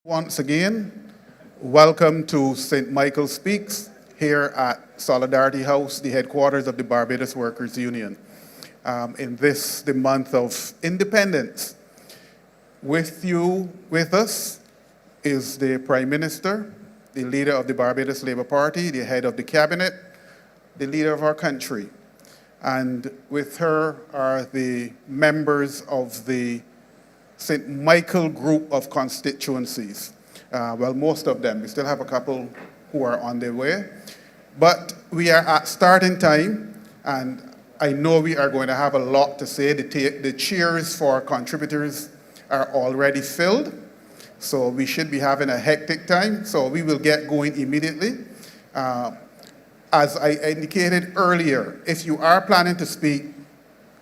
Once again, welcome to St. Michael Speaks here at Solidarity House, the headquarters of the Barbados Workers Union. The month of independence. With us, is the Prime Minister, the leader of the Barbados Labour Party, the head of the cabinet, the leader of our country. And with her are the members of the St. Michael group of constituencies. Most of them. We still have a couple who are on their way. But we are at starting time, and I know we are going to have a lot to say. The chairs for contributors are already filled, so we should be having a hectic time, so we will get going immediately. As I indicated earlier, if you are planning to speak,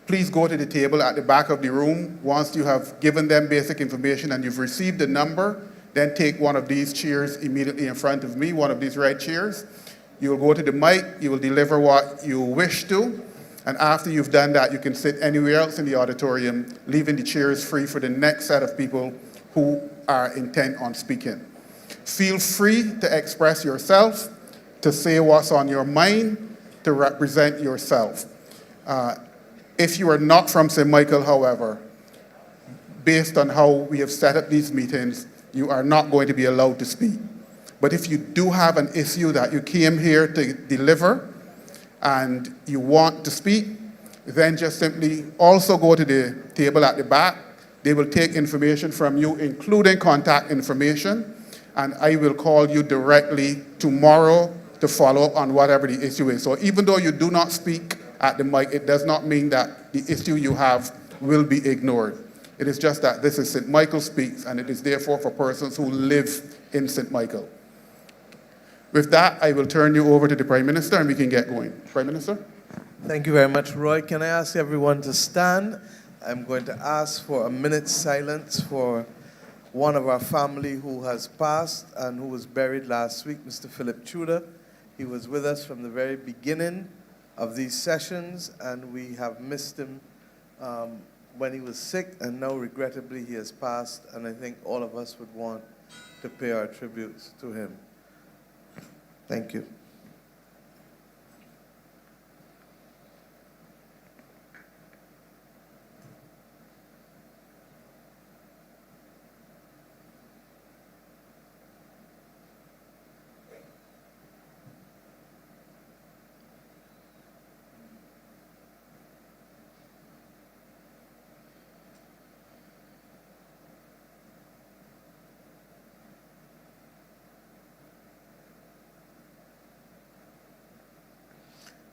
please go to the table at the back of the room. Once you have given them basic information and you've received the number, then take one of these chairs immediately in front of me, one of these red chairs. You will go to the mic, you will deliver what you wish to, and after you've done that, you can sit anywhere else in the auditorium, leaving the chairs free for the next set of people who are intent on speaking. Feel free to express yourself, to say what's on your mind, to represent yourself. If you are not from St. Michael, however, based on how we have set up these meetings, you are not going to be allowed to speak. But if you do have an issue that you came here to deliver and you want to speak, then just simply also go to the table at the back. They will take information from you, including contact information, and I will call you directly tomorrow to follow up on whatever the issue is. So even though you do not speak at the mic, it does not mean that the issue you have will be ignored. It is just that this is St. Michael Speaks, and it is therefore for persons who live in St. Michael. With that, I will turn you over to the Prime Minister, and we can get going. Prime Minister? Thank you very much, Roy. Can I ask everyone to stand? I'm going to ask for a minute's silence for one of our family who has passed and who was buried last week, Mr. Philip Tudor. He was with us from the very beginning of these sessions, and we have missed him when he was sick, and now regrettably he has passed, and I think all of us would want to pay our tributes to him. Thank you.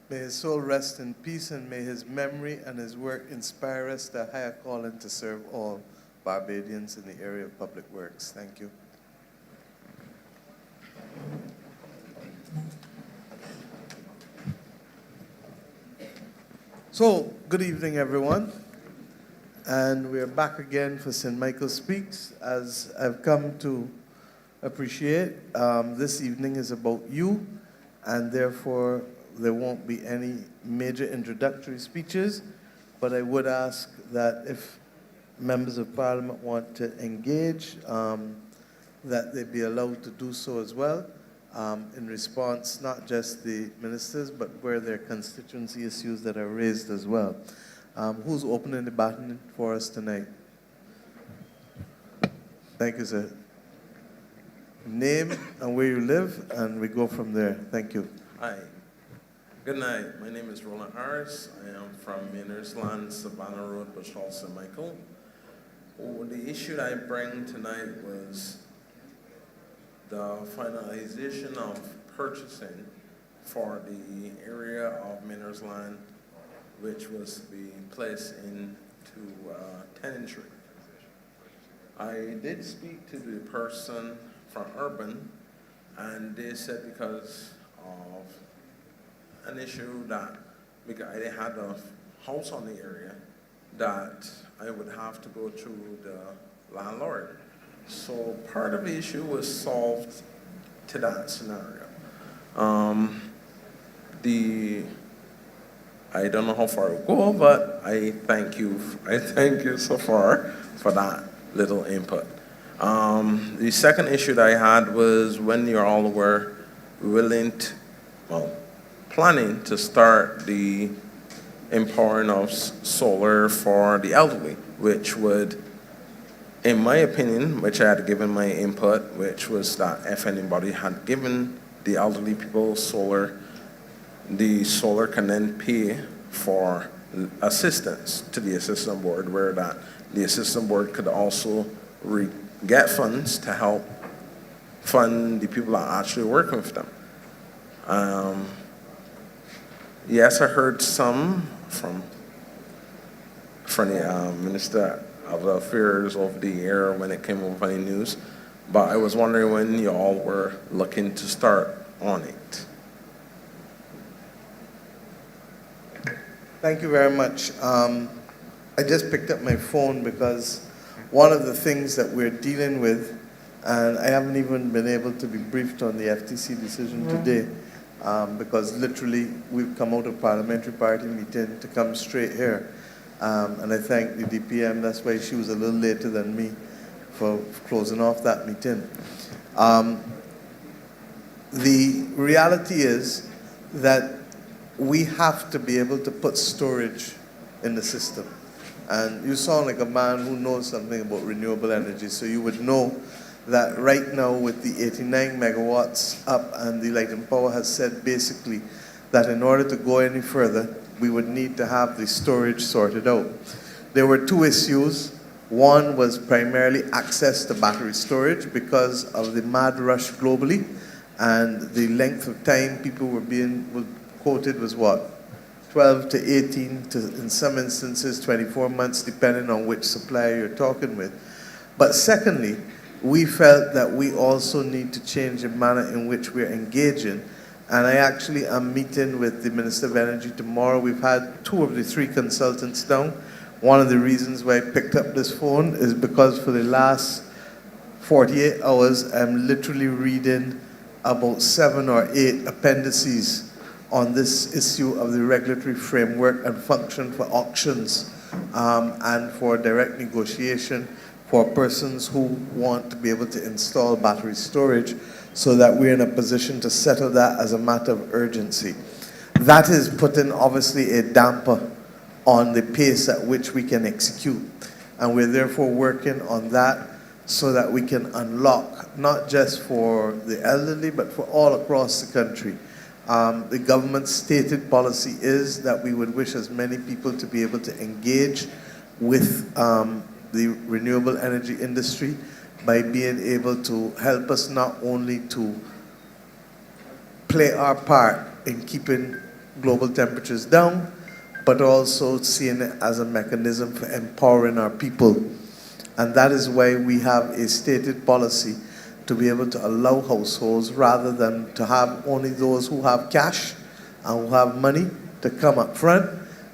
May his soul rest in peace, and may his memory and his work inspire us to a higher calling to serve all Barbadians in the area of public works. Thank you. So, good evening, everyone. And we're back again for St. Michael Speaks. As I've come to appreciate, this evening is about you, and therefore there won't be any major introductory speeches, but I would ask that if members of Parliament want to engage, that they be allowed to do so as well, in response, not just the ministers, but where there are constituency issues that are raised as well. Who's opening the baton for us tonight? Thank you, sir. Name and where you live, and we go from there. Thank you. Hi. Good night. My name is Roland Harris. I am from Maynard's Land, Savannah Road, Bushhall, St. Michael. The issue that I bring tonight was the finalization of purchasing for the area of Maynard's Land, which was to be placed into tenantry. I did speak to the person from Urban, and they said because of an issue that because they had a house on the area that I would have to go through the landlord. So part of the issue was solved to that scenario. I don't know how far it will go, but I thank you so far for that little input. The second issue that I had was when you all were willing to, well, planning to start the empowering of solar for the elderly, which would, in my opinion, which I had given my input, which was that if anybody had given the elderly people solar, the solar can then pay for assistance to the assistant board, where that the assistant board could also get funds to help fund the people that are actually working with them. Yes, I heard some from the Minister of Affairs over the air when it came over the news, but I was wondering when you all were looking to start on it. Thank you very much. I just picked up my phone because one of the things that we're dealing with, and I haven't even been able to be briefed on the FTC decision today, because literally we've come out of parliamentary party meeting to come straight here. And I thank the DPM, that's why she was a little later than me for closing off that meeting. The reality is that we have to be able to put storage in the system. And you sound like a man who knows something about renewable energy, so you would know that right now with the 89 megawatts up, and the Light and Power has said basically that in order to go any further, we would need to have the storage sorted out. There were two issues. One was primarily access to battery storage because of the mad rush globally, and the length of time people were quoted was what? 12 to 18 to, in some instances, 24 months, depending on which supplier you're talking with. But secondly, we felt that we also need to change the manner in which we're engaging. And I actually am meeting with the Minister of Energy tomorrow. We've had 2 of the 3 consultants down. One of the reasons why I picked up this phone is because for the last 48 hours, I'm literally reading about 7 or 8 appendices on this issue of the regulatory framework and function for auctions and for direct negotiation for persons who want to be able to install battery storage, so that we're in a position to settle that as a matter of urgency. That is putting obviously a damper on the pace at which we can execute. And we're therefore working on that so that we can unlock, not just for the elderly, but for all across the country. The government's stated policy is that we would wish as many people to be able to engage with the renewable energy industry by being able to help us not only to play our part in keeping global temperatures down, but also seeing it as a mechanism for empowering our people. And that is why we have a stated policy to be able to allow households, rather than to have only those who have cash and who have money, to come up front,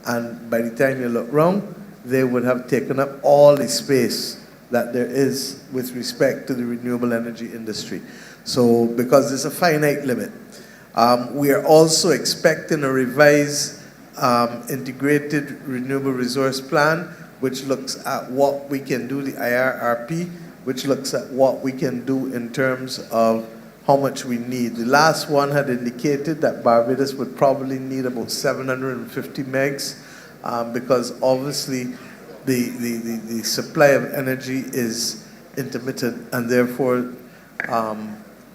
and by the time you look round, they would have taken up all the space that there is with respect to the renewable energy industry. So, because there's a finite limit. We are also expecting a revised integrated renewable resource plan, which looks at what we can do, the IRRP, which looks at what we can do in terms of how much we need. The last one had indicated that Barbados would probably need about 750 megs, because obviously the supply of energy is intermittent, and therefore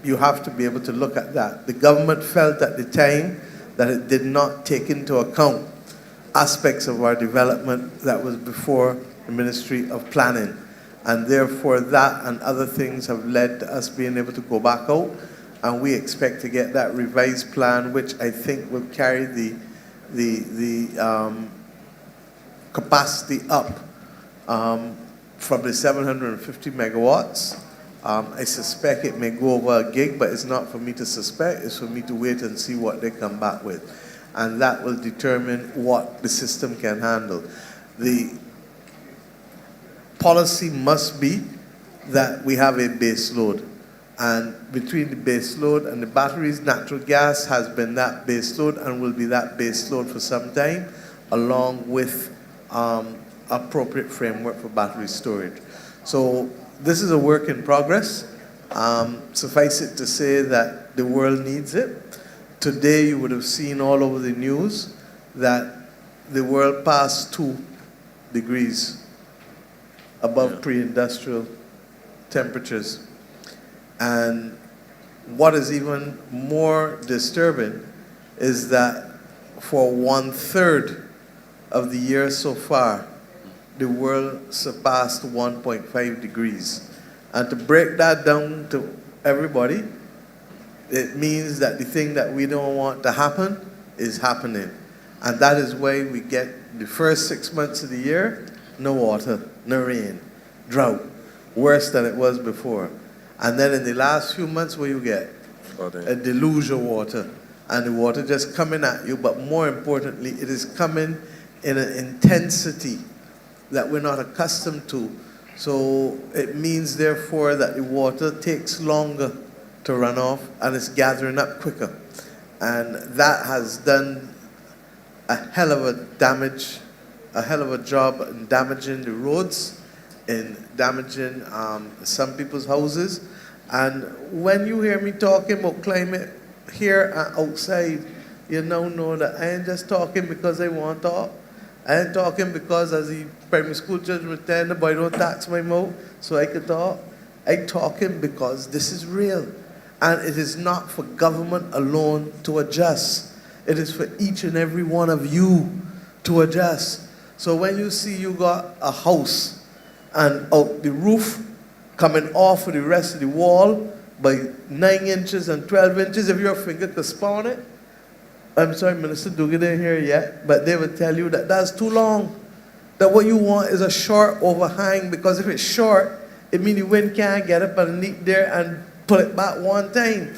you have to be able to look at that. The government felt at the time that it did not take into account aspects of our development that was before the Ministry of Planning. And therefore that and other things have led to us being able to go back out, and we expect to get that revised plan, which I think will carry the capacity up from the 750 megawatts. I suspect it may go over a gig, but it's not for me to suspect, it's for me to wait and see what they come back with. And that will determine what the system can handle. The policy must be that we have a base load. And between the base load and the batteries, natural gas has been that base load and will be that base load for some time, along with appropriate framework for battery storage. So This is a work in progress. Suffice it to say that the world needs it. Today you would have seen all over the news that the world passed 2 degrees above pre-industrial temperatures. And what is even more disturbing is that for 1/3 of the year so far, the world surpassed 1.5 degrees. And to break that down to everybody, it means that the thing that we don't want to happen is happening. And that is why we get the first 6 months of the year, no water, no rain, drought, worse than it was before. And then in the last few months, what you get? A deluge of water. And the water just coming at you, but more importantly, it is coming in an intensity that we're not accustomed to. So it means, therefore, that the water takes longer to run off and it's gathering up quicker. And that has done a hell of a job in damaging the roads, in damaging some people's houses. And when you hear me talking about climate here and outside, you now know that I ain't just talking because I want to talk. I ain't talking because, as the primary school children would tell the boy, don't tax my mouth so I can talk. I'm talking because this is real. And it is not for government alone to adjust. It is for each and every one of you to adjust. So when you see you got a house and out the roof coming off of the rest of the wall by 9 inches and 12 inches, if your finger could spawn it, I'm sorry, Minister Dugan ain't here yet, but they would tell you that that's too long. That what you want is a short overhang, because if it's short, it means the wind can't get up underneath there and pull it back one time.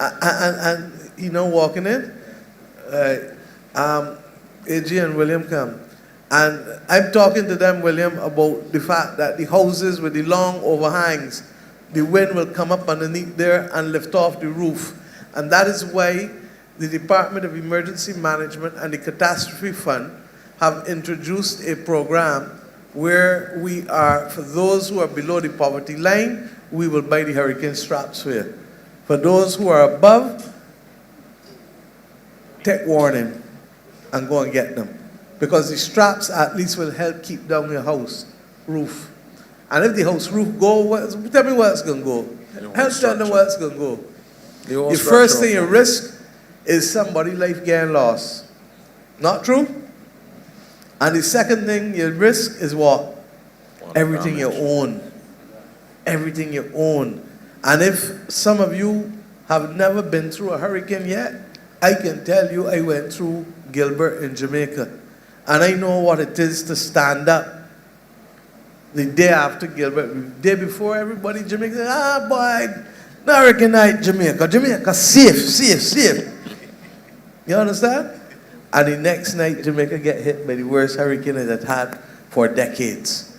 And you know, walking in, AG and William come. And I'm talking to them, William, about the fact that the houses with the long overhangs, the wind will come up underneath there and lift off the roof. And that is why the Department of Emergency Management and the Catastrophe Fund have introduced a program where we are, for those who are below the poverty line, we will buy the hurricane straps for you. For those who are above, take warning and go and get them. Because the straps at least will help keep down your house roof. And if the house roof go, tell me where it's going to go. Help tell them where it's going to go. The first thing you risk is somebody life getting lost. Not true? And the second thing you risk is what? Everything you own. Everything you own. And if some of you have never been through a hurricane yet, I can tell you I went through Gilbert in Jamaica. And I know what it is to stand up the day after Gilbert. The day before, everybody in Jamaica said, boy, no hurricane night Jamaica. Jamaica safe. You understand? And the next night, Jamaica get hit by the worst hurricane it had had for decades.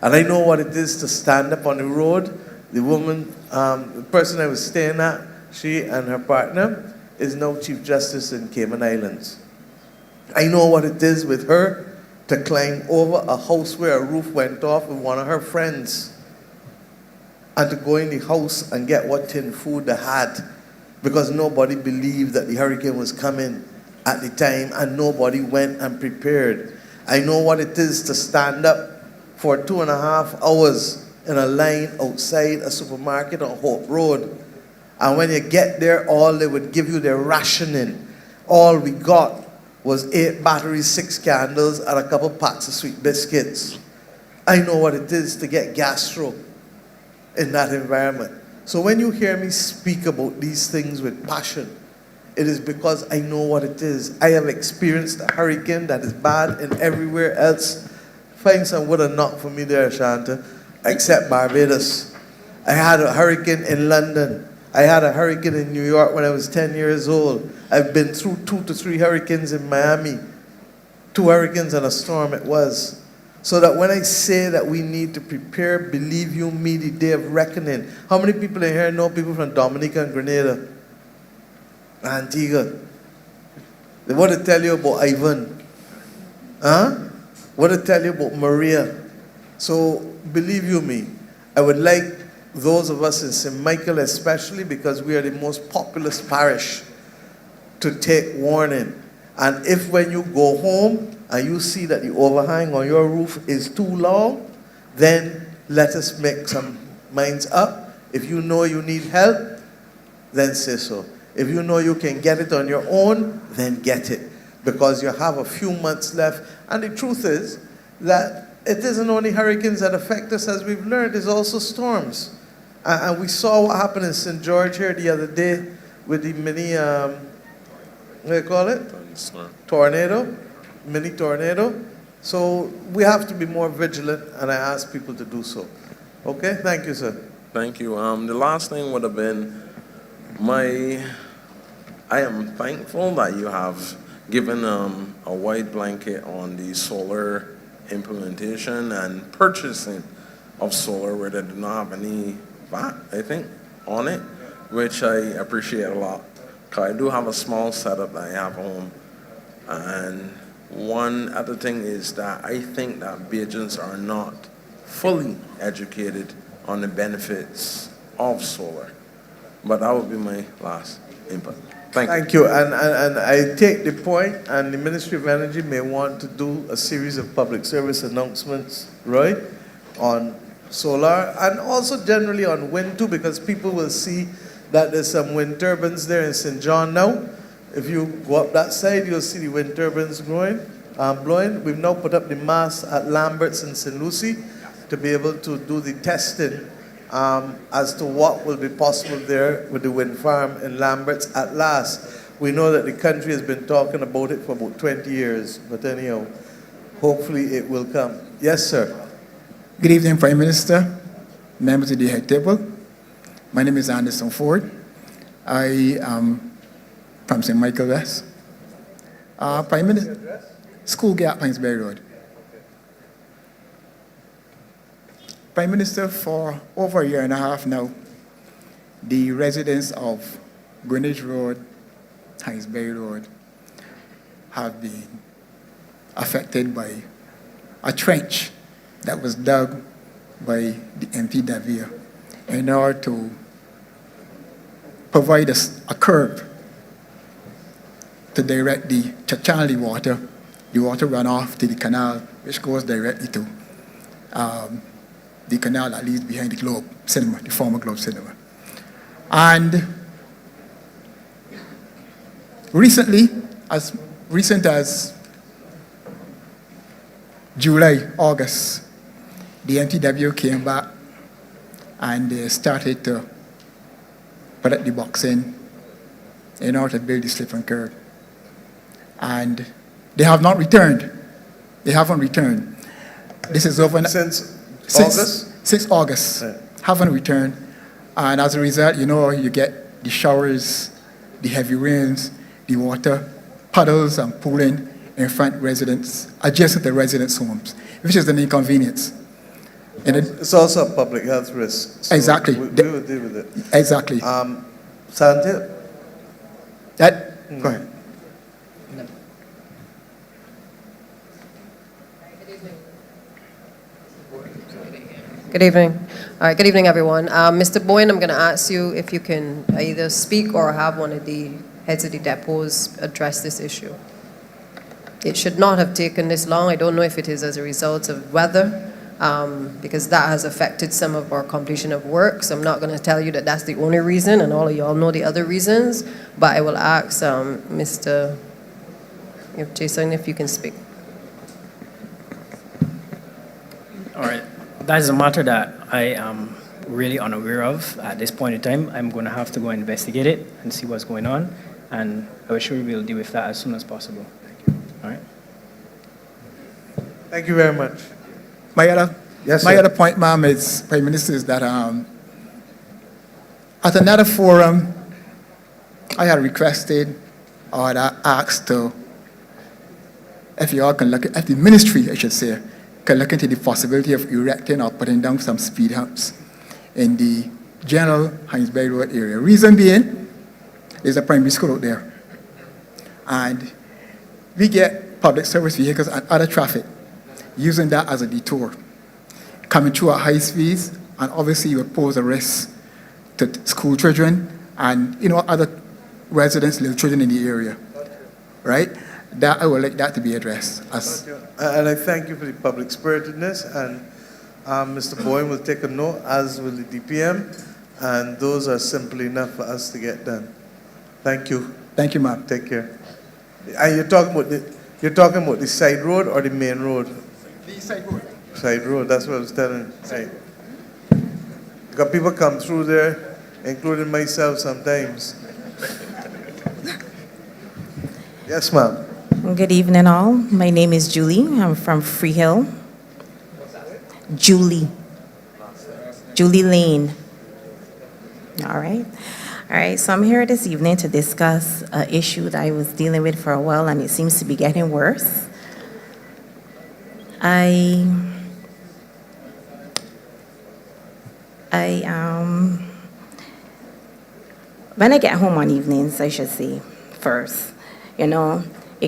And I know what it is to stand up on the road. The woman, the person I was staying at, she and her partner is now Chief Justice in Cayman Islands. I know what it is with her to climb over a house where a roof went off with one of her friends and to go in the house and get what tin food they had, because nobody believed that the hurricane was coming at the time and nobody went and prepared. I know what it is to stand up for 2.5 hours in a line outside a supermarket on Hope Road. And when you get there, all they would give you their rationing. All we got was 8 batteries, 6 candles, and a couple packs of sweet biscuits. I know what it is to get gastro in that environment. So when you hear me speak about these things with passion, it is because I know what it is. I have experienced a hurricane that is bad in everywhere else. Find some wood and knock for me there, Shanta, except Barbados. I had a hurricane in London. I had a hurricane in New York when I was 10 years old. I've been through 2 to 3 hurricanes in Miami. 2 hurricanes and a storm it was. So that when I say that we need to prepare, believe you me, the day of reckoning. How many people in here know people from Dominica and Grenada? Antigua. They want to tell you about Ivan. Huh? Want to tell you about Maria. So believe you me, I would like those of us in St. Michael especially, because we are the most populous parish, to take warning. And if when you go home and you see that the overhang on your roof is too long, then let us make some minds up. If you know you need help, then say so. If you know you can get it on your own, then get it. Because you have a few months left. And the truth is that it isn't only hurricanes that affect us, as we've learned, it's also storms. And we saw what happened in St. George here the other day with the mini, what do you call it? Tornado, mini tornado. So we have to be more vigilant, and I ask people to do so. Okay, thank you, sir. Thank you. The last thing would have been I am thankful that you have given a white blanket on the solar implementation and purchasing of solar where they do not have any VAT, I think, on it, which I appreciate a lot. Because I do have a small setup that I have home. And one other thing is that I think that Bajans are not fully educated on the benefits of solar. But that would be my last input. Thank you. And I take the point, and the Ministry of Energy may want to do a series of public service announcements, right, on solar, and also generally on wind too, because people will see that there's some wind turbines there in St. John now. If you go up that side, you'll see the wind turbines blowing. We've now put up the mast at Lambert's and St. Lucie to be able to do the testing as to what will be possible there with the wind farm in Lambert's at last. We know that the country has been talking about it for about 20 years, but anyhow, hopefully it will come. Yes, sir. Good evening, Prime Minister, members of the head table. My name is Anderson Ford. I am from St. Michael West. Prime Minister, School Gap, Hinesbury Road. Prime Minister, for over a year and a half now, the residents of Greenwich Road, Hinesbury Road, have been affected by a trench that was dug by the MPW in order to provide us a curb to direct the channel the water runoff to the canal, which goes directly to the canal that leads behind the Globe Cinema, the former Globe Cinema. And recently, as recent as July, August, the MTW came back and they started to put up the boxing in order to build the slip and curb. And they have not returned. They haven't returned. This is over Since August? Since August. Right. Haven't returned. And as a result, you get the showers, the heavy rains, the water, puddles and pooling in front residents, adjacent to residents' homes, which is an inconvenience. And It's also a public health risk. So Exactly. We will deal with it. Exactly. Santi? Go ahead. Good evening. All right, good evening, everyone. Mr. Boyne, I'm going to ask you if you can either speak or have one of the heads of the depots address this issue. It should not have taken this long. I don't know if it is as a result of weather, because that has affected some of our completion of work. So I'm not going to tell you that that's the only reason, and all of y'all know the other reasons. But I will ask Mr. Jason if you can speak. All right. That is a matter that I am really unaware of at this point in time. I'm going to have to go investigate it and see what's going on, and I will sure we'll deal with that as soon as possible. Thank you. All right. Thank you very much. My other, Yes, my sir. other point, ma'am, is, Prime Minister, is that at another forum, I had requested or asked to, if you all can look at the ministry, I should say, can look into the possibility of erecting or putting down some speed humps in the general Hinesbury Road area. Reason being, there's a primary school out there. And we get public service vehicles and other traffic using that as a detour, coming through at high speeds and obviously it would pose a risk to school children and, other residents, little children in the area, right? That I would like that to be addressed. And I thank you for the public spiritedness, and Mr. Boyne will take a note, as will the DPM, and those are simple enough for us to get done. Thank you. Thank you, ma'am. Take care. And you're talking about the side road or the main road? The side road. Side road, that's what I was telling you. Right. Because people come through there, including myself sometimes. Yes, ma'am. Good evening, all. My name is Julie. I'm from Freehill. Julie. Julie Lane. All right. All right, so I'm here this evening to discuss an issue that I was dealing with for a while, and it seems to be getting worse. When I get home on evenings, I should say, first, you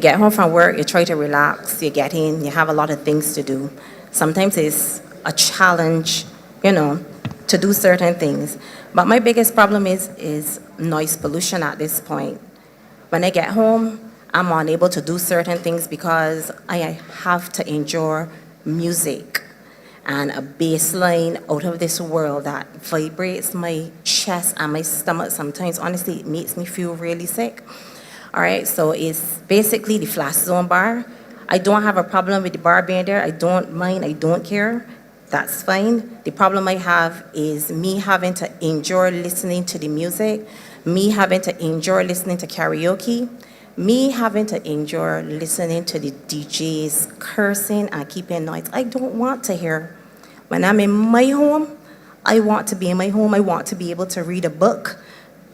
get home from work, you try to relax, you get in, you have a lot of things to do. Sometimes it's a challenge, to do certain things. But my biggest problem is noise pollution at this point. When I get home, I'm unable to do certain things because I have to endure music and a bass line out of this world that vibrates my chest and my stomach sometimes. Honestly, it makes me feel really sick. All right, so it's basically the Flash Zone bar. I don't have a problem with the bar being there. I don't mind, I don't care. That's fine. The problem I have is me having to enjoy listening to the music, me having to enjoy listening to karaoke, me having to enjoy listening to the DJs cursing and keeping noise. I don't want to hear. When I'm in my home, I want to be in my home. I want to be able to read a book.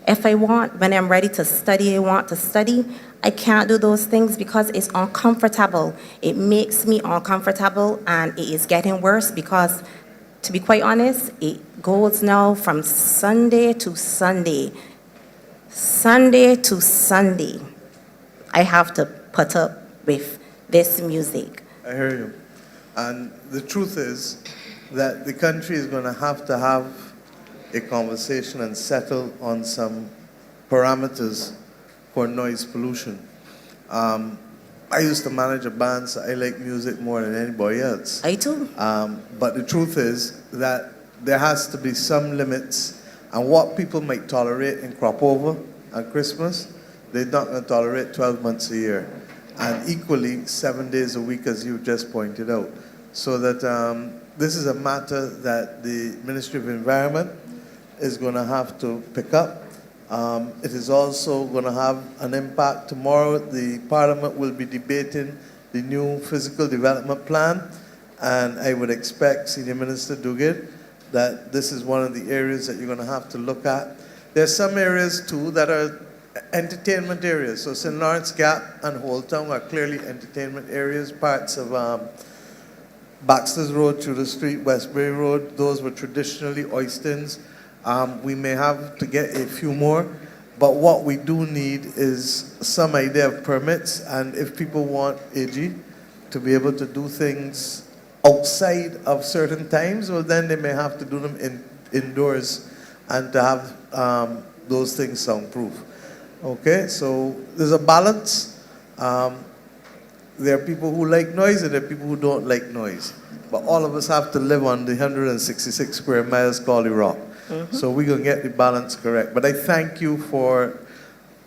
If I want, when I'm ready to study, I want to study. I can't do those things because it's uncomfortable. It makes me uncomfortable, and it is getting worse because, to be quite honest, it goes now from Sunday to Sunday. Sunday to Sunday, I have to put up with this music. I hear you. And the truth is that the country is going to have a conversation and settle on some parameters for noise pollution. I used to manage a band, so I like music more than anybody else. I too. But the truth is that there has to be some limits, and what people might tolerate in crop over and Christmas, they're not going to tolerate 12 months a year. And equally, 7 days a week, as you just pointed out. So that this is a matter that the Ministry of Environment is going to have to pick up. It is also going to have an impact. Tomorrow, the Parliament will be debating the new physical development plan, and I would expect, Senior Minister Duguid, that this is one of the areas that you're going to have to look at. There are some areas, too, that are entertainment areas. So St. Lawrence Gap and Holtown are clearly entertainment areas. Parts of Baxter's Road, Tudor Street, Westbury Road, those were traditionally Oystons. We may have to get a few more, but what we do need is some idea of permits, and if people want AG to be able to do things outside of certain times, well then they may have to do them indoors and to have those things soundproof. Okay, so there's a balance. There are people who like noise and there are people who don't like noise. But all of us have to live on the 166 square miles called Iraq. Mm-hmm. So we're going to get the balance correct. But I thank you for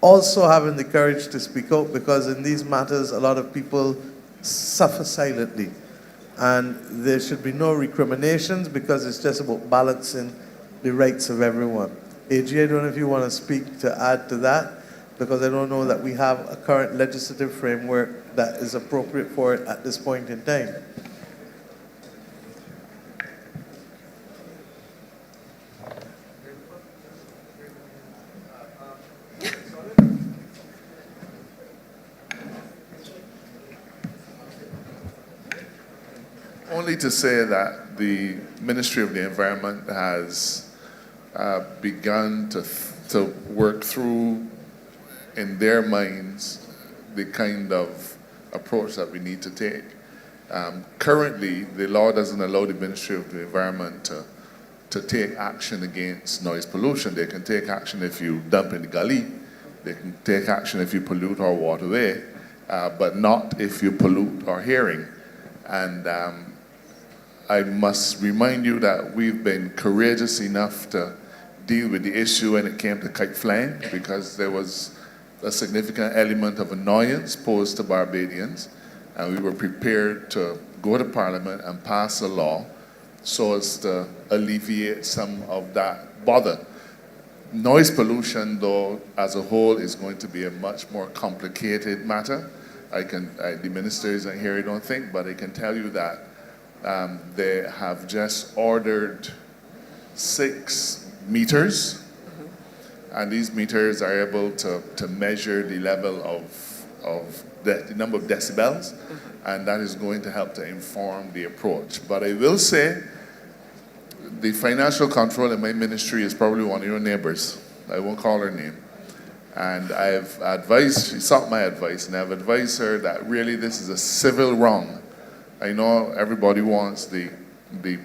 also having the courage to speak out, because in these matters, a lot of people suffer silently. And there should be no recriminations, because it's just about balancing the rights of everyone. AG, I don't know if you want to speak to add to that, because I don't know that we have a current legislative framework that is appropriate for it at this point in time. Only to say that the Ministry of the Environment has begun to work through in their minds the kind of approach that we need to take. Currently, the law doesn't allow the Ministry of the Environment to to take action against noise pollution. They can take action if you dump in the gully. They can take action if you pollute our waterway, but not if you pollute our hearing. And I must remind you that we've been courageous enough to deal with the issue when it came to kite flying, because there was a significant element of annoyance posed to Barbadians, and we were prepared to go to Parliament and pass a law so as to alleviate some of that bother. Noise pollution, though, as a whole, is going to be a much more complicated matter. The minister isn't here, I don't think, but I can tell you that they have just ordered 6 meters, and these meters are able to measure the level of the number of decibels, and that is going to help to inform the approach. But I will say, the financial control in my ministry is probably one of your neighbors. I won't call her name. And I've advised, she sought my advice, and I've advised her that really this is a civil wrong. I know everybody wants the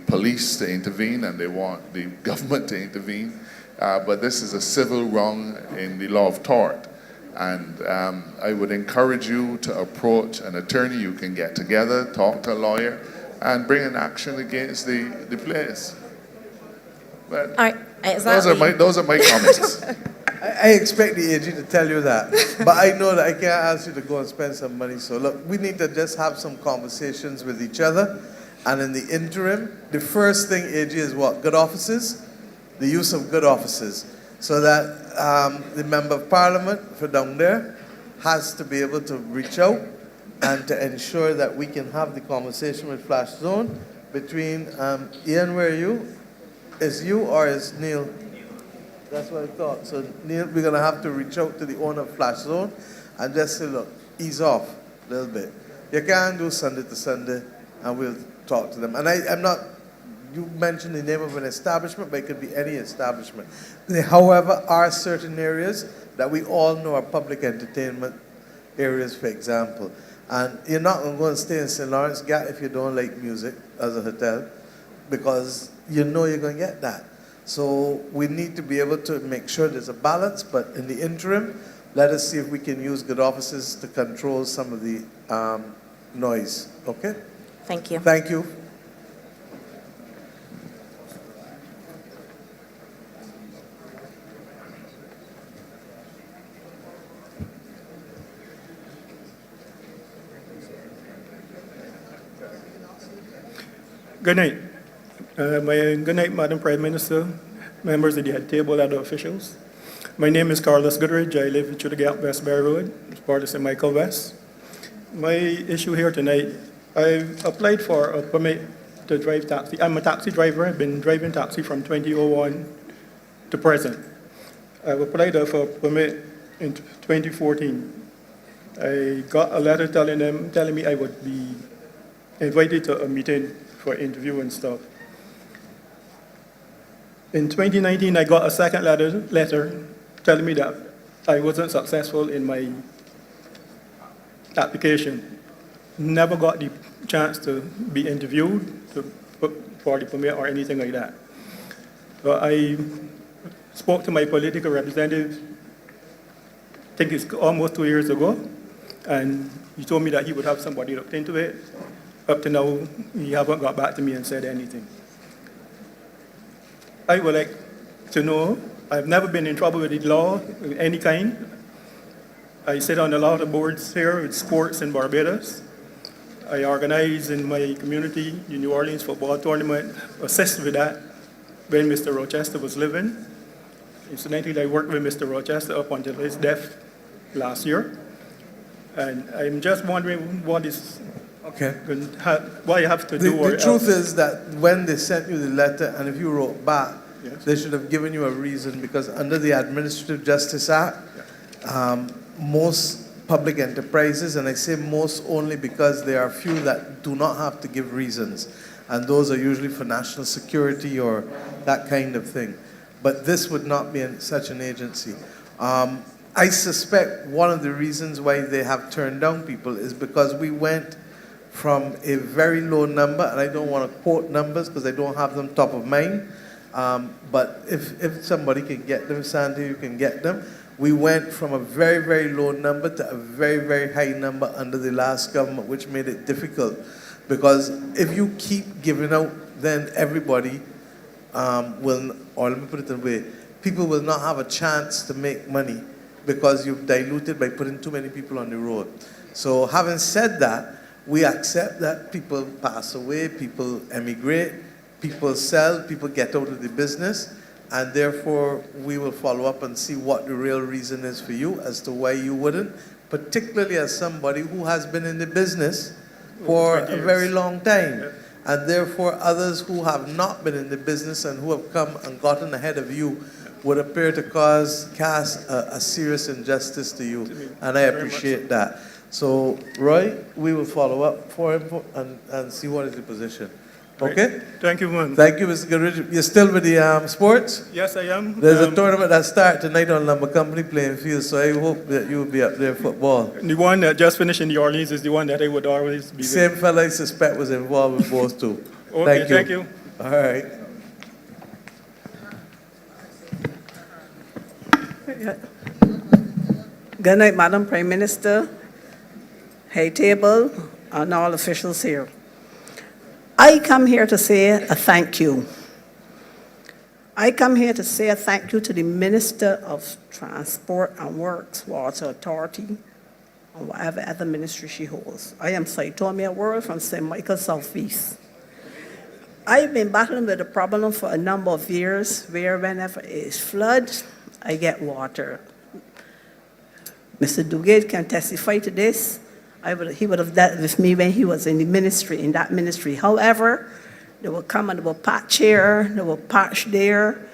police to intervene and they want the government to intervene, but this is a civil wrong in the law of tort. And I would encourage you to approach an attorney. You can get together, talk to a lawyer, and bring an action against the place. But All right, exactly. those are my comments. I expect the AG to tell you that, but I know that I can't ask you to go and spend some money. So look, we need to just have some conversations with each other, and in the interim, the first thing, AG, is what? Good offices, the use of good offices, so that the Member of Parliament for down there has to be able to reach out and to ensure that we can have the conversation with Flash Zone between, Ian, where are you? Is you or is Neil? That's what I thought. So Neil, we're going to have to reach out to the owner of Flash Zone and just say, look, ease off a little bit. You can't do Sunday to Sunday, and we'll talk to them. And I'm not, you mentioned the name of an establishment, but it could be any establishment. There, however, are certain areas that we all know are public entertainment areas, for example. And you're not going to go and stay in St. Lawrence Gap if you don't like music as a hotel, because you know you're going to get that. So we need to be able to make sure there's a balance, but in the interim, let us see if we can use good offices to control some of the noise. Okay? Thank you. Thank you. Good night. Good night, Madam Prime Minister, members of the head table, other officials. My name is Carlos Goodridge. I live in Through the Gap, Westbury Road, as part of St. Michael West. My issue here tonight, I've applied for a permit to drive taxi. I'm a taxi driver. I've been driving taxi from 2001 to present. I've applied for a permit in 2014. I got a letter telling me I would be invited to a meeting for interview and stuff. In 2019, I got a second letter telling me that I wasn't successful in my application. Never got the chance to be interviewed for the permit or anything like that. So I spoke to my political representative, I think it's almost 2 years ago, and he told me that he would have somebody looked into it. Up to now, he haven't got back to me and said anything. I would like to know, I've never been in trouble with the law of any kind. I sit on a lot of boards here with sports in Barbados. I organize in my community the New Orleans football tournament, assist with that when Mr. Rochester was living. Incidentally, I worked with Mr. Rochester up until his death last year. And I'm just wondering what is Okay. what you have to do. The truth is that when they sent you the letter, and if you wrote back, Yes. they should have given you a reason, because under the Administrative Justice Act, most public enterprises, and I say most only because there are few that do not have to give reasons, and those are usually for national security or that kind of thing. But this would not be in such an agency. I suspect one of the reasons why they have turned down people is because we went from a very low number, and I don't want to quote numbers because I don't have them top of mind, But if somebody can get them, Sandy, you can get them. We went from a very, very low number to a very, very high number under the last government, which made it difficult. Because if you keep giving out, then everybody will, or let me put it in a way, people will not have a chance to make money because you've diluted by putting too many people on the road. So having said that, we accept that people pass away, people emigrate, people sell, people get out of the business, and therefore we will follow up and see what the real reason is for you as to why you wouldn't, particularly as somebody who has been in the business for a very long time. And therefore others who have not been in the business and who have come and gotten ahead of you would appear to cast a serious injustice to you. And I appreciate that. So, Roy, we will follow up for him and see what is the position. Okay? Thank you, man. Thank you, Mr. Goodrich. You're still with the sports? Yes, I am. There's a tournament that starts tonight on Lumber Company playing field, so I hope that you will be up there football. The one that just finished in New Orleans is the one that I would always be with. Same fella I suspect was involved with both too. Okay, thank you. All right. Good night, Madam Prime Minister, Head Table, and all officials here. I come here to say a thank you. I come here to say a thank you to the Minister of Transport and Works, Water Authority, and whatever other ministry she holds. I am Saitomia World from St. Michael Southeast. I've been battling with the problem for a number of years where whenever it is flood, I get water. Mr. Duguay can testify to this. He would have dealt with me when he was in the ministry, in that ministry. However, they would come and they would patch here, they would patch there,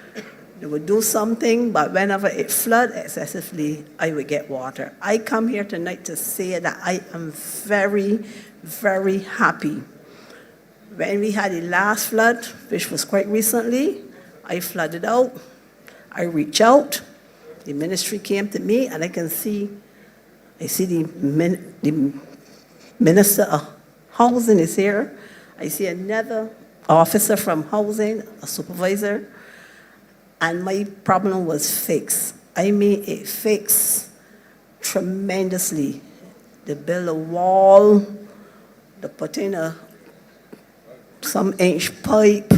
they would do something, but whenever it flooded excessively, I would get water. I come here tonight to say that I am very, very happy. When we had the last flood, which was quite recently, I flooded out, I reached out, the ministry came to me, and I see the Minister of Housing is here. I see another officer from Housing, a supervisor, and my problem was fixed. I mean, it fixed tremendously. They built a wall, they put in some inch pipe,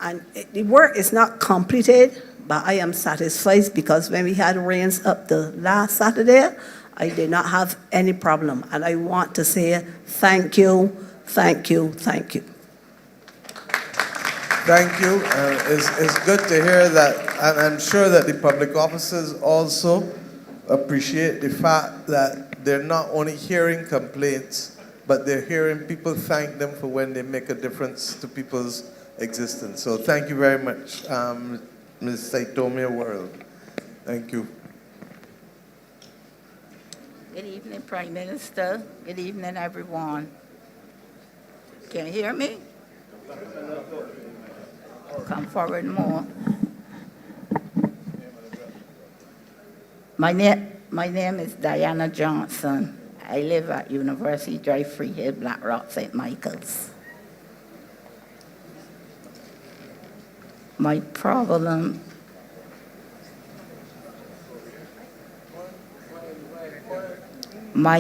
and the work is not completed, but I am satisfied because when we had rains up the last Saturday, I did not have any problem. And I want to say thank you, thank you, thank you. Thank you. It's good to hear that, and I'm sure that the public officers also appreciate the fact that they're not only hearing complaints, but they're hearing people thank them for when they make a difference to people's existence. So thank you very much, Ms. Saitomia World. Thank you. Good evening, Prime Minister. Good evening, everyone. Can you hear me? Come forward more. My name is Diana Johnson. I live at University Drive, Freehill, Black Rock, St. Michael's. My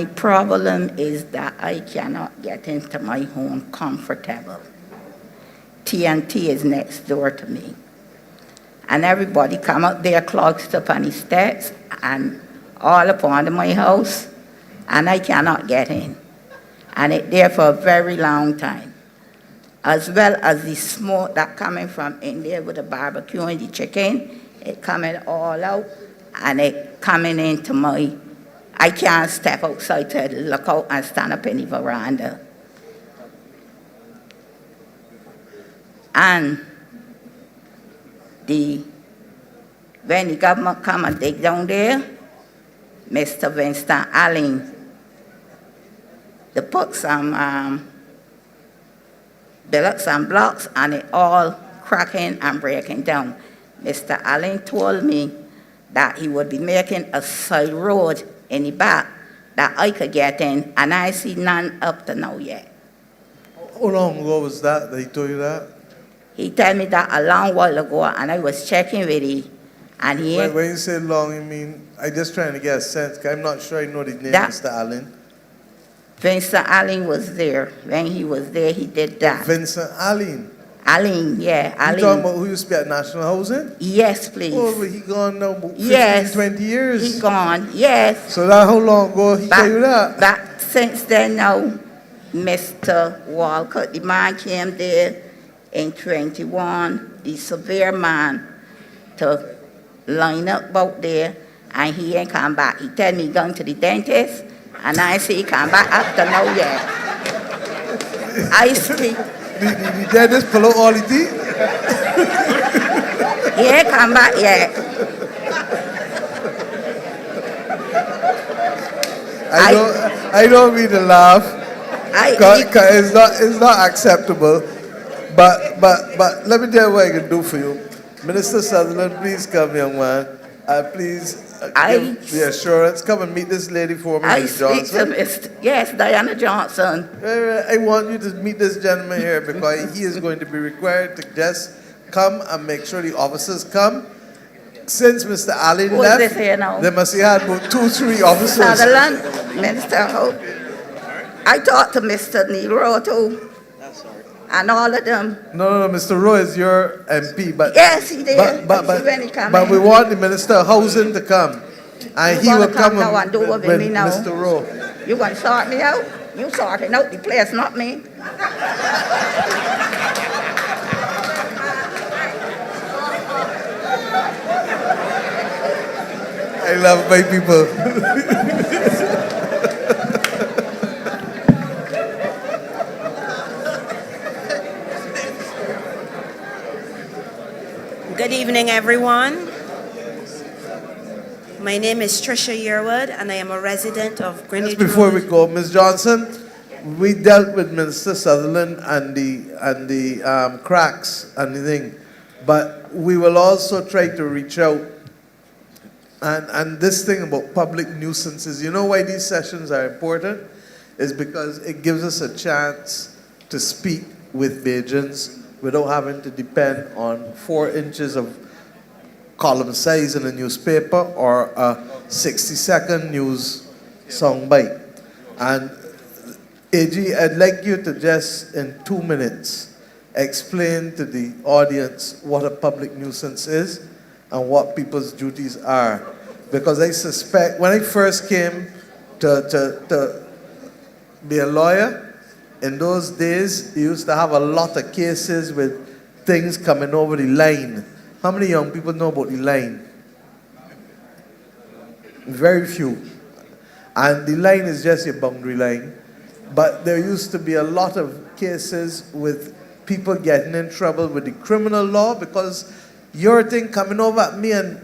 problem is that I cannot get into my home comfortable. TNT is next door to me. And everybody come up there clogged up on the steps and all upon my house, and I cannot get in. And it's there for a very long time. As well as the smoke that coming from in there with the barbecue and the chicken, it coming all out, and it coming into I can't step outside to look out and stand up in the veranda. And when the government come and dig down there, Mr. Winston Allen, they put build up some blocks and it all cracking and breaking down. Mr. Allen told me that he would be making a side road in the back that I could get in, and I see none up to now yet. How long ago was that he told you that? He told me that a long while ago, and I was checking with him, and he ain't When you say long, you mean, I just trying to get a sense, 'cause I'm not sure I know the name, That- Mr. Allen. Vincent Allen was there. When he was there, he did that. Vincent Allen. Allen, yeah, You talking Allen. about who used to be at National Housing? Yes, please. Oh, but he gone now about 15, Yes. 20 years. He gone, yes. So that how long ago he tell you that? But since then now, Mr. Walcott, the man came there in 21, the severe man, to line up out there, and he ain't come back. He tell me he going to the dentist, and I see he come back up to now yet. I speak, The dentist pull out all the teeth? he ain't come back yet. I don't mean to laugh. I, Cause it's not acceptable. But let me tell you what I can do for you. Minister Sutherland, please come, young man. Please give the assurance. Come and meet this lady for me, I Ms. speak to Johnson. Mr. Yes, Diana Johnson. I want you to meet this gentleman here because he is going to be required to just come and make sure the officers come. Since Mr. Allen Who is left, this here now? there must have had about 2-3 officers. Sutherland, Minister Hope. I talked to Mr. Nero too. And all of them. No, Mr. Rowe is your MP, but Yes, he did. but I see when he come but in. we want the Minister of Housing to come, and You he wanna will come come now and do with with me now? Mr. Rowe. You want to sort me out? You sorting out the place, not me. I love my people. Good evening, everyone. My name is Tricia Yearwood, and I am a resident of Greenwich Just before we Road. go, Ms. Johnson, we dealt with Minister Sutherland and the cracks and the thing, but we will also try to reach out. And this thing about public nuisances, you know why these sessions are important? Is because it gives us a chance to speak with Bajans without having to depend on 4 inches of column size in a newspaper or a 60-second news soundbite. And AG, I'd like you to just in 2 minutes explain to the audience what a public nuisance is and what people's duties are. Because I suspect, when I first came to be a lawyer, in those days, you used to have a lot of cases with things coming over the line. How many young people know about the line? Very few. And the line is just your boundary line. But there used to be a lot of cases with people getting in trouble with the criminal law because your thing coming over at me and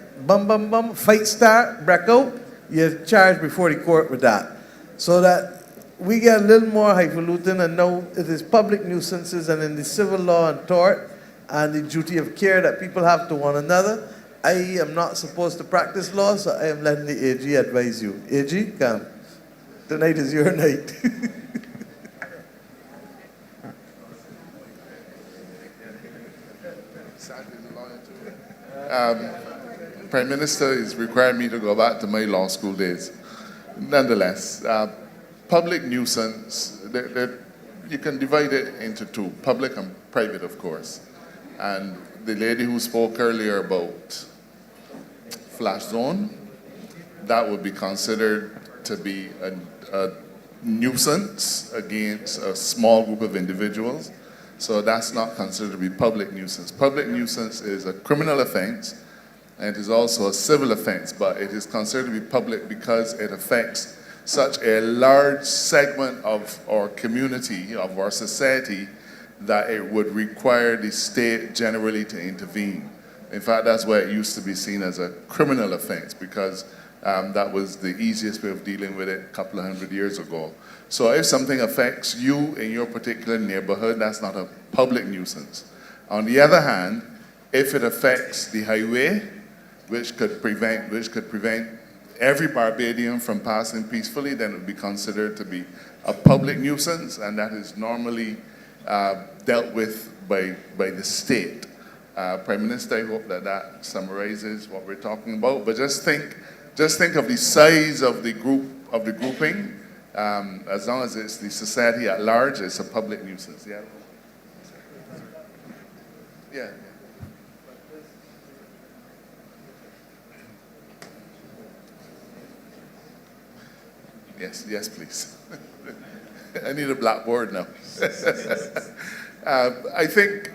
fight start, break out, you're charged before the court with that. So that we get a little more highfalutin, and now it is public nuisances and in the civil law and tort and the duty of care that people have to one another. I am not supposed to practice law, so I am letting the AG advise you. AG, come. Tonight is your night. Prime Minister is requiring me to go back to my law school days. Nonetheless, public nuisance, you can divide it into 2, public and private, of course. And the lady who spoke earlier about flash zone, that would be considered to be a nuisance against a small group of individuals. So that's not considered to be public nuisance. Public nuisance is a criminal offense, and it is also a civil offense, but it is considered to be public because it affects such a large segment of our community, of our society, that it would require the state generally to intervene. In fact, that's why it used to be seen as a criminal offense, because that was the easiest way of dealing with it a couple of 100 years ago. So if something affects you in your particular neighborhood, that's not a public nuisance. On the other hand, if it affects the highway, which could prevent every Barbadian from passing peacefully, then it would be considered to be a public nuisance, and that is normally dealt with by the state. Prime Minister, I hope that summarizes what we're talking about. But just think of the size of the grouping. As long as it's the society at large, it's a public nuisance. Yeah. Yeah. Yes, please. I need a blackboard now. I think,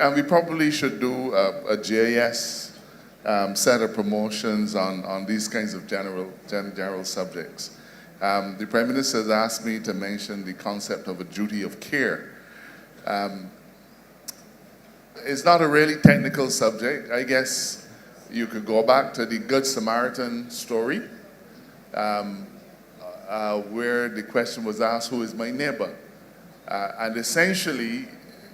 and we probably should do a JS set of promotions on these kinds of general subjects. The Prime Minister has asked me to mention the concept of a duty of care. It's not a really technical subject. I guess you could go back to the Good Samaritan story, where the question was asked, who is my neighbor? And essentially,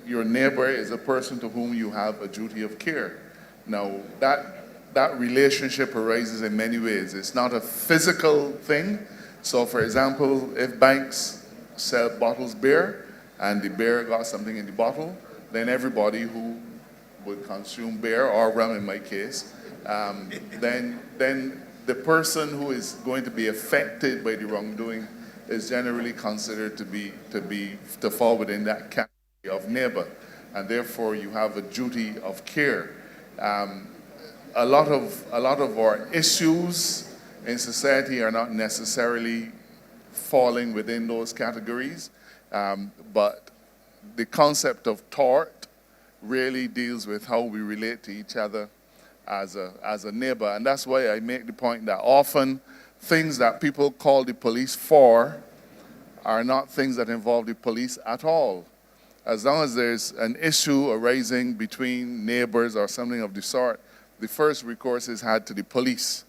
your neighbor is a person to whom you have a duty of care. Now, that relationship arises in many ways. It's not a physical thing. So, for example, if banks sell bottles beer, and the beer got something in the bottle, then everybody who would consume beer, or rum in my case, then the person who is going to be affected by the wrongdoing is generally considered to fall within that category of neighbor, and therefore you have a duty of care. A lot of our issues in society are not necessarily falling within those categories, but the concept of tort really deals with how we relate to each other as a neighbor. And that's why I make the point that often things that people call the police for are not things that involve the police at all. As long as there's an issue arising between neighbors or something of the sort, the first recourse is had to the police.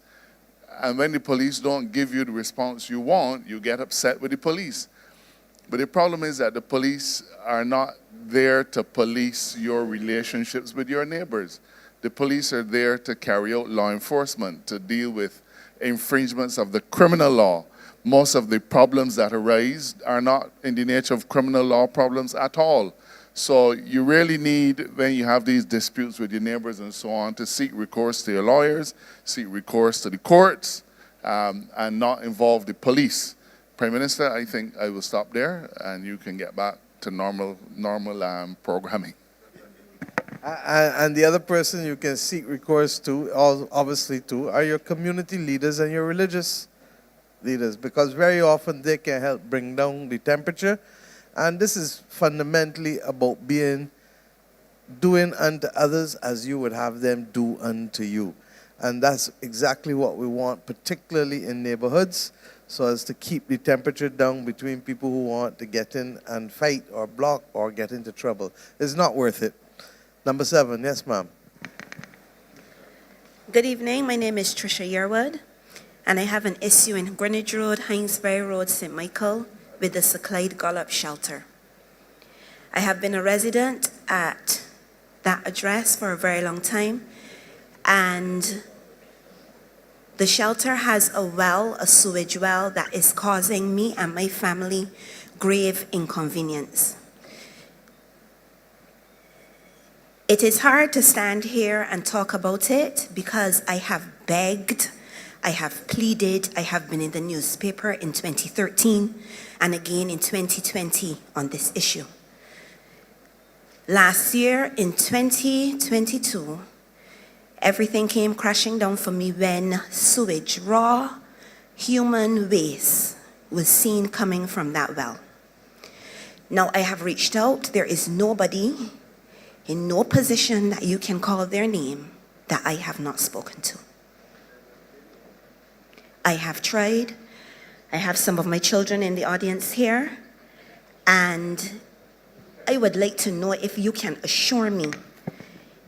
And when the police don't give you the response you want, you get upset with the police. But the problem is that the police are not there to police your relationships with your neighbors. The police are there to carry out law enforcement, to deal with infringements of the criminal law. Most of the problems that arise are not in the nature of criminal law problems at all. So you really need, when you have these disputes with your neighbors and so on, to seek recourse to your lawyers, seek recourse to the courts, and not involve the police. Prime Minister, I think I will stop there, and you can get back to normal programming. And the other person you can seek recourse to, obviously to, are your community leaders and your religious leaders, because very often they can help bring down the temperature. And this is fundamentally about doing unto others as you would have them do unto you. And that's exactly what we want, particularly in neighborhoods, so as to keep the temperature down between people who want to get in and fight or block or get into trouble. It's not worth it. Number 7, yes, ma'am. Good evening. My name is Trisha Yearwood, and I have an issue in Greenwich Road, Hinesbury Road, St. Michael, with the Sir Clyde Gollop shelter. I have been a resident at that address for a very long time, and the shelter has a sewage well that is causing me and my family grave inconvenience. It is hard to stand here and talk about it because I have begged, I have pleaded, I have been in the newspaper in 2013 and again in 2020 on this issue. Last year in 2022, everything came crashing down for me when sewage, raw human waste, was seen coming from that well. Now I have reached out. There is nobody in no position that you can call their name that I have not spoken to. I have tried. I have some of my children in the audience here, and I would like to know if you can assure me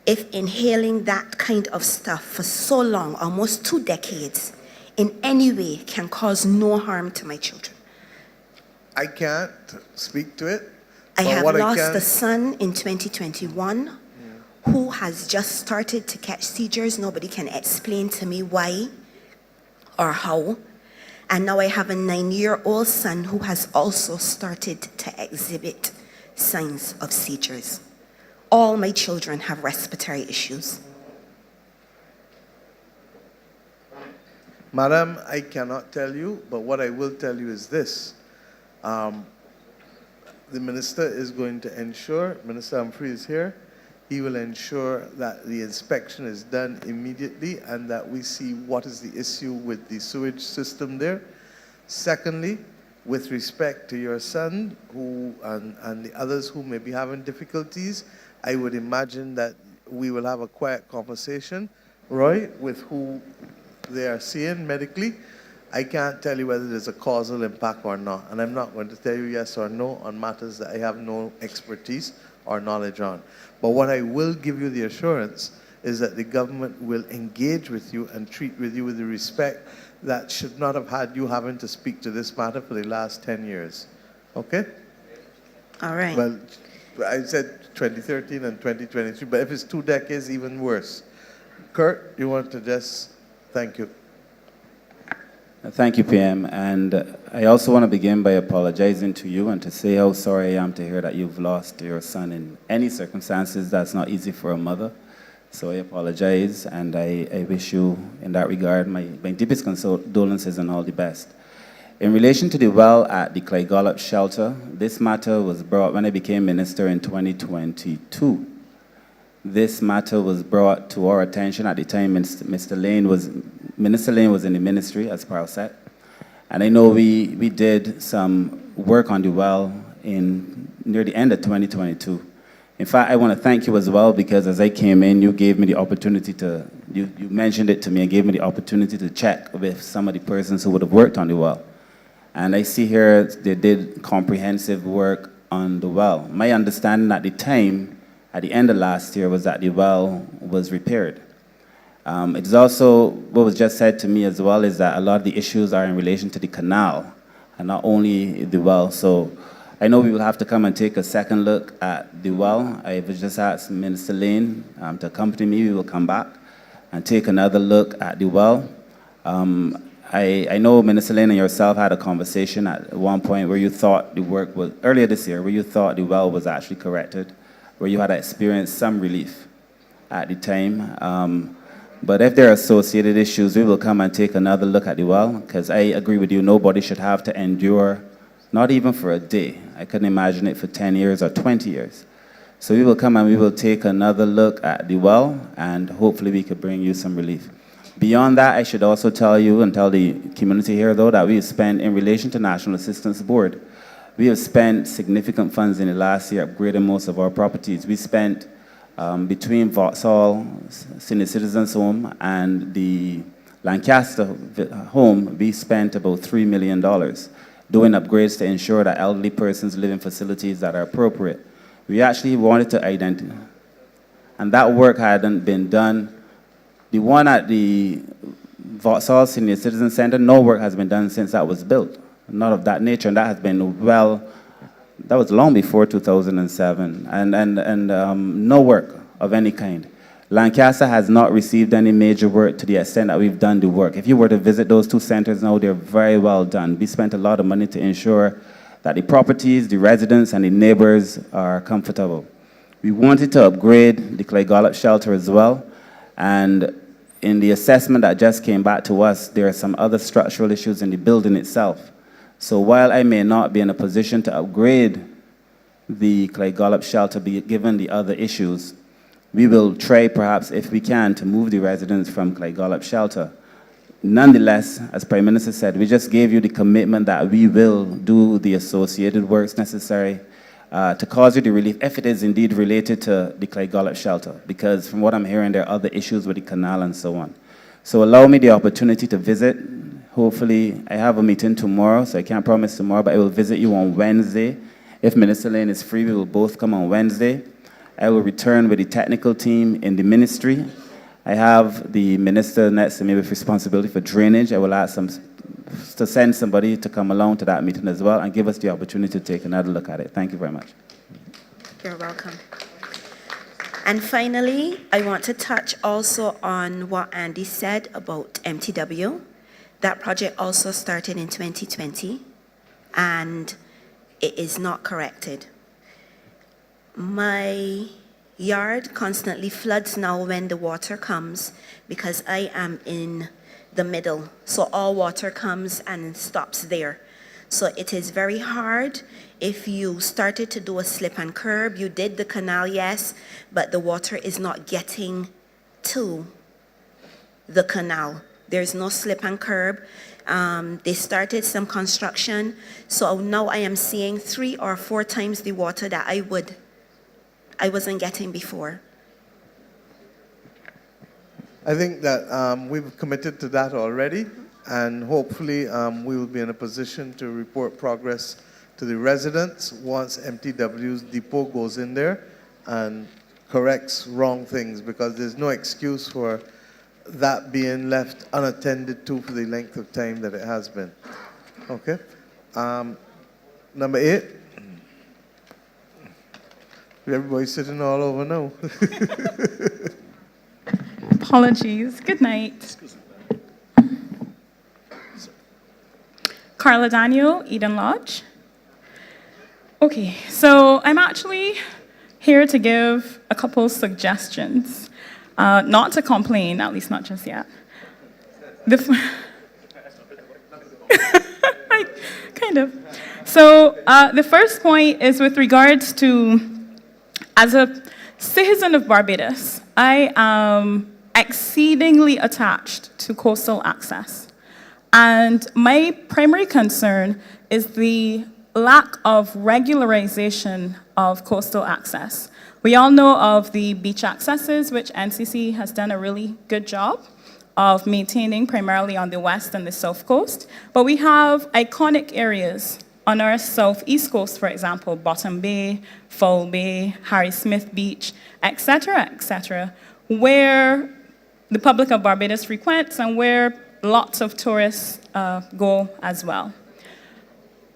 if inhaling that kind of stuff for so long, almost 2 decades, in any way can cause no harm to my children. I can't speak to it. I have lost a son in 2021 who has just started to catch seizures. Nobody can explain to me why or how. And now I have a 9-year-old son who has also started to exhibit signs of seizures. All my children have respiratory issues. Madam, I cannot tell you, but what I will tell you is this. The minister is going to ensure, Minister Humphrey is here, he will ensure that the inspection is done immediately and that we see what is the issue with the sewage system there. Secondly, with respect to your son and the others who may be having difficulties, I would imagine that we will have a quiet conversation, Roy, with who they are seeing medically. I can't tell you whether there's a causal impact or not, and I'm not going to tell you yes or no on matters that I have no expertise or knowledge on. But what I will give you the assurance is that the government will engage with you and treat with you with the respect that should not have had you having to speak to this matter for the last 10 years. Okay? All right. Well, I said 2013 and 2023, but if it's 2 decades, even worse. Kurt, you want to just... Thank you. Thank you, PM. And I also want to begin by apologizing to you and to say how sorry I am to hear that you've lost your son in any circumstances. That's not easy for a mother. So I apologize, and I wish you, in that regard, my deepest condolences and all the best. In relation to the well at the Clydesdale shelter, this matter was brought when I became minister in 2022. This matter was brought to our attention at the time Minister Lane was in the ministry, as Parish said. And I know we did some work on the well near the end of 2022. In fact, I want to thank you as well, because as I came in, you gave me the opportunity you mentioned it to me and gave me the opportunity to check with some of the persons who would have worked on the well. And I see here they did comprehensive work on the well. My understanding at the time, at the end of last year, was that the well was repaired. It is also, what was just said to me as well, is that a lot of the issues are in relation to the canal and not only the well. So I know we will have to come and take a second look at the well. I was just asked Minister Lane to accompany me. We will come back and take another look at the well. I know Minister Lane and yourself had a conversation at one point where you thought the work was, earlier this year, where you thought the well was actually corrected, where you had experienced some relief at the time. But if there are associated issues, we will come and take another look at the well, because I agree with you, nobody should have to endure, not even for a day. I couldn't imagine it for 10 years or 20 years. So we will come and we will take another look at the well, and hopefully we could bring you some relief. Beyond that, I should also tell you and tell the community here, though, that we have spent, in relation to National Assistance Board, we have spent significant funds in the last year upgrading most of our properties. We spent between Vauxhall Senior Citizens Home and the Lancaster home, we spent about $3 million doing upgrades to ensure that elderly persons live in facilities that are appropriate. We actually wanted to identify, and that work hadn't been done. The one at the Vauxhall Senior Citizen Center, no work has been done since that was built. Not of that nature, and that has been that was long before 2007, and no work of any kind. Lancaster has not received any major work to the extent that we've done the work. If you were to visit those two centers now, they're very well done. We spent a lot of money to ensure that the properties, the residents, and the neighbors are comfortable. We wanted to upgrade the Clydesdale shelter as well, and in the assessment that just came back to us, there are some other structural issues in the building itself. So while I may not be in a position to upgrade the Clydesdale shelter, given the other issues, we will try, perhaps, if we can, to move the residents from Clydesdale shelter. Nonetheless, as Prime Minister said, we just gave you the commitment that we will do the associated works necessary to cause you the relief, if it is indeed related to the Clydesdale shelter, because from what I'm hearing, there are other issues with the canal and so on. So allow me the opportunity to visit. Hopefully, I have a meeting tomorrow, so I can't promise tomorrow, but I will visit you on Wednesday. If Minister Lane is free, we will both come on Wednesday. I will return with the technical team in the ministry. I have the minister next to me with responsibility for drainage. I will ask them to send somebody to come along to that meeting as well and give us the opportunity to take another look at it. Thank you very much. You're welcome. And finally, I want to touch also on what Andy said about MTW. That project also started in 2020, and it is not corrected. My yard constantly floods now when the water comes because I am in the middle. So all water comes and stops there. So it is very hard if you started to do a slip and curb. You did the canal, yes, but the water is not getting to the canal. There's no slip and curb. They started some construction. So now I am seeing 3 or 4 times the water that I wasn't getting before. I think that we've committed to that already, and hopefully we will be in a position to report progress to the residents once MTW's depot goes in there and corrects wrong things, because there's no excuse for that being left unattended to for the length of time that it has been. Okay? Number 8. Everybody's sitting all over now. Apologies. Good night. Carla Daniel, Eden Lodge. Okay, so I'm actually here to give a couple suggestions. Not to complain, at least not just yet. Kind of. So the first point is with regards to, as a citizen of Barbados, I am exceedingly attached to coastal access. And my primary concern is the lack of regularization of coastal access. We all know of the beach accesses, which NCC has done a really good job of maintaining primarily on the west and the south coast. But we have iconic areas on our southeast coast, for example, Bottom Bay, Foul Bay, Harry Smith Beach, etc., where the public of Barbados frequents and where lots of tourists go as well.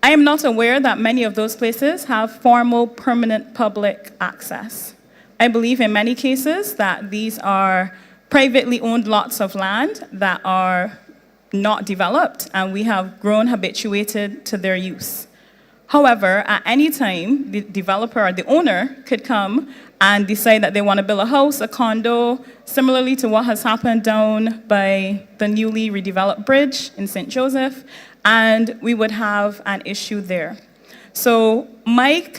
I am not aware that many of those places have formal permanent public access. I believe in many cases that these are privately owned lots of land that are not developed, and we have grown habituated to their use. However, at any time, the developer or the owner could come and decide that they want to build a house, a condo, similarly to what has happened down by the newly redeveloped bridge in St. Joseph, and we would have an issue there. So my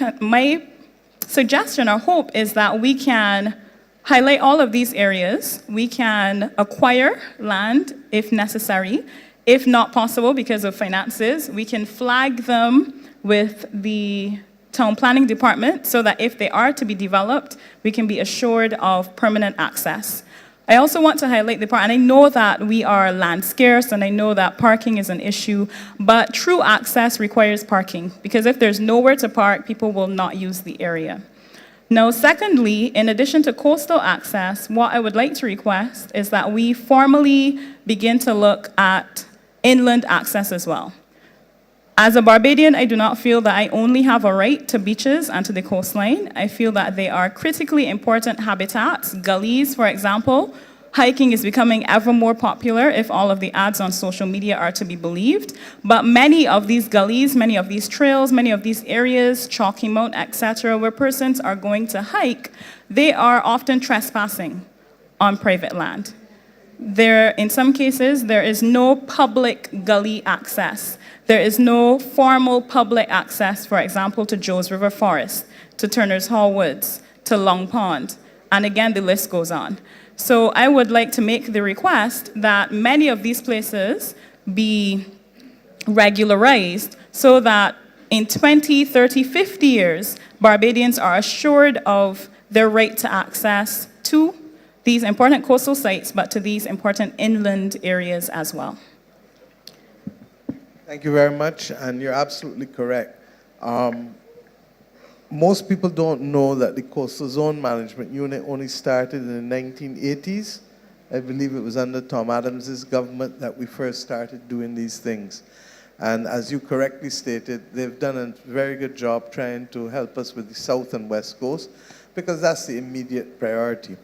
suggestion or hope is that we can highlight all of these areas. We can acquire land if necessary. If not possible because of finances, we can flag them with the town planning department so that if they are to be developed, we can be assured of permanent access. I also want to highlight the part, and I know that we are land scarce, and I know that parking is an issue, but true access requires parking, because if there's nowhere to park, people will not use the area. Now, secondly, in addition to coastal access, what I would like to request is that we formally begin to look at inland access as well. As a Barbadian, I do not feel that I only have a right to beaches and to the coastline. I feel that they are critically important habitats. Gullies, for example, hiking is becoming ever more popular if all of the ads on social media are to be believed. But many of these gullies, many of these trails, many of these areas, Chalky Mount, etc., where persons are going to hike, they are often trespassing on private land. In some cases, there is no public gully access. There is no formal public access, for example, to Joe's River Forest, to Turner's Hall Woods, to Long Pond, and again, the list goes on. So I would like to make the request that many of these places be regularized so that in 20, 30, 50 years, Barbadians are assured of their right to access to these important coastal sites, but to these important inland areas as well. Thank you very much, and you're absolutely correct. Most people don't know that the Coastal Zone Management Unit only started in the 1980s. I believe it was under Tom Adams's government that we first started doing these things. And as you correctly stated, they've done a very good job trying to help us with the South and West Coast, because that's the immediate priority.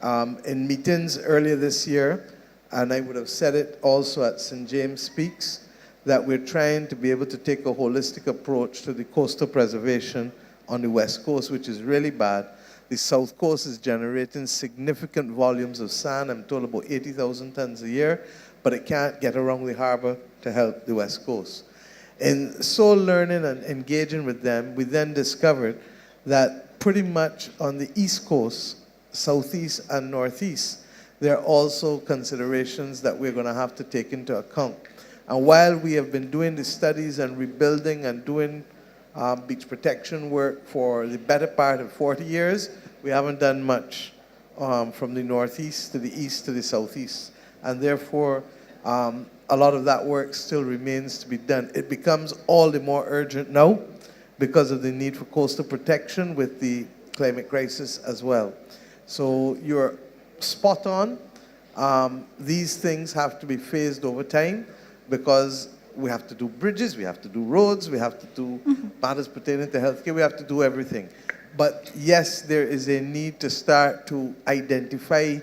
In meetings earlier this year, and I would have said it also at St. James Speaks, that we're trying to be able to take a holistic approach to the coastal preservation on the West Coast, which is really bad. The South Coast is generating significant volumes of sand. I'm told about 80,000 tons a year, but it can't get around the harbor to help the West Coast. In so learning and engaging with them, we then discovered that pretty much on the East Coast, Southeast and Northeast, there are also considerations that we're going to have to take into account. And while we have been doing the studies and rebuilding and doing beach protection work for the better part of 40 years, we haven't done much from the Northeast to the East to the Southeast. And therefore, a lot of that work still remains to be done. It becomes all the more urgent now because of the need for coastal protection with the climate crisis as well. So you're spot on. These things have to be phased over time because we have to do bridges, we have to do roads, we have to do matters pertaining to healthcare, we have to do everything. But yes, there is a need to start to identify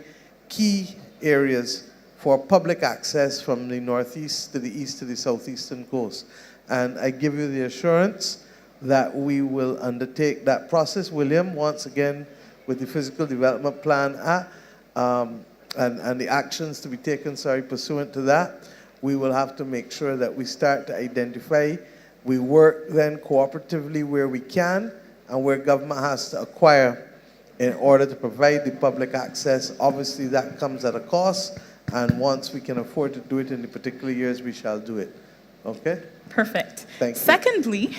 key areas for public access from the Northeast to the East to the Southeastern coast. And I give you the assurance that we will undertake that process. William, once again, with the physical development plan and the actions to be taken, pursuant to that, we will have to make sure that we start to identify. We work then cooperatively where we can and where government has to acquire in order to provide the public access. Obviously, that comes at a cost, and once we can afford to do it in the particular years, we shall do it. Okay? Perfect. Thank you. Secondly,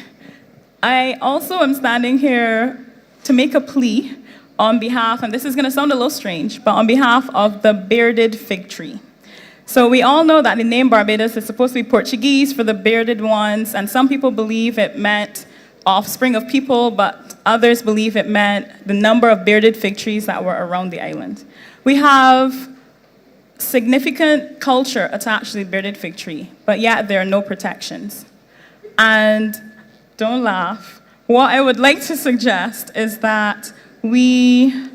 I also am standing here to make a plea on behalf, and this is going to sound a little strange, but on behalf of the bearded fig tree. So we all know that the name Barbados is supposed to be Portuguese for the bearded ones, and some people believe it meant offspring of people, but others believe it meant the number of bearded fig trees that were around the island. We have significant culture attached to the bearded fig tree, but yet there are no protections. And don't laugh. What I would like to suggest is that we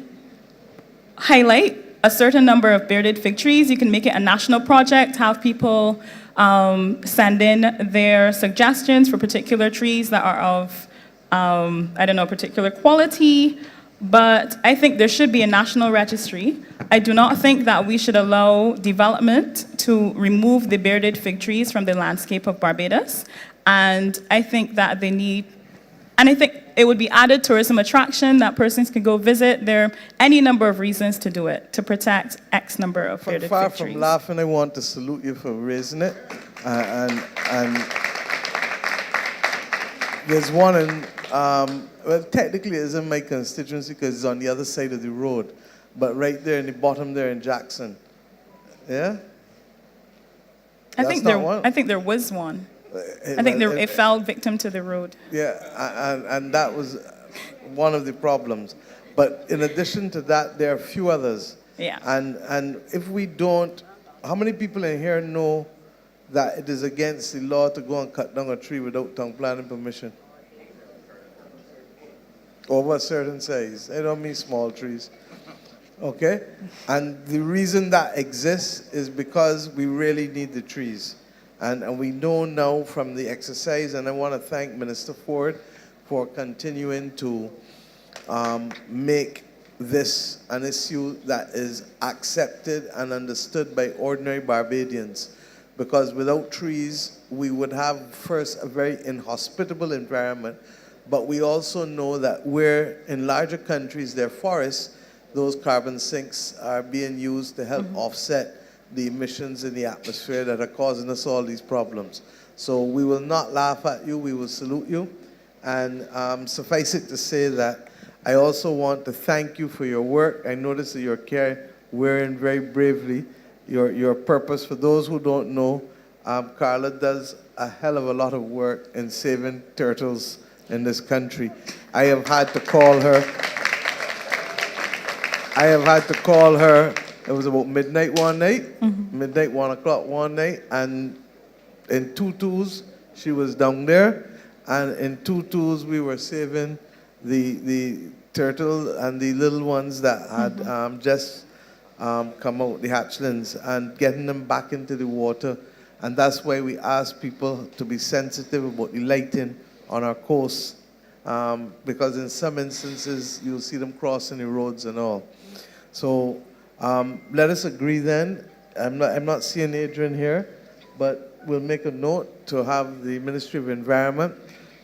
highlight a certain number of bearded fig trees. You can make it a national project, have people send in their suggestions for particular trees that are of, particular quality. But I think there should be a national registry. I do not think that we should allow development to remove the bearded fig trees from the landscape of Barbados. And I think that they need, and I think it would be added tourism attraction that persons can go visit. There are any number of reasons to do it, to protect X number of bearded fig trees. Far from laughing, I want to salute you for raising it. And there's one in, well, technically it's in my constituency because it's on the other side of the road, but right there in the bottom there in Jackson. Yeah? I think there was one. I think it fell victim to the road. Yeah, and that was one of the problems. But in addition to that, there are a few others. Yeah. And if we don't, how many people in here know that it is against the law to go and cut down a tree without town planning permission? Over a certain size. I don't mean small trees. Okay? And the reason that exists is because we really need the trees. And we know now from the exercise, and I want to thank Minister Ford for continuing to make this an issue that is accepted and understood by ordinary Barbadians. Because without trees, we would have first a very inhospitable environment, but we also know that where in larger countries there are forests, those carbon sinks are being used to help offset the emissions in the atmosphere that are causing us all these problems. So we will not laugh at you, we will salute you. And suffice it to say that I also want to thank you for your work. I noticed that you're wearing very bravely your purpose. For those who don't know, Carla does a hell of a lot of work in saving turtles in this country. I have had to call her. It was about midnight one night, midnight, 1 o'clock one night, and in tutus, she was down there, and in tutus, we were saving the turtle and the little ones that had just come out, the hatchlings, and getting them back into the water. And that's why we ask people to be sensitive about the lighting on our coast because in some instances you'll see them crossing the roads and all. So let us agree then. I'm not seeing Adrian here, but we'll make a note to have the Ministry of Environment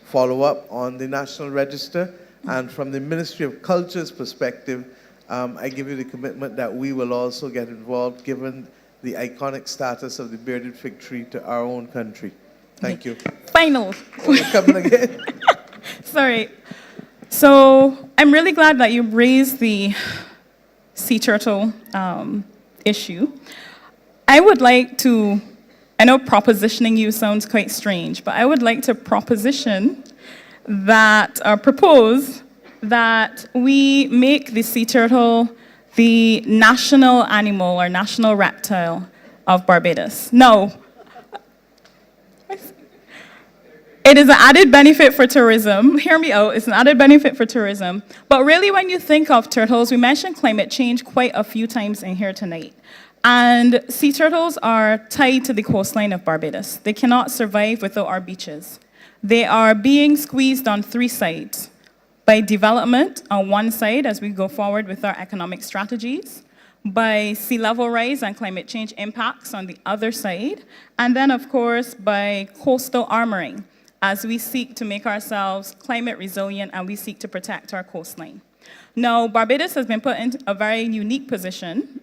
follow up on the National Register. And from the Ministry of Culture's perspective, I give you the commitment that we will also get involved, given the iconic status of the bearded fig tree to our own country. Thank you. Final. Oh, you're coming again? Sorry. So I'm really glad that you raised the sea turtle issue. I would like to, I know propositioning you sounds quite strange, but I would like to proposition that, or propose that we make the sea turtle the national animal or national reptile of Barbados. No. It is an added benefit for tourism. Hear me out, it's an added benefit for tourism. But really when you think of turtles, we mentioned climate change quite a few times in here tonight. And sea turtles are tied to the coastline of Barbados. They cannot survive without our beaches. They are being squeezed on three sides. By development on one side as we go forward with our economic strategies, by sea level rise and climate change impacts on the other side, and then of course by coastal armoring as we seek to make ourselves climate resilient and we seek to protect our coastline. Now, Barbados has been put in a very unique position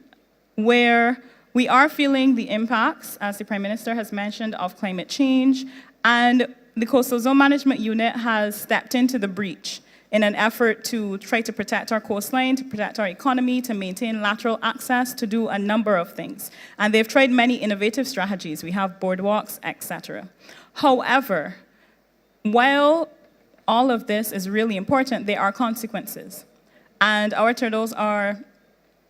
where we are feeling the impacts, as the Prime Minister has mentioned, of climate change, and the Coastal Zone Management Unit has stepped into the breach in an effort to try to protect our coastline, to protect our economy, to maintain lateral access, to do a number of things. And they've tried many innovative strategies. We have boardwalks, etc. However, while all of this is really important, there are consequences. And our turtles are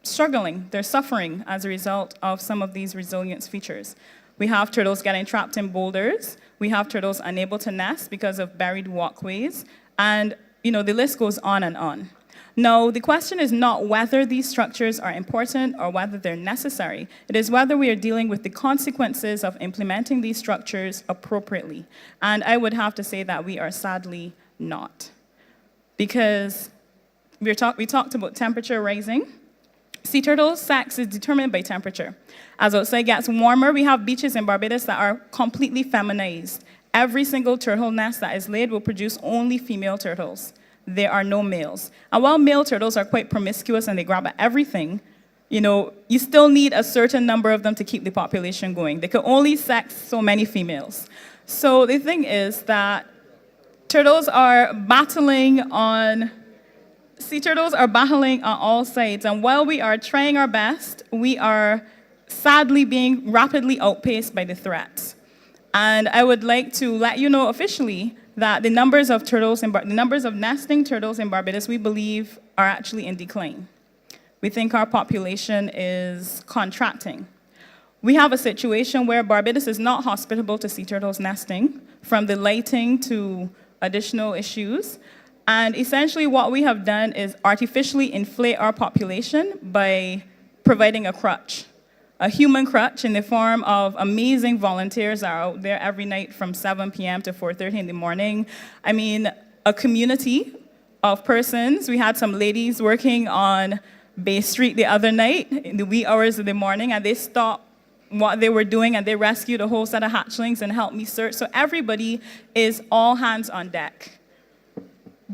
struggling, they're suffering as a result of some of these resilience features. We have turtles getting trapped in boulders. We have turtles unable to nest because of buried walkways. And the list goes on and on. Now, the question is not whether these structures are important or whether they're necessary. It is whether we are dealing with the consequences of implementing these structures appropriately. And I would have to say that we are sadly not. Because we talked about temperature rising. Sea turtles' sex is determined by temperature. As outside gets warmer, we have beaches in Barbados that are completely feminized. Every single turtle nest that is laid will produce only female turtles. There are no males. And while male turtles are quite promiscuous and they grab at everything, you still need a certain number of them to keep the population going. They can only sex so many females. So the thing is that turtles are battling on Sea turtles are battling on all sides, and while we are trying our best, we are sadly being rapidly outpaced by the threats. And I would like to let you know officially that the numbers of nesting turtles in Barbados, we believe, are actually in decline. We think our population is contracting. We have a situation where Barbados is not hospitable to sea turtles nesting, from the lighting to additional issues. And essentially what we have done is artificially inflate our population by providing a crutch, a human crutch in the form of amazing volunteers that are out there every night from 7 p.m. to 4:30 in the morning. I mean, a community of persons. We had some ladies working on Bay Street the other night in the wee hours of the morning, and they stopped what they were doing and they rescued a whole set of hatchlings and helped me search. So everybody is all hands on deck.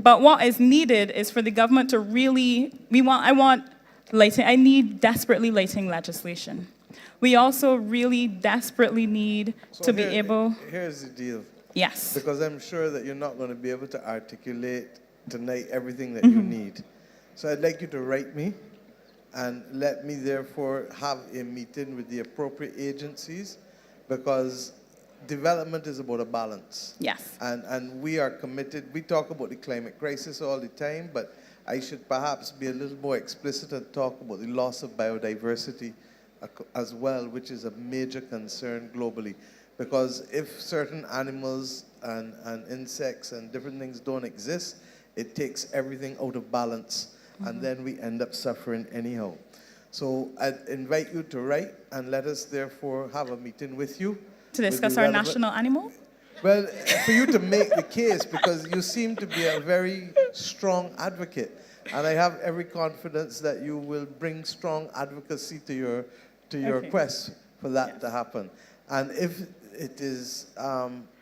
But what is needed is for the government to really, I need desperately lighting legislation. We also really desperately need to be able. Here's the deal. Yes. Because I'm sure that you're not going to be able to articulate tonight everything that you need. So I'd like you to write me and let me therefore have a meeting with the appropriate agencies, because development is about a balance. Yes. And we are committed. We talk about the climate crisis all the time, but I should perhaps be a little more explicit and talk about the loss of biodiversity as well, which is a major concern globally. Because if certain animals and insects and different things don't exist, it takes everything out of balance, and then we end up suffering anyhow. So I'd invite you to write, and let us therefore have a meeting with you. To discuss our national animal? Well, for you to make the case, because you seem to be a very strong advocate, and I have every confidence that you will bring strong advocacy to your Okay. quest for that to happen. And if it is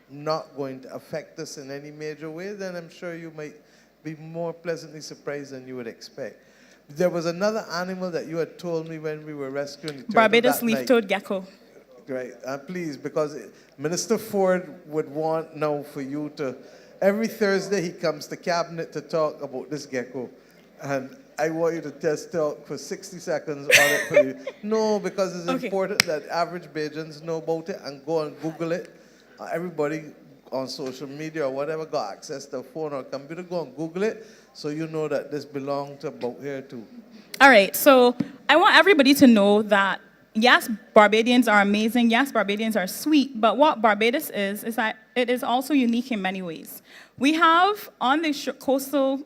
not going to affect us in any major way, then I'm sure you might be more pleasantly surprised than you would expect. There was another animal that you had told me when we were rescuing the turtle Barbados that night. leaf-toed gecko. Right, please, because Minister Ford would want now for you to, every Thursday he comes to cabinet to talk about this gecko, and I want you to just talk for 60 seconds on it for you. No, because it's Okay. important that average Bajans know about it and go and Google it. Everybody on social media or whatever got access to a phone or computer, go and Google it so you know that this belongs to about here too. All right, so I want everybody to know that, yes, Barbadians are amazing. Yes, Barbadians are sweet. But what Barbados is that it is also unique in many ways. We have on the coastal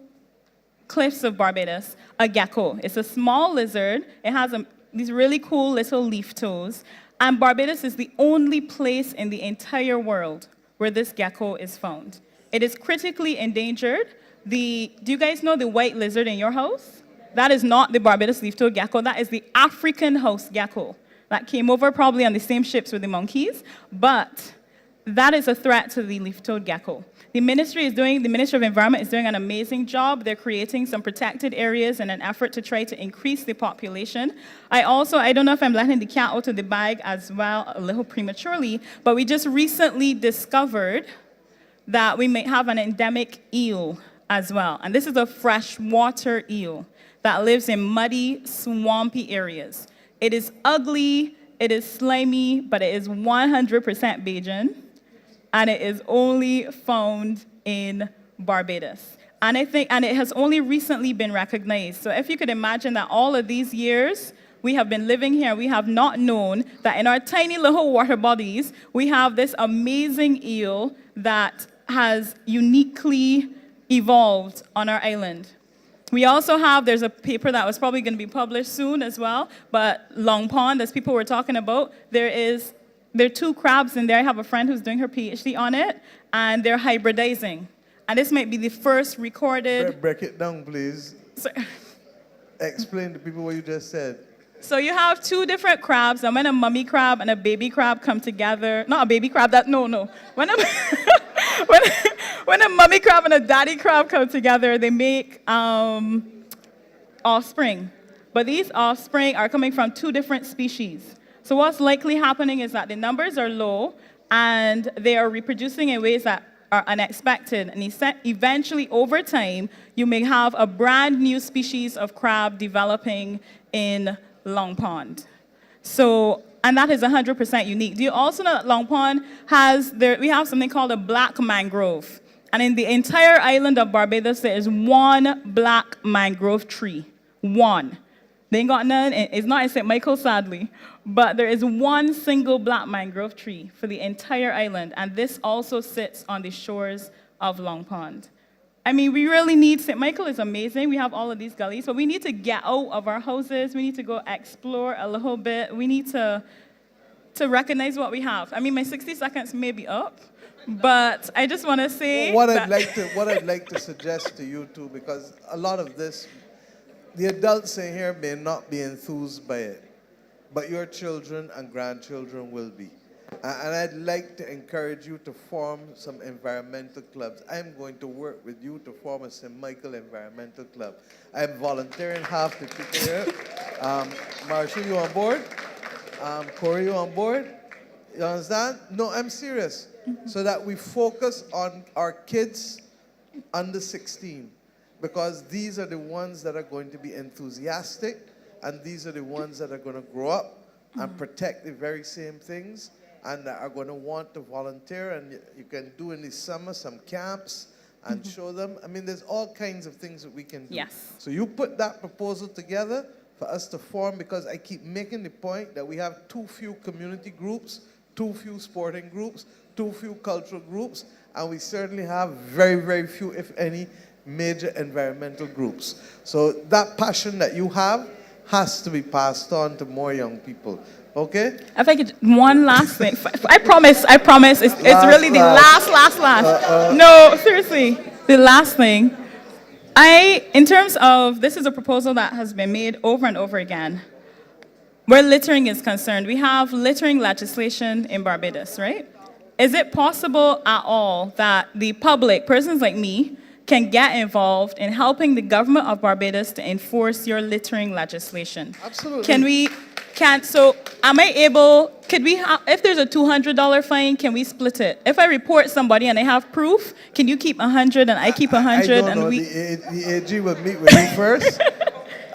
cliffs of Barbados a gecko. It's a small lizard. It has these really cool little leaf toes. And Barbados is the only place in the entire world where this gecko is found. It is critically endangered. Do you guys know the white lizard in your house? That is not the Barbados leaf-toed gecko. That is the African house gecko that came over probably on the same ships with the monkeys. But that is a threat to the leaf-toed gecko. The Ministry of Environment is doing an amazing job. They're creating some protected areas in an effort to try to increase the population. I don't know if I'm letting the cat out of the bag as well a little prematurely, but we just recently discovered that we may have an endemic eel as well. And this is a freshwater eel that lives in muddy, swampy areas. It is ugly, it is slimy, but it is 100% Bajan, and it is only found in Barbados. And it has only recently been recognized. So if you could imagine that all of these years we have been living here, we have not known that in our tiny little water bodies, we have this amazing eel that has uniquely evolved on our island. We also have, there's a paper that was probably going to be published soon as well, but Long Pond, as people were talking about, there are 2 crabs in there. I have a friend who's doing her PhD on it, and they're hybridizing. And this might be the first recorded... Break it down, please. So, explain to people what you just said. So you have 2 different crabs, and when a mummy crab and a baby crab come together, not a baby crab, no. When a mummy crab and a daddy crab come together, they make offspring. But these offspring are coming from 2 different species. So what's likely happening is that the numbers are low, and they are reproducing in ways that are unexpected. And eventually, over time, you may have a brand new species of crab developing in Long Pond. So, and that is 100% unique. Do you also know that Long Pond we have something called a black mangrove. And in the entire island of Barbados, there is 1 black mangrove tree. 1. They ain't got none. It's not in St. Michael, sadly. But there is 1 single black mangrove tree for the entire island. And this also sits on the shores of Long Pond. I mean, we really need, St. Michael is amazing. We have all of these gullies. But we need to get out of our houses. We need to go explore a little bit. We need to recognize what we have. I mean, my 60 seconds may be up. But I just want to say what I'd like to suggest to you too, because a lot of this, the adults in here may not be enthused by it, but your children and grandchildren will be. And I'd like to encourage you to form some environmental clubs. I'm going to work with you to form a St. Michael Environmental Club. I'm volunteering half the people here. Marshall, you on board? Corey, you on board? You understand? No, I'm serious. So that we focus on our kids under 16, because these are the ones that are going to be enthusiastic, and these are the ones that are going to grow up and protect the very same things, and that are going to want to volunteer. And you can do in the summer some camps and show them. I mean, there's all kinds of things that we can do. Yes. So you put that proposal together for us to form, because I keep making the point that we have too few community groups, too few sporting groups, too few cultural groups, and we certainly have very, very few, if any, major environmental groups. So that passion that you have has to be passed on to more young people. Okay? If I could, one last thing. I promise, it's really the last. No, seriously, the last thing. In terms of, this is a proposal that has been made over and over again. Where littering is concerned, we have littering legislation in Barbados, right? Is it possible at all that the public, persons like me, can get involved in helping the government of Barbados to enforce your littering legislation? Absolutely. So am I able, if there's a $200 fine, can we split it? If I report somebody and I have proof, can you keep 100 and I keep 100 I don't and know. we... The AG will meet with you first,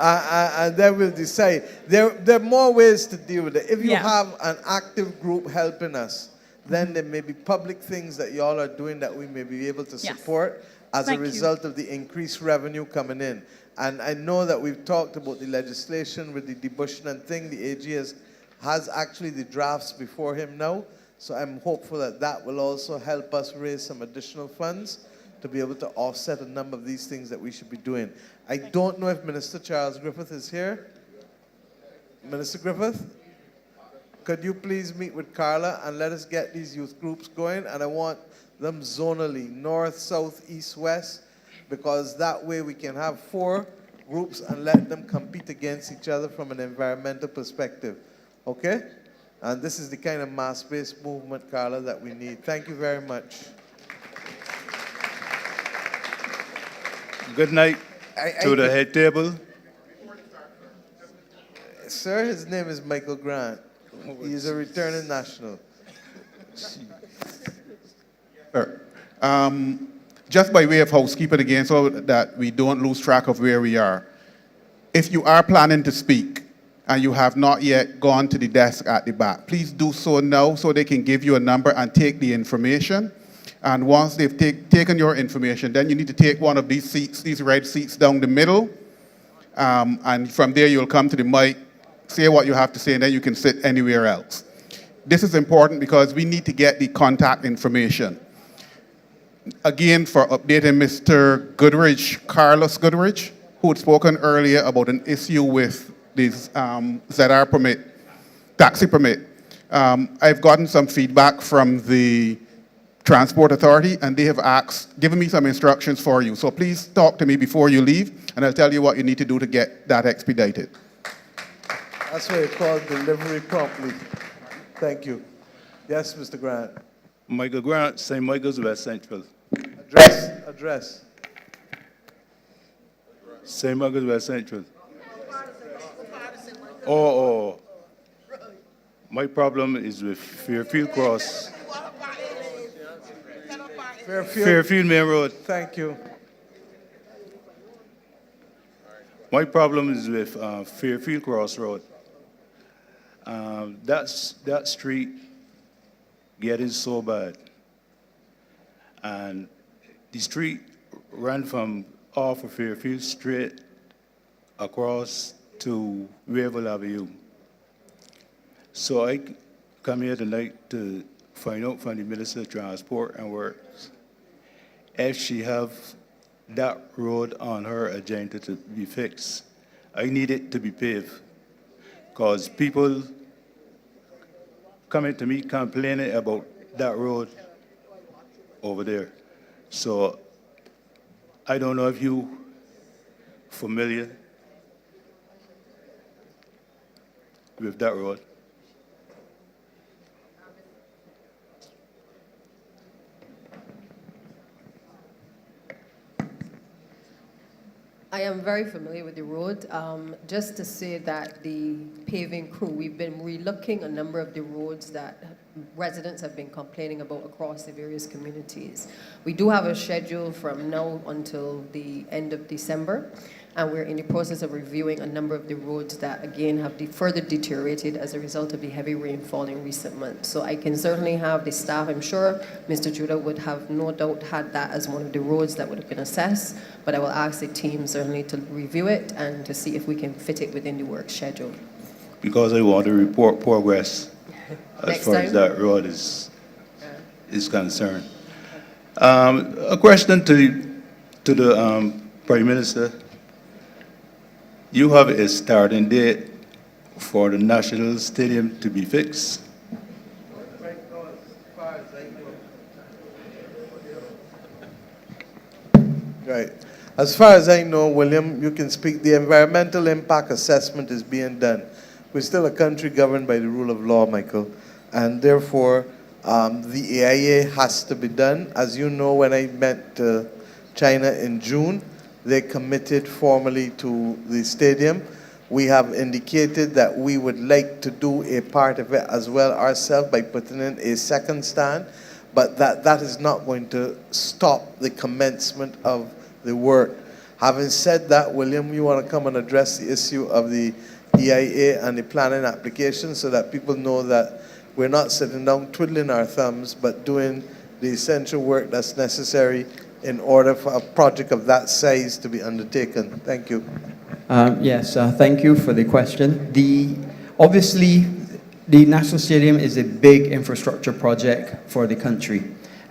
and then we'll decide. There are more ways to deal with it. If you have an active group helping us, then there may be public things that y'all are doing that we may be able to support as a result of the increased revenue coming in. And I know that we've talked about the legislation with the debushing and thing. The AG has actually the drafts before him now. So I'm hopeful that that will also help us raise some additional funds to be able to offset a number of these things that we should be doing. I don't know if Minister Charles Griffith is here. Minister Griffith, could you please meet with Carla and let us get these youth groups going? And I want them zonally, north, south, east, west, because that way we can have 4 groups and let them compete against each other from an environmental perspective. Okay? And this is the kind of mass-based movement, Carla, that we need. Thank you very much. Good night to the head table. Sir, his name is Michael Grant. He is a returning national. Sir, just by way of housekeeping again, so that we don't lose track of where we are. If you are planning to speak and you have not yet gone to the desk at the back, please do so now so they can give you a number and take the information. And once they've taken your information, then you need to take one of these seats, these red seats down the middle. And from there, you'll come to the mic, say what you have to say, and then you can sit anywhere else. This is important because we need to get the contact information. Again, for updating Mr. Goodrich, Carlos Goodrich, who had spoken earlier about an issue with this ZR permit, taxi permit. I've gotten some feedback from the Transport Authority, and they have given me some instructions for you. So please talk to me before you leave, and I'll tell you what you need to do to get that expedited. That's what you call delivery promptly. Thank you. Yes, Mr. Grant. Michael Grant, St. Michael's, West Central. Address. St. Michael's, West Central. Oh. My problem is with Fairfield Cross. Fairfield Main Road. Thank you. My problem is with Fairfield Cross Road. That street getting so bad. And the street ran from off of Fairfield straight across to Wavell Avenue. So I come here tonight to find out from the Minister of Transport and Works if she have that road on her agenda to be fixed. I need it to be paved because people coming to me complaining about that road over there. So I don't know if you familiar with that road. I am very familiar with the road. Just to say that the paving crew, we've been relooking a number of the roads that residents have been complaining about across the various communities. We do have a schedule from now until the end of December, and we're in the process of reviewing a number of the roads that, again, have further deteriorated as a result of the heavy rainfall in recent months. So I can certainly have the staff, I'm sure Mr. Judah would have no doubt had that as one of the roads that would have been assessed, but I will ask the team certainly to review it and to see if we can fit it within the work schedule. Because I want to report progress as far as that road is concerned. A question to the Prime Minister. You have a starting date for the National Stadium to be fixed. Right. As far as I know, William, you can speak. The environmental impact assessment is being done. We're still a country governed by the rule of law, Michael, and therefore the AIA has to be done. As you know, when I met China in June, they committed formally to the stadium. We have indicated that we would like to do a part of it as well ourselves by putting in a second stand, but that is not going to stop the commencement of the work. Having said that, William, you want to come and address the issue of the EIA and the planning application so that people know that we're not sitting down twiddling our thumbs, but doing the essential work that's necessary in order for a project of that size to be undertaken. Thank you. Yes, thank you for the question. Obviously, the National Stadium is a big infrastructure project for the country,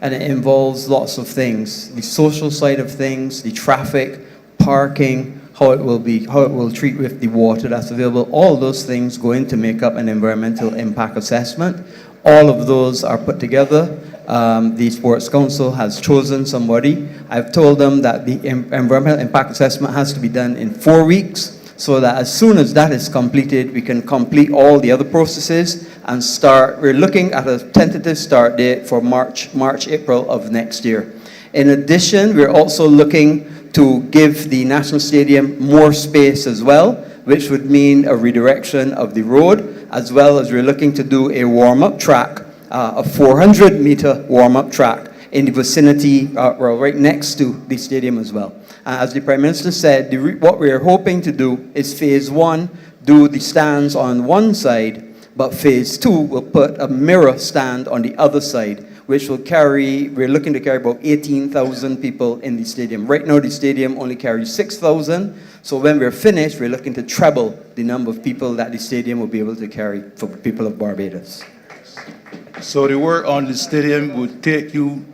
and it involves lots of things: the social side of things, the traffic, parking, how it will treat with the water that's available. All those things go in to make up an environmental impact assessment. All of those are put together. The Sports Council has chosen somebody. I've told them that the environmental impact assessment has to be done in 4 weeks, so that as soon as that is completed, we can complete all the other processes and start. We're looking at a tentative start date for March, April of next year. In addition, we're also looking to give the National Stadium more space as well, which would mean a redirection of the road, as well as we're looking to do a warm-up track, a 400-meter warm-up track in the vicinity, right next to the stadium as well. As the Prime Minister said, what we're hoping to do is phase 1, do the stands on one side, but phase 2 will put a mirror stand on the other side, which will carry, we're looking to carry about 18,000 people in the stadium. Right now, the stadium only carries 6,000. So when we're finished, we're looking to treble the number of people that the stadium will be able to carry for the people of Barbados. So the work on the stadium would take you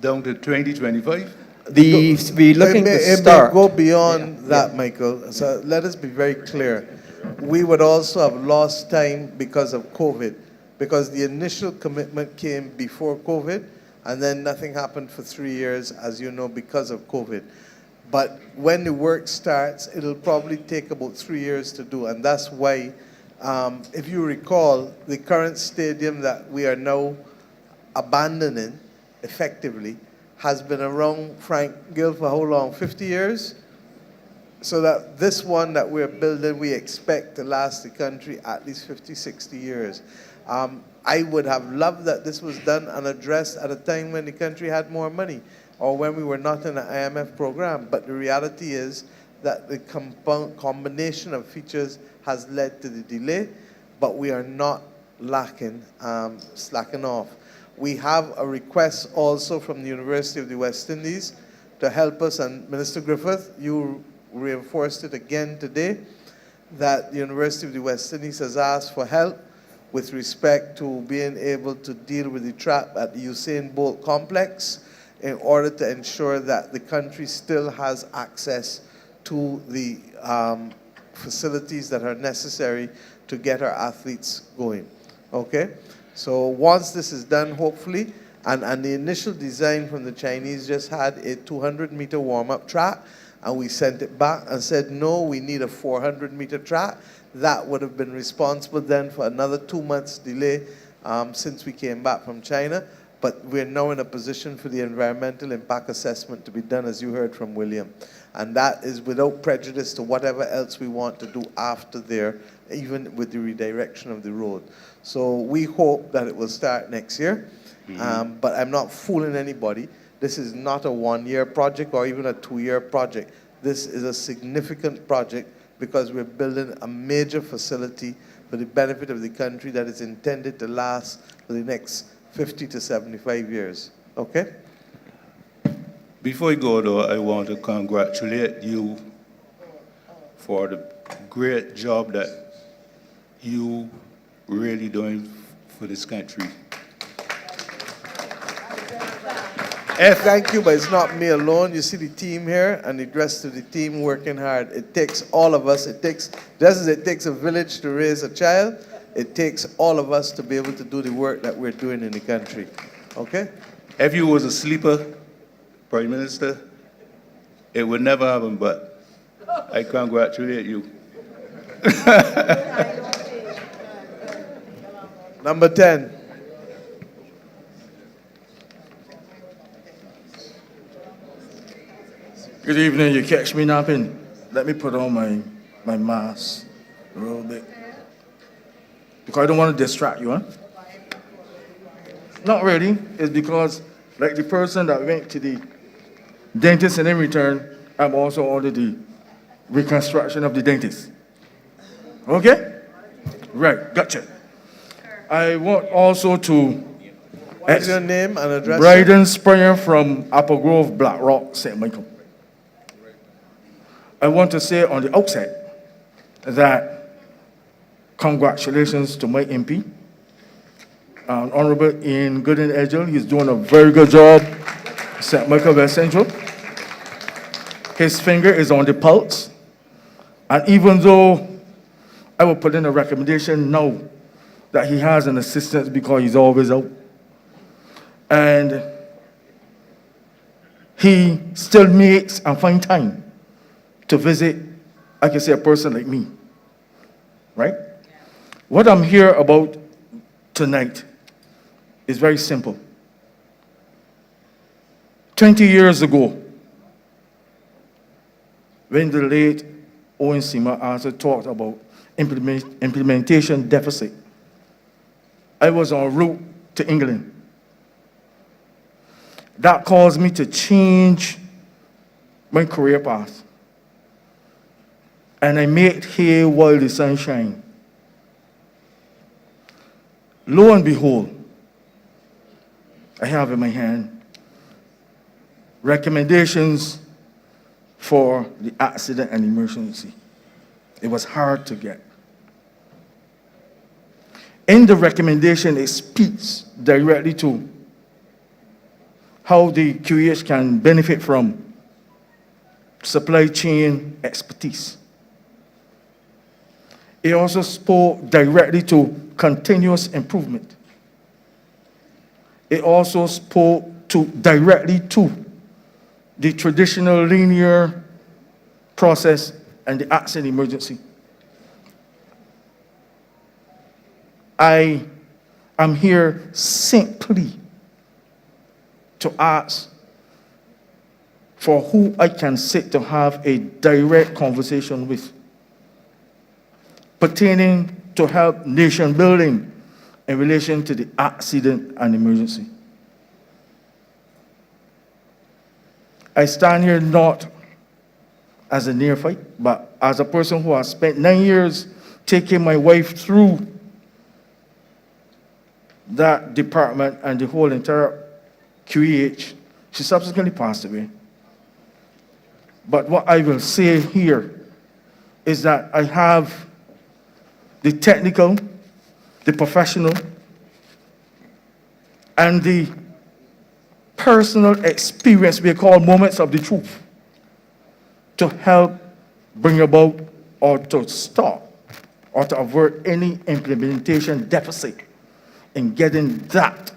down to 2025? We're looking to It start. may go beyond that, Michael. So let us be very clear. We would also have lost time because of COVID, because the initial commitment came before COVID, and then nothing happened for 3 years, as you know, because of COVID. But when the work starts, it'll probably take about 3 years to do, and that's why, if you recall, the current stadium that we are now abandoning, effectively, has been around, Frank Gill, for how long? 50 years? So that this one that we're building, we expect to last the country at least 50, 60 years. I would have loved that this was done and addressed at a time when the country had more money or when we were not in an IMF program. But the reality is that the combination of features has led to the delay, but we are not slacking off. We have a request also from the University of the West Indies to help us, and Minister Griffith, you reinforced it again today, that the University of the West Indies has asked for help with respect to being able to deal with the trap at the Usain Bolt complex in order to ensure that the country still has access to the facilities that are necessary to get our athletes going. Okay? So once this is done, hopefully, and the initial design from the Chinese just had a 200-meter warm-up track, and we sent it back and said, no, we need a 400-meter track. That would have been responsible then for another 2 months delay since we came back from China. But we're now in a position for the environmental impact assessment to be done, as you heard from William. And that is without prejudice to whatever else we want to do after there, even with the redirection of the road. So we hope that it will start next year. But I'm not fooling anybody. This is not a 1-year project or even a 2-year project. This is a significant project because we're building a major facility for the benefit of the country that is intended to last for the next 50 to 75 years. Okay? Before you go, though, I want to congratulate you for the great job that you really doing for this country. Thank you, but it's not me alone. You see the team here and the rest of the team working hard. It takes all of us. It takes, just as it takes a village to raise a child, it takes all of us to be able to do the work that we're doing in the country. Okay? If you was a sleeper, Prime Minister, it would never happen, but I congratulate you. Number 10. Good evening. You catch me napping? Let me put on my mask a little bit. Because I don't want to distract you, huh? Not really. It's because, like the person that went to the dentist and in return, I'm also under the reconstruction of the dentist. Okay? Right, gotcha. I want also to... What's your name and address? Bryden Springer from Apple Grove, Black Rock, St. Michael. I want to say on the outset that congratulations to my MP, Honorable Ian Gooden Edgell. He's doing a very good job, St. Michael West Central. His finger is on the pulse. And even though I will put in a recommendation now that he has an assistant because he's always out, and he still makes and find time to visit, I can say, a person like me, right? What I'm here about tonight is very simple. 20 years ago, when the late Owen Seymour also talked about implementation deficit, I was en route to England. That caused me to change my career path. And I made hay while the sun shines. Lo and behold, I have in my hand recommendations for the accident and emergency. It was hard to get. In the recommendation, it speaks directly to how the QEH can benefit from supply chain expertise. It also spoke directly to continuous improvement. It also spoke directly to the traditional linear process and the accident emergency. I am here simply to ask for who I can sit to have a direct conversation with pertaining to help nation building in relation to the accident and emergency. I stand here not as a neophyte, but as a person who has spent 9 years taking my wife through that department and the whole entire QEH. She subsequently passed away. But what I will say here is that I have the technical, the professional, and the personal experience we call moments of the truth to help bring about or to stop or to avert any implementation deficit in getting that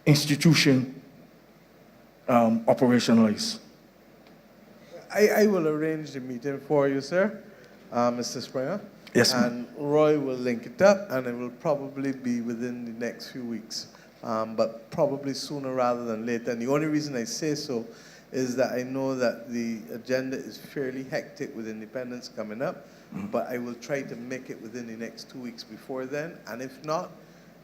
institution operationalized. I will arrange the meeting for you, sir, Mr. Springer. Yes, ma'am. And Roy will link it up, and it will probably be within the next few weeks, but probably sooner rather than later. And the only reason I say so is that I know that the agenda is fairly hectic with Independence coming up, but I will try to make it within the next 2 weeks before then, and if not,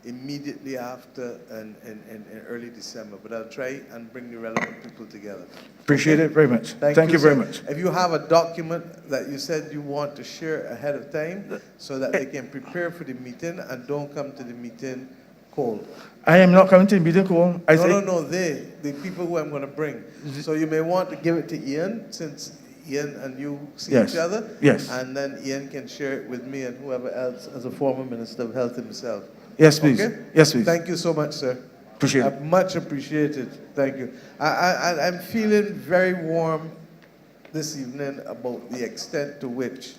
immediately after in early December. But I'll try and bring the relevant people together. Appreciate it very much. Thank you very sir. much. If you have a document that you said you want to share ahead of time so that they can prepare for the meeting and don't come to the meeting cold. I am not coming to the meeting cold. No, the people who I'm going to bring. So you may want to give it to Ian, since Ian and you see Yes. each other. Yes. And then Ian can share it with me and whoever else as a former Minister of Health himself. Yes, please. Okay? Yes, please. Thank you so much, sir. Appreciate it. Much appreciated. Thank you. I'm feeling very warm this evening about the extent to which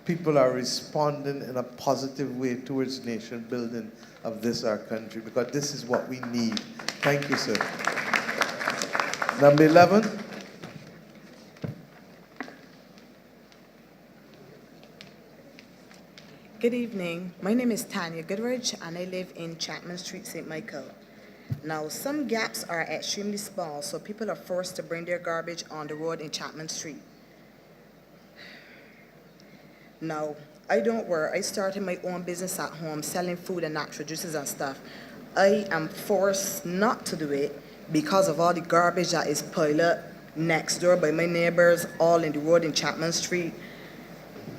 people are responding in a positive way towards nation building of this our country, because this is what we need. Thank you, sir. Number 11. Good evening. My name is Tanya Goodrich, and I live in Chapman Street, St. Michael. Now, some gaps are extremely small, so people are forced to bring their garbage on the road in Chapman Street. Now, I don't work. I started my own business at home, selling food and natural juices and stuff. I am forced not to do it because of all the garbage that is piled up next door by my neighbors, all in the road in Chapman Street.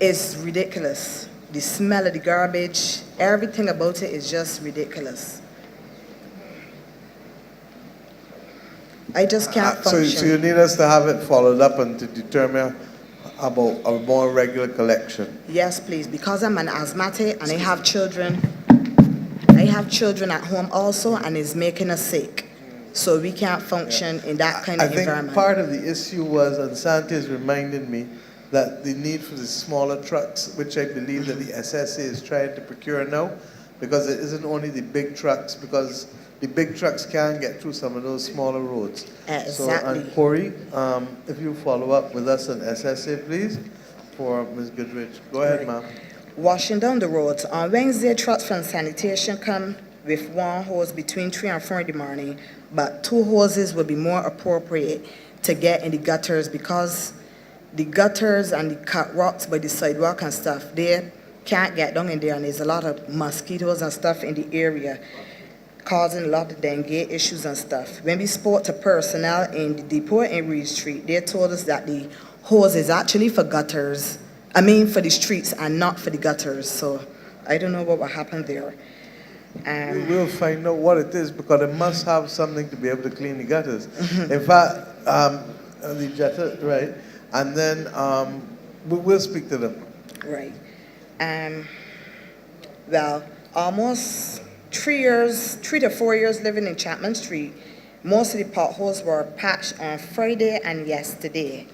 It's ridiculous. The smell of the garbage, everything about it is just ridiculous. I just can't function. So you need us to have it followed up and to determine about a more regular collection? Yes, please, because I'm an asthmatic and I have children. I have children at home also, and it's making us sick. So we can't function in that kind of environment. I think part of the issue was, and Santi has reminded me, that the need for the smaller trucks, which I believe that the SSA is trying to procure now, because it isn't only the big trucks, because the big trucks can get through some of those smaller roads. Exactly. So, and Corey, if you follow up with us on SSA, please, for Ms. Goodrich. Go ahead, ma'am. Washing down the roads. On Wednesday, trucks from sanitation come with one hose between 3 and 4 in the morning, but 2 hoses will be more appropriate to get in the gutters, because the gutters and the cut rocks by the sidewalk and stuff, they can't get down in there, and there's a lot of mosquitoes and stuff in the area, causing a lot of dengue issues and stuff. When we spoke to personnel in the depot in Reed Street, they told us that the hose is actually for gutters, for the streets and not for the gutters. So I don't know what will happen there. We will find out what it is, because it must have something to be able to clean the gutters. In fact, the gutter, right? And then we will speak to them. Right. Well, almost 3 to 4 years living in Chapman Street, most of the potholes were patched on Friday and yesterday,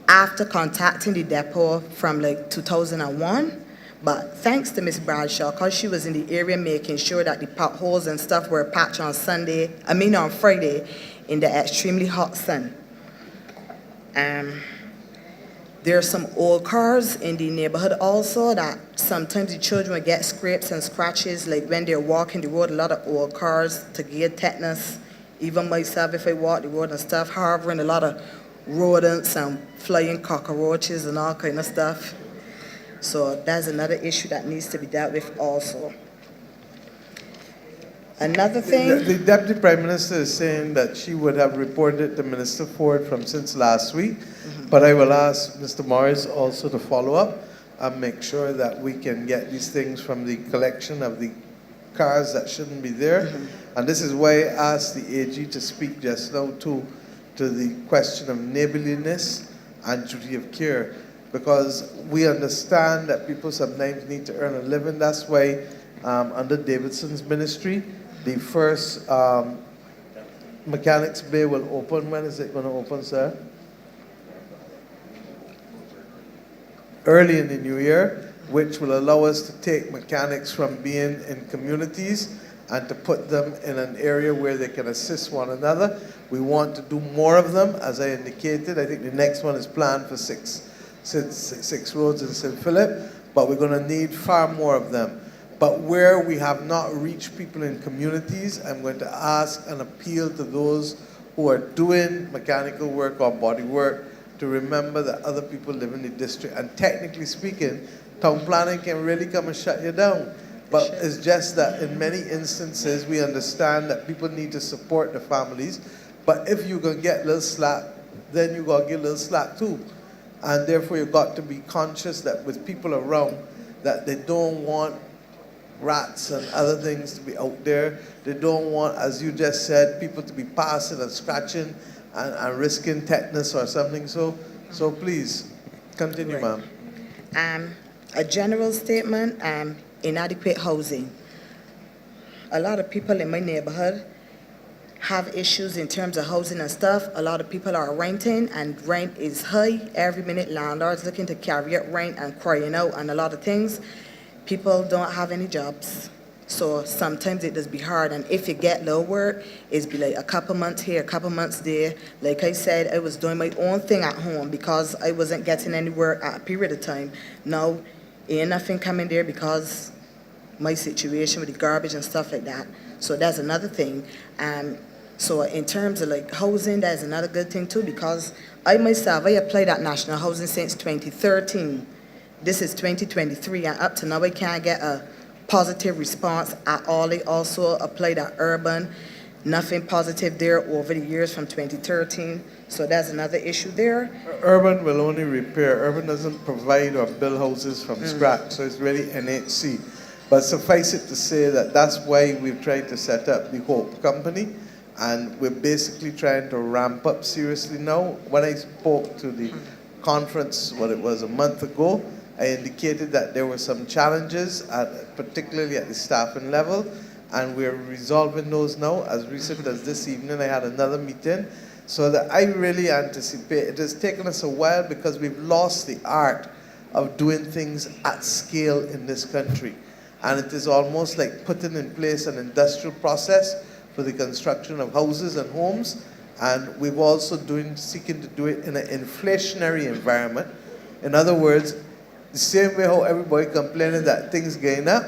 after contacting the depot from like 2001. But thanks to Miss Bradshaw, because she was in the area making sure that the potholes and stuff were patched on Friday in the extremely hot sun. There are some old cars in the neighborhood also that sometimes the children will get scrapes and scratches, like when they're walking the road, a lot of old cars to get tetanus. Even myself, if I walk the road and stuff, harboring a lot of rodents and flying cockroaches and all kind of stuff. So that's another issue that needs to be dealt with also. Another thing. The Deputy Prime Minister is saying that she would have reported to Minister Ford since last week, but I will ask Mr. Morris also to follow up and make sure that we can get these things from the collection of the cars that shouldn't be there. And this is why I asked the AG to speak just now to the question of neighborliness and duty of care, because we understand that people sometimes need to earn a living. That's why under Davidson's ministry, the first Mechanics Bay will open. When is it going to open, sir? Early in the new year, which will allow us to take mechanics from being in communities and to put them in an area where they can assist one another. We want to do more of them, as I indicated. I think the next one is planned for six roads in St. Philip, but we're going to need far more of them. But where we have not reached people in communities, I'm going to ask and appeal to those who are doing mechanical work or body work to remember that other people live in the district. And technically speaking, town planning can really come and shut you down. But it's just that in many instances, we understand that people need to support the families. But if you're going to get a little slack, then you got to get a little slack too. And therefore, you've got to be conscious that with people around, that they don't want rats and other things to be out there. They don't want, as you just said, people to be passing and scratching and risking tetanus or something. So please, continue, ma'am. A general statement, inadequate housing. A lot of people in my neighborhood, have issues in terms of housing and stuff. A lot of people are renting, and rent is high. Every minute, landlords looking to carry up rent and crying out and a lot of things. People don't have any jobs. So sometimes it does be hard, and if you get low work, it's be like a couple months here, a couple months there. Like I said, I was doing my own thing at home because I wasn't getting any work at a period of time. Now, ain't nothing coming there because my situation with the garbage and stuff like that. So that's another thing. So in terms of like housing, that's another good thing too, because I myself, I applied at National Housing since 2013. This is 2023, and up to now I can't get a positive response at all. They also applied at Urban. Nothing positive there over the years from 2013. So that's another issue there. Urban will only repair. Urban doesn't provide or build houses from scratch, so it's really NHC. But suffice it to say that that's why we've tried to set up the Hope Company, and we're basically trying to ramp up seriously now. When I spoke to the conference, it was a month ago, I indicated that there were some challenges, particularly at the staffing level, and we're resolving those now. As recent as this evening, I had another meeting, so that I really anticipate. It has taken us a while because we've lost the art of doing things at scale in this country. And it is almost like putting in place an industrial process for the construction of houses and homes. And we've also seeking to do it in an inflationary environment. In other words, the same way how everybody complaining that things going up,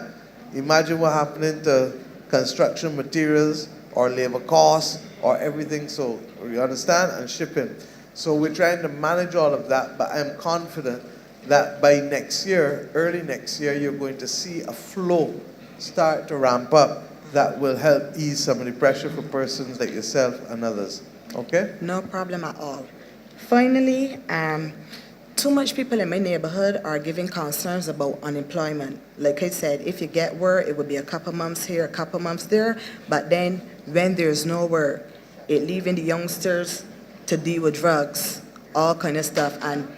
imagine what happening to construction materials or labor costs or everything, so you understand, and shipping. So we're trying to manage all of that, but I'm confident that by next year, early next year, you're going to see a flow start to ramp up that will help ease some of the pressure for persons like yourself and others. Okay? No problem at all. Finally, too much people in my neighborhood are giving concerns about unemployment. Like I said, if you get work, it would be a couple months here, a couple months there, but then when there's no work, it leaving the youngsters to deal with drugs, all kind of stuff, and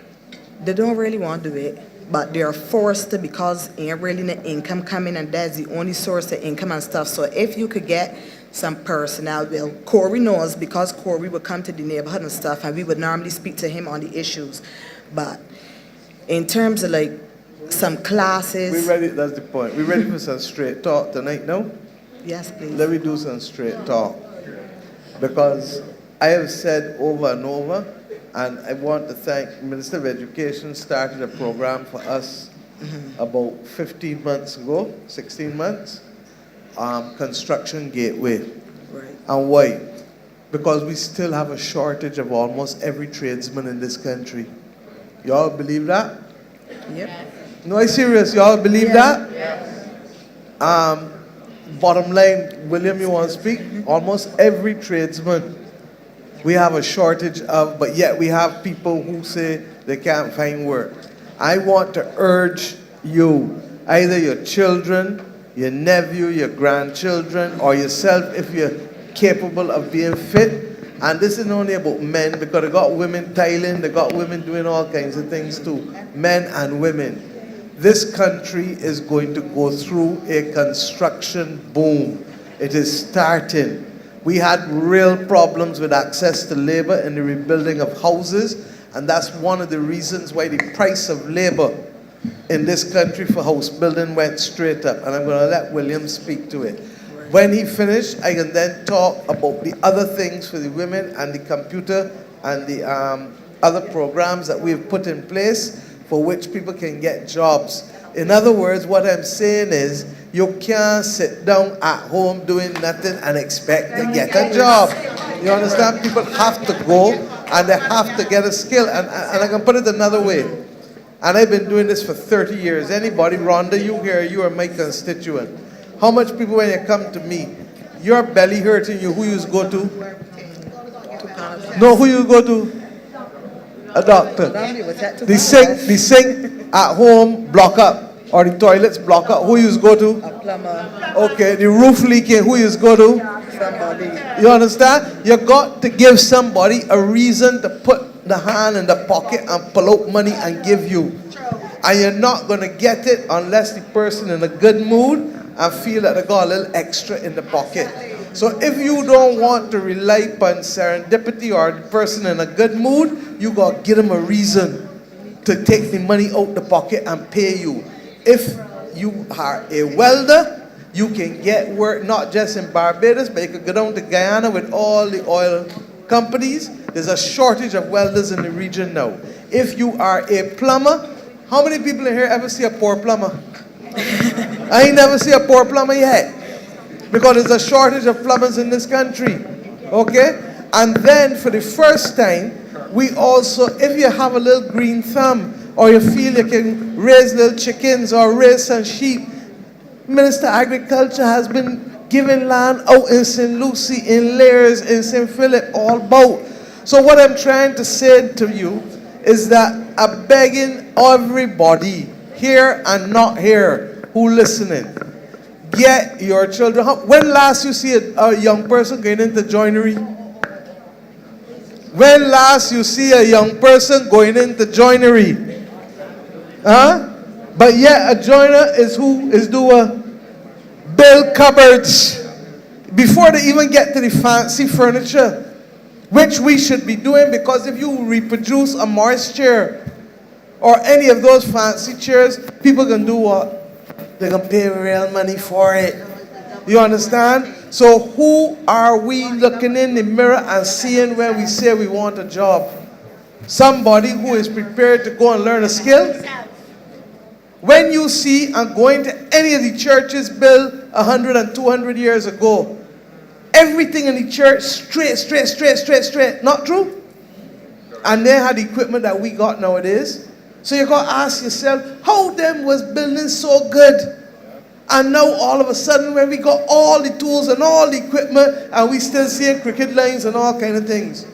they don't really want to do it, but they're forced to because ain't really no income coming, and that's the only source of income and stuff. So if you could get some personnel, well, Corey knows because Corey would come to the neighborhood and stuff, and we would normally speak to him on the issues. But in terms of like some classes. We're ready, that's the point. We're ready for some straight talk tonight now? Yes, please. Let me do some straight talk. Because I have said over and over, and I want to thank Minister of Education started a program for us about 15 months ago, 16 months, Construction Gateway. Right. And why? Because we still have a shortage of almost every tradesman in this country. Y'all believe that? Yep. No, I'm serious. Y'all believe that? Yes. Bottom line, William, you want to speak? Almost every tradesman we have a shortage of, but yet we have people who say they can't find work. I want to urge you, either your children, your nephew, your grandchildren, or yourself, if you're capable of being fit. And this isn't only about men, because they got women tiling, they got women doing all kinds of things too. Men and women. This country is going to go through a construction boom. It is starting. We had real problems with access to labor in the rebuilding of houses, and that's one of the reasons why the price of labor in this country for house building went straight up. And I'm going to let William speak to it. When he finished, I can then talk about the other things for the women and the computer and the other programs that we've put in place for which people can get jobs. In other words, what I'm saying is you can't sit down at home doing nothing and expect to get a job. You understand? People have to go and they have to get a skill. And I can put it another way. And I've been doing this for 30 years. Anybody, Rhonda, you here, you are my constituent. How much people when you come to me, your belly hurting you, who you go to? No, who you go to? A doctor. The sink at home block up, or the toilets block up, who you go to? A plumber. Okay, the roof leaking, who you go to? Somebody. You understand? You got to give somebody a reason to put the hand in the pocket and pull out money and give you. And you're not going to get it unless the person in a good mood and feel that they got a little extra in the pocket. So if you don't want to rely upon serendipity or the person in a good mood, you got to give them a reason to take the money out the pocket and pay you. If you are a welder, you can get work not just in Barbados, but you can go down to Guyana with all the oil companies. There's a shortage of welders in the region now. If you are a plumber, how many people in here ever see a poor plumber? I ain't never see a poor plumber yet. Because there's a shortage of plumbers in this country. Okay? And then for the first time, we also, if you have a little green thumb, or you feel you can raise little chickens or raise some sheep, Minister of Agriculture has been giving land out in St. Lucie, in Lares, in St. Philip, all about. So what I'm trying to say to you is that I'm begging everybody, here and not here, who listening, get your children. When last you see a young person going into joinery? When last you see a young person going into joinery? Huh? But yet a joiner is who is doing build cupboards before they even get to the fancy furniture, which we should be doing, because if you reproduce a Morris chair or any of those fancy chairs, people can do what? They can pay real money for it. You understand? So who are we looking in the mirror and seeing when we say we want a job? Somebody who is prepared to go and learn a skill? When you see and going to any of the churches built 100 and 200 years ago, everything in the church straight. Not true? And they had the equipment that we got nowadays. So you got to ask yourself, how them was building so good? And now all of a sudden when we got all the tools and all the equipment, and we still seeing cricket lines and all kind of things.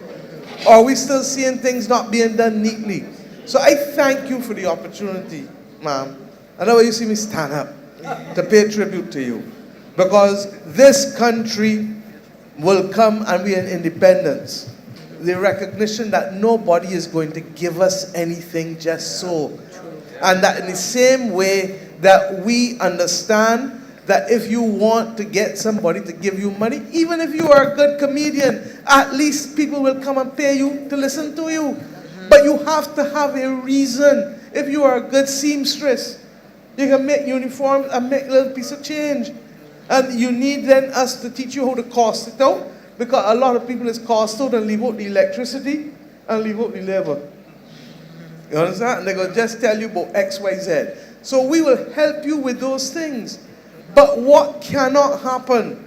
Or we still seeing things not being done neatly. So I thank you for the opportunity, ma'am. I know you see me stand up to pay tribute to you. Because this country will come and be an independence. The recognition that nobody is going to give us anything just so. And that in the same way that we understand that if you want to get somebody to give you money, even if you are a good comedian, at least people will come and pay you to listen to you. But you have to have a reason. If you are a good seamstress, you can make uniforms and make a little piece of change. And you need then us to teach you how to cost it out, because a lot of people is cost out and leave out the electricity and leave out the labor. You understand? And they're going to just tell you about X, Y, Z. So we will help you with those things. But what cannot happen,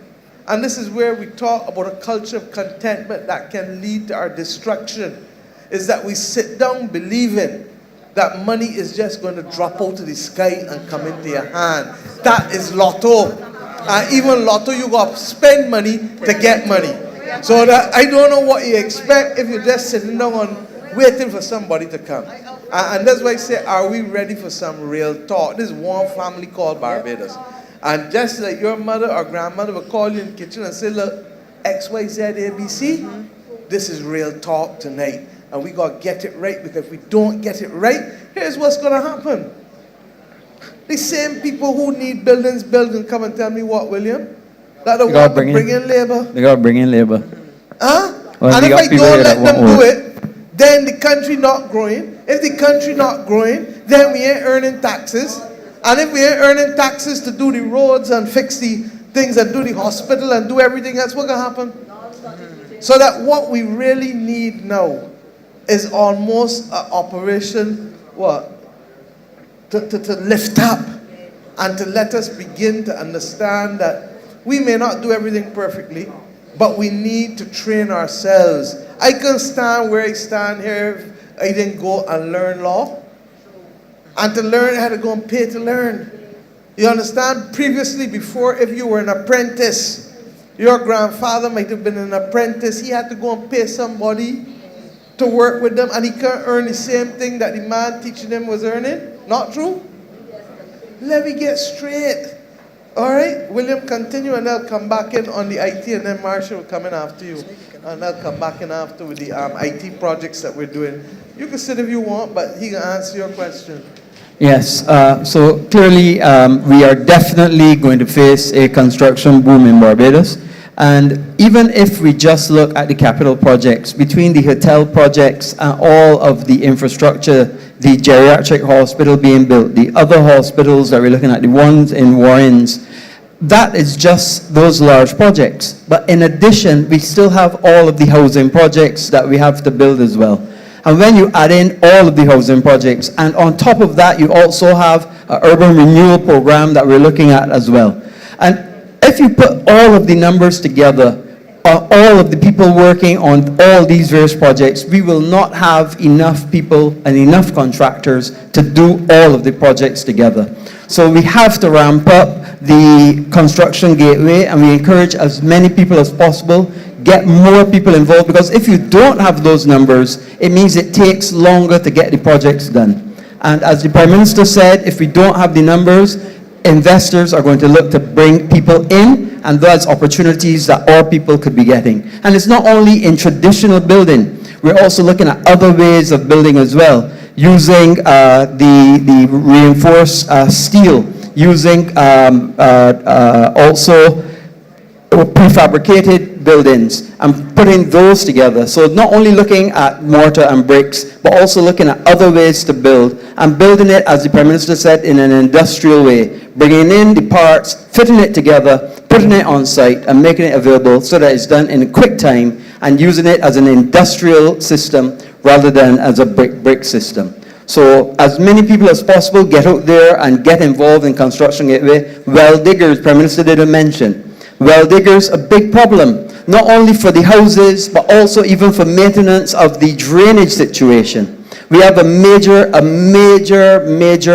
and this is where we talk about a culture of contentment that can lead to our destruction, is that we sit down believing that money is just going to drop out of the sky and come into your hand. That is lotto. And even lotto, you got to spend money to get money. So that I don't know what you expect if you're just sitting down and waiting for somebody to come. And that's why I say, are we ready for some real talk? This is one family called Barbados. And just like your mother or grandmother will call you in the kitchen and say, look, X, Y, Z, A, B, C, this is real talk tonight. And we got to get it right, because if we don't get it right, here's what's going to happen. The same people who need buildings built and come and tell me what, William? That they want to bring in labor. They got to bring in labor. Huh? Well, and if I don't let them do work. it, then the country not growing. If the country not growing, then we ain't earning taxes. And if we ain't earning taxes to do the roads and fix the things and do the hospital and do everything else, what's going to happen? So that what we really need now is almost an operation, what? To lift up and to let us begin to understand that we may not do everything perfectly, but we need to train ourselves. I can stand where I stand here if I didn't go and learn law. And to learn, I had to go and pay to learn. You understand? Previously, before, if you were an apprentice, your grandfather might have been an apprentice. He had to go and pay somebody to work with them, and he can't earn the same thing that the man teaching him was earning. Not true? Let me get straight. All right? William, continue, and I'll come back in on the IT, and then Marshall will come in after you. And I'll come back in after with the IT projects that we're doing. You can sit if you want, but he can answer your question. Yes, so clearly we are definitely going to face a construction boom in Barbados. And even if we just look at the capital projects, between the hotel projects and all of the infrastructure, the geriatric hospital being built, the other hospitals that we're looking at, the ones in Warrens, that is just those large projects. But in addition, we still have all of the housing projects that we have to build as well. And when you add in all of the housing projects, and on top of that, you also have an urban renewal program that we're looking at as well. And if you put all of the numbers together, all of the people working on all these various projects, we will not have enough people and enough contractors to do all of the projects together. So we have to ramp up the construction gateway, and we encourage as many people as possible, get more people involved, because if you don't have those numbers, it means it takes longer to get the projects done. And as the Prime Minister said, if we don't have the numbers, investors are going to look to bring people in, and that's opportunities that our people could be getting. And it's not only in traditional building, we're also looking at other ways of building as well, using the reinforced steel, using also prefabricated buildings and putting those together. So not only looking at mortar and bricks, but also looking at other ways to build, and building it, as the Prime Minister said, in an industrial way, bringing in the parts, fitting it together, putting it on site, and making it available so that it's done in a quick time, and using it as an industrial system rather than as a brick system. So as many people as possible get out there and get involved in construction gateway. Well diggers, Prime Minister didn't mention. Well diggers, a big problem, not only for the houses, but also even for maintenance of the drainage situation. We have a major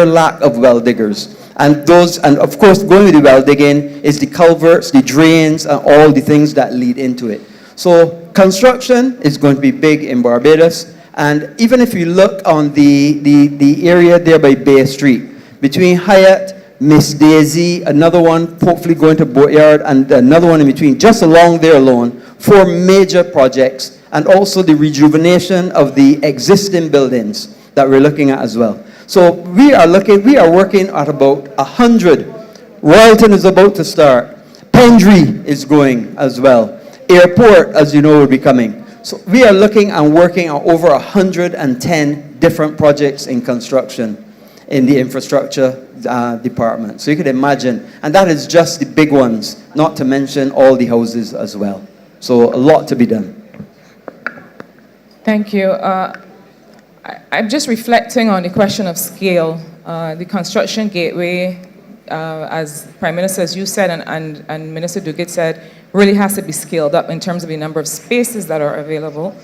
lack of well diggers. And of course, going with the well digging is the culverts, the drains, and all the things that lead into it. So construction is going to be big in Barbados. And even if you look on the area there by Bay Street, between Hyatt, Miss Daisy, another one hopefully going to Boatyard, and another one in between, just along there alone, 4 major projects, and also the rejuvenation of the existing buildings that we're looking at as well. So we are working at about 100. Royalton is about to start. Pendry is going as well. Airport, as you know, will be coming. So we are looking and working on over 110 different projects in construction in the infrastructure department. So you can imagine, and that is just the big ones, not to mention all the houses as well. So a lot to be done. Thank you. I'm just reflecting on the question of scale. The construction gateway, as Prime Minister, as you said, and Minister Duguid said, really has to be scaled up in terms of the number of spaces that are available,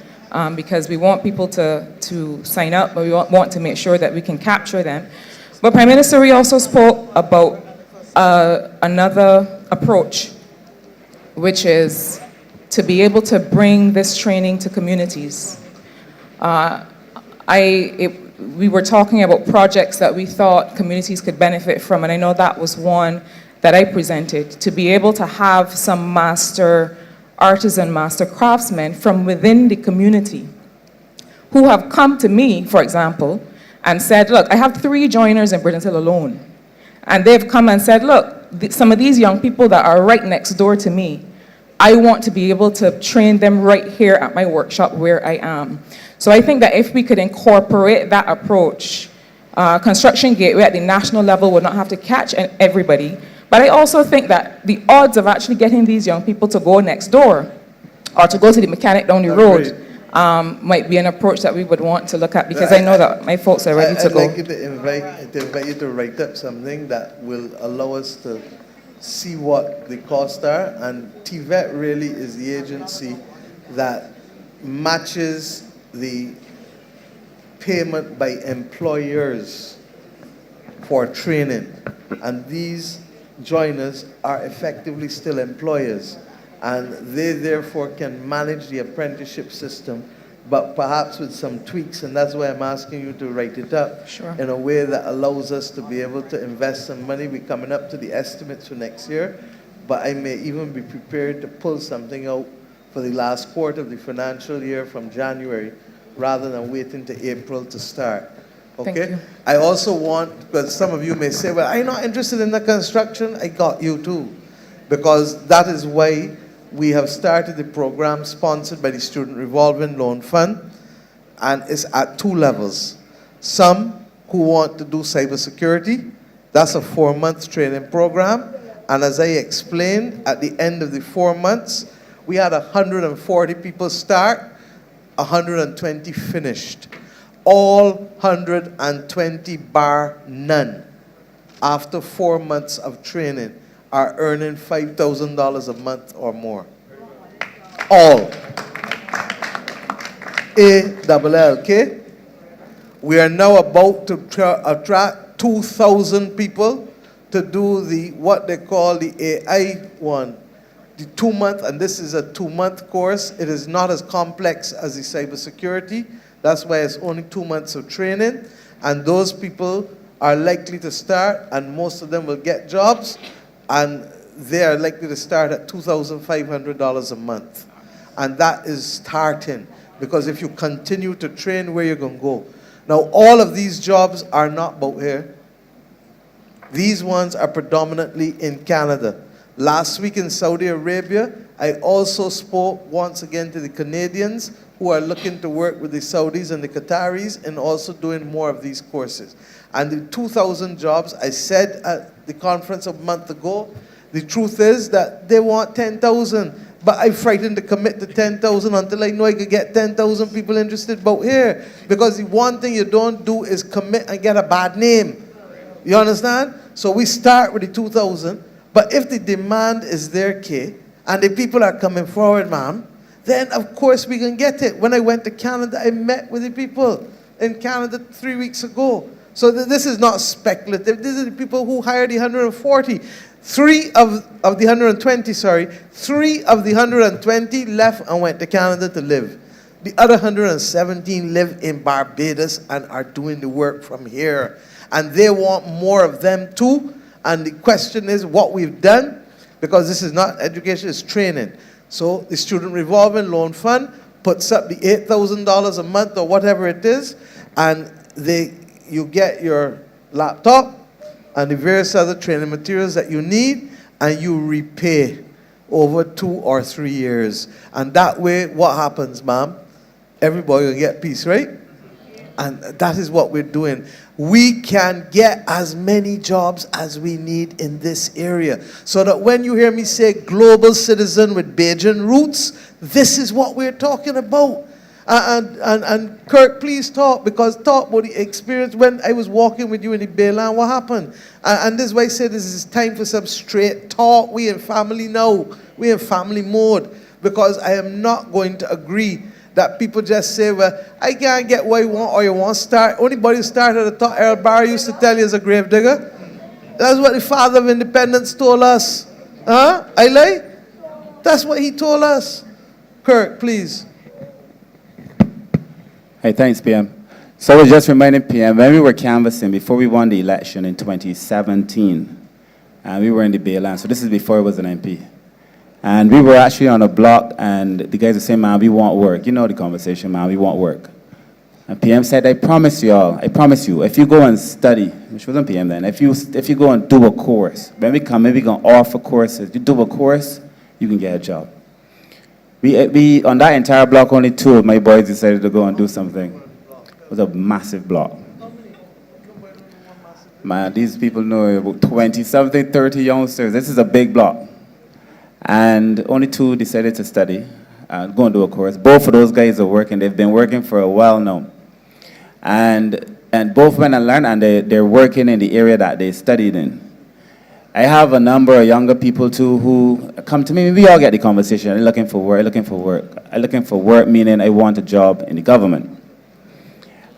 because we want people to sign up, but we want to make sure that we can capture them. But Prime Minister, we also spoke about another approach, which is to be able to bring this training to communities. We were talking about projects that we thought communities could benefit from, and I know that was one that I presented, to be able to have some master artisan, master craftsmen from within the community who have come to me, for example, and said, look, I have 3 joiners in Brittenhill alone. And they've come and said, look, some of these young people that are right next door to me, I want to be able to train them right here at my workshop where I am. So I think that if we could incorporate that approach, Construction Gateway at the national level would not have to catch everybody. But I also think that the odds of actually getting these young people to go next door or to go to the mechanic down the road might be an approach that we would want to look at, because I know that my folks are ready to go. I'd like you to invite you to write up something that will allow us to see what the costs are, and TVET really is the agency that matches the payment by employers for training, and these joiners are effectively still employers, and they therefore can manage the apprenticeship system, but perhaps with some tweaks, and that's why I'm asking you to write it up in a way that allows us to be able to invest some money. We're coming up to the estimates for next year, but I may even be prepared to pull something out for the last quarter of the financial year from January, rather than waiting to April to start. Okay? I also want, because some of you may say, well, I'm not interested in the construction. I got you too. Because that is why we have started the program sponsored by the Student Revolving Loan Fund, and it's at 2 levels. Some who want to do cybersecurity, that's a 4-month training program. And as I explained, at the end of the 4 months, we had 140 people start, 120 finished. All 120 bar none, after 4 months of training, are earning $5,000 a month or more. All. ALLK. We are now about to attract 2,000 people to do what they call the AI one. The 2-month, and this is a 2-month course. It is not as complex as the cybersecurity. That's why it's only 2 months of training. And those people are likely to start, and most of them will get jobs, and they are likely to start at $2,500 a month. And that is starting, because if you continue to train, where you're going to go. Now, all of these jobs are not about here. These ones are predominantly in Canada. Last week in Saudi Arabia, I also spoke once again to the Canadians who are looking to work with the Saudis and the Qataris and also doing more of these courses. And the 2,000 jobs, I said at the conference a month ago, the truth is that they want 10,000. But I'm frightened to commit to 10,000 until I know I could get 10,000 people interested about here. Because the one thing you don't do is commit and get a bad name. You understand? So we start with the 2,000. But if the demand is there, Kay, and the people are coming forward, ma'am, then of course we can get it. When I went to Canada, I met with the people in Canada 3 weeks ago. So this is not speculative. These are the people who hired the 140. 3 of the 120, 3 of the 120 left and went to Canada to live. The other 117 live in Barbados and are doing the work from here. And they want more of them too. And the question is what we've done, because this is not education, it's training. So the Student Revolving Loan Fund puts up the $8,000 a month or whatever it is, and you get your laptop and the various other training materials that you need, and you repay over 2 or 3 years. And that way, what happens, ma'am? Everybody will get peace, right? And that is what we're doing. We can get as many jobs as we need in this area. So that when you hear me say global citizen with Bajan roots, this is what we're talking about. And Kirk, please talk about the experience when I was walking with you in the Bayland. What happened? And this is why I said this is time for some straight talk. We in family now. We in family mode. Because I am not going to agree that people just say, well, I can't get what you want or you want to start. Anybody who started at the top, Earl Barry used to tell you is a grave digger. That's what the father of independence told us. Huh? I lie? That's what he told us. Kirk, please. Hey, thanks, PM. So I was just reminding PM, when we were canvassing before we won the election in 2017, and we were in the Bayland, so this is before I was an MP. And we were actually on a block, and the guys were saying, man, we want work. You know the conversation, man, we want work. And PM said, I promise you, if you go and study, which wasn't PM then, if you go and do a course, when we come in, we're going to offer courses. You do a course, you can get a job. We on that entire block, only 2 of my boys decided to go and do something. It was a massive block. Man, these people know about 20-something, 30 youngsters. This is a big block. And only 2 decided to study and go and do a course. Both of those guys are working. They've been working for a while now. And both went and learned, and they're working in the area that they studied in. I have a number of younger people too who come to me. We all get the conversation. I'm looking for work, I'm looking for work, meaning I want a job in the government.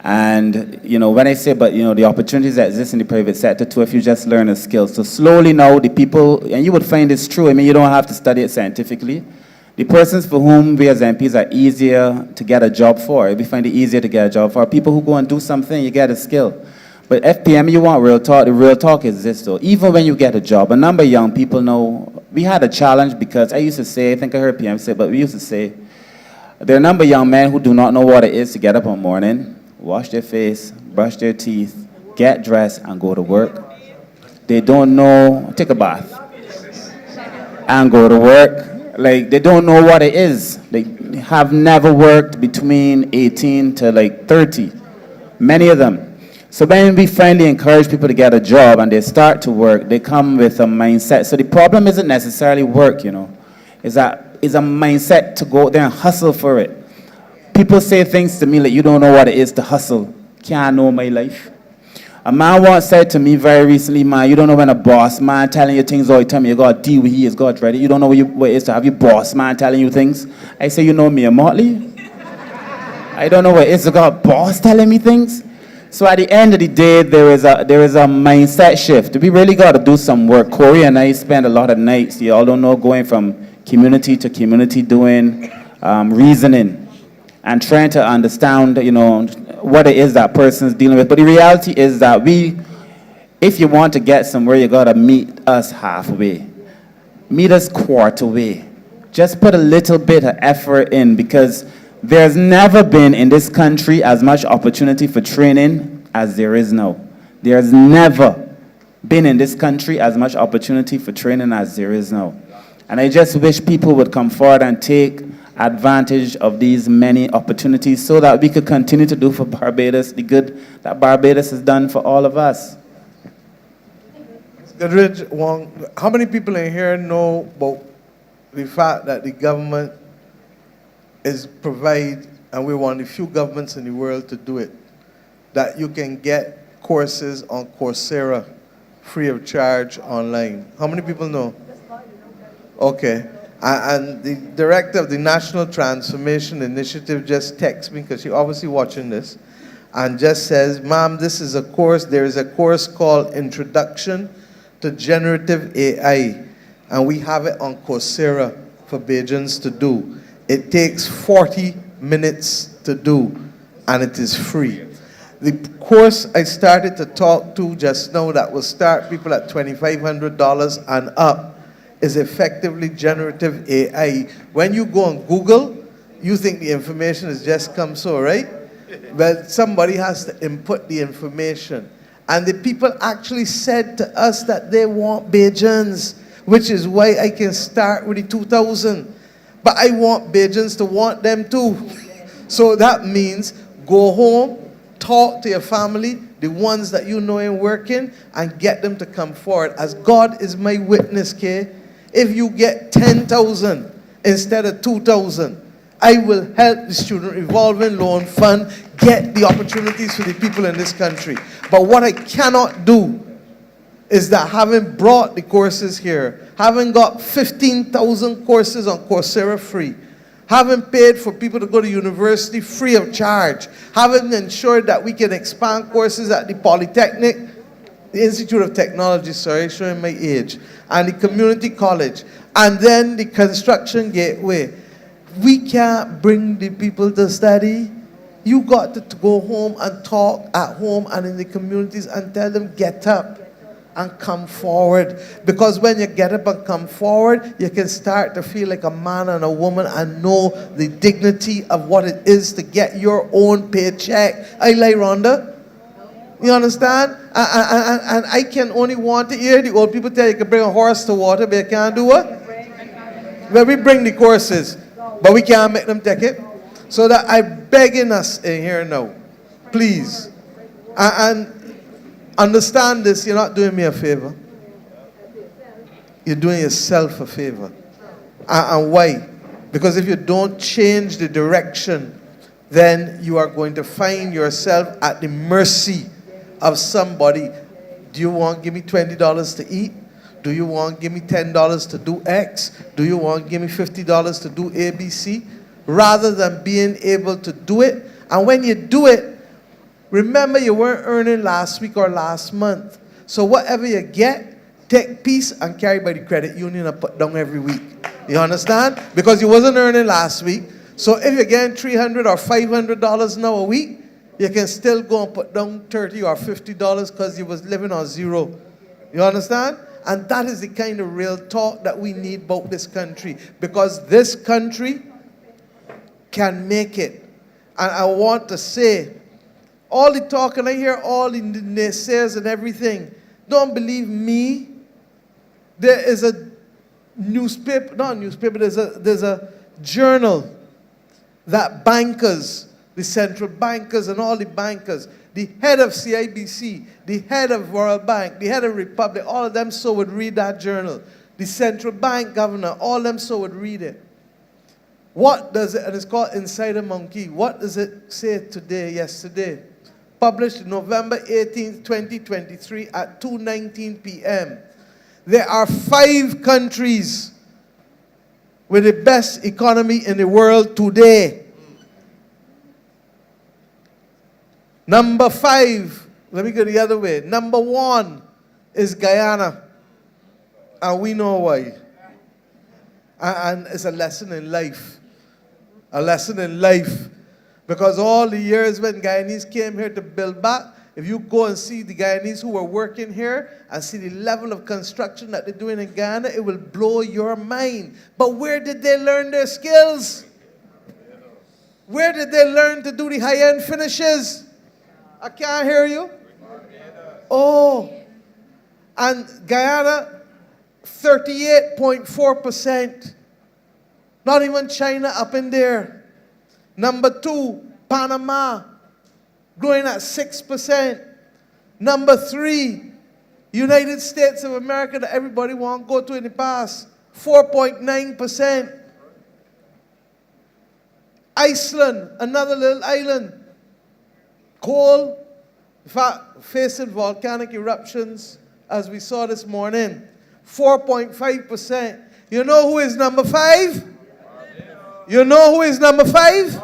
And, when I say, but, the opportunities that exist in the private sector too, if you just learn a skill. So slowly now, the people, and you would find this true, you don't have to study it scientifically. The persons for whom we as MPs are easier to get a job for, we find it easier to get a job for, people who go and do something, you get a skill. But FPM, you want real talk, the real talk is this though. Even when you get a job, a number of young people know, we had a challenge because I used to say, I think I heard PM say, but we used to say, there are a number of young men who do not know what it is to get up in the morning, wash their face, brush their teeth, get dressed, and go to work. They don't know, take a bath, and go to work, Like, they don't know what it is. They have never worked between 18 to like 30, many of them. So when we finally encourage people to get a job and they start to work, they come with a mindset. So the problem isn't necessarily work, you know. It's a mindset to go out there and hustle for it. People say things to me like, you don't know what it is to hustle. Can't know my life. A man once said to me very recently, man, you don't know when a boss man telling you things all the time, you got to deal with he is God ready. You don't know what it is to have your boss man telling you things. I say, you know me, a Motley? I don't know what it is to got a boss telling me things. So at the end of the day, there is a mindset shift. We really got to do some work. Corey and I spend a lot of nights, you all don't know, going from community to community doing reasoning and trying to understand, you know, what it is that person's dealing with. But the reality is that if you want to get somewhere, you got to meet us halfway. Meet us quarter way. Just put a little bit of effort in, because there's never been in this country as much opportunity for training as there is now. There's never been in this country as much opportunity for training as there is now. And I just wish people would come forward and take advantage of these many opportunities so that we could continue to do for Barbados the good that Barbados has done for all of us. Goodrich, how many people in here know about the fact that the government is and we're one of the few governments in the world to do it, that you can get courses on Coursera free of charge online? How many people know? Okay. And the director of the National Transformation Initiative just texted me, because she's obviously watching this, and just says, ma'am, this is a course, there is a course called Introduction to Generative AI, and we have it on Coursera for Bajans to do. It takes 40 minutes to do, and it is free. The course I started to talk to just now that will start people at $2,500 and up is effectively generative AI. When you go on Google, you think the information has just come so, right? Well, somebody has to input the information. And the people actually said to us that they want Bajans, which is why I can start with the 2,000. But I want Bajans to want them too. So that means go home, talk to your family, the ones that you know ain't working, and get them to come forward. As God is my witness, Kay, if you get 10,000 instead of 2,000, I will help the Student Revolving Loan Fund get the opportunities for the people in this country. But what I cannot do is that having brought the courses here, having got 15,000 courses on Coursera free, having paid for people to go to university free of charge, having ensured that we can expand courses at the Polytechnic, the Institute of Technology, sorry, showing my age, and the community college, and then the construction gateway. We can't bring the people to study. You got to go home and talk at home and in the communities and tell them, get up and come forward. Because when you get up and come forward, you can start to feel like a man and a woman and know the dignity of what it is to get your own paycheck. I like Rhonda. You understand? And I can only want to hear the old people tell you can bring a horse to water, but you can't do what? Well, we bring the courses, but we can't make them take it. So that I'm begging us in here now, please, and understand this, you're not doing me a favor. You're doing yourself a favor. And why? Because if you don't change the direction, then you are going to find yourself at the mercy of somebody. Do you want to give me $20 to eat? Do you want to give me $10 to do X? Do you want to give me $50 to do ABC? Rather than being able to do it. And when you do it, remember you weren't earning last week or last month. So whatever you get, take piece and carry by the credit union and put down every week. You understand? Because you wasn't earning last week. So if you're getting $300 or $500 now a week, you can still go and put down $30 or $50 because you was living on zero. You understand? And that is the kind of real talk that we need about this country. Because this country can make it. And I want to say, all the talk, and I hear all the naysayers and everything, don't believe me. There is a there's a journal that bankers, the central bankers and all the bankers, the head of CIBC, the head of World Bank, the head of Republic, all of them so would read that journal. The central bank governor, all of them so would read it. What does it, and it's called Inside a Monkey, what does it say yesterday? Published November 18th, 2023 at 2:19 p.m. There are 5 countries with the best economy in the world today. Number 5, let me go the other way. Number 1 is Guyana. And we know why. And it's a lesson in life. A lesson in life. Because all the years when Guyanese came here to build back, if you go and see the Guyanese who were working here and see the level of construction that they're doing in Guyana, it will blow your mind. But where did they learn their skills? Where did they learn to do the high-end finishes? I can't hear you. Oh. And Guyana, 38.4%. Not even China up in there. Number 2, Panama, growing at 6%. Number 3, United States of America that everybody want to go to in the past, 4.9%. Iceland, another little island, coal, in fact, facing volcanic eruptions as we saw this morning, 4.5%. You know who is number 5? You know who is number 5?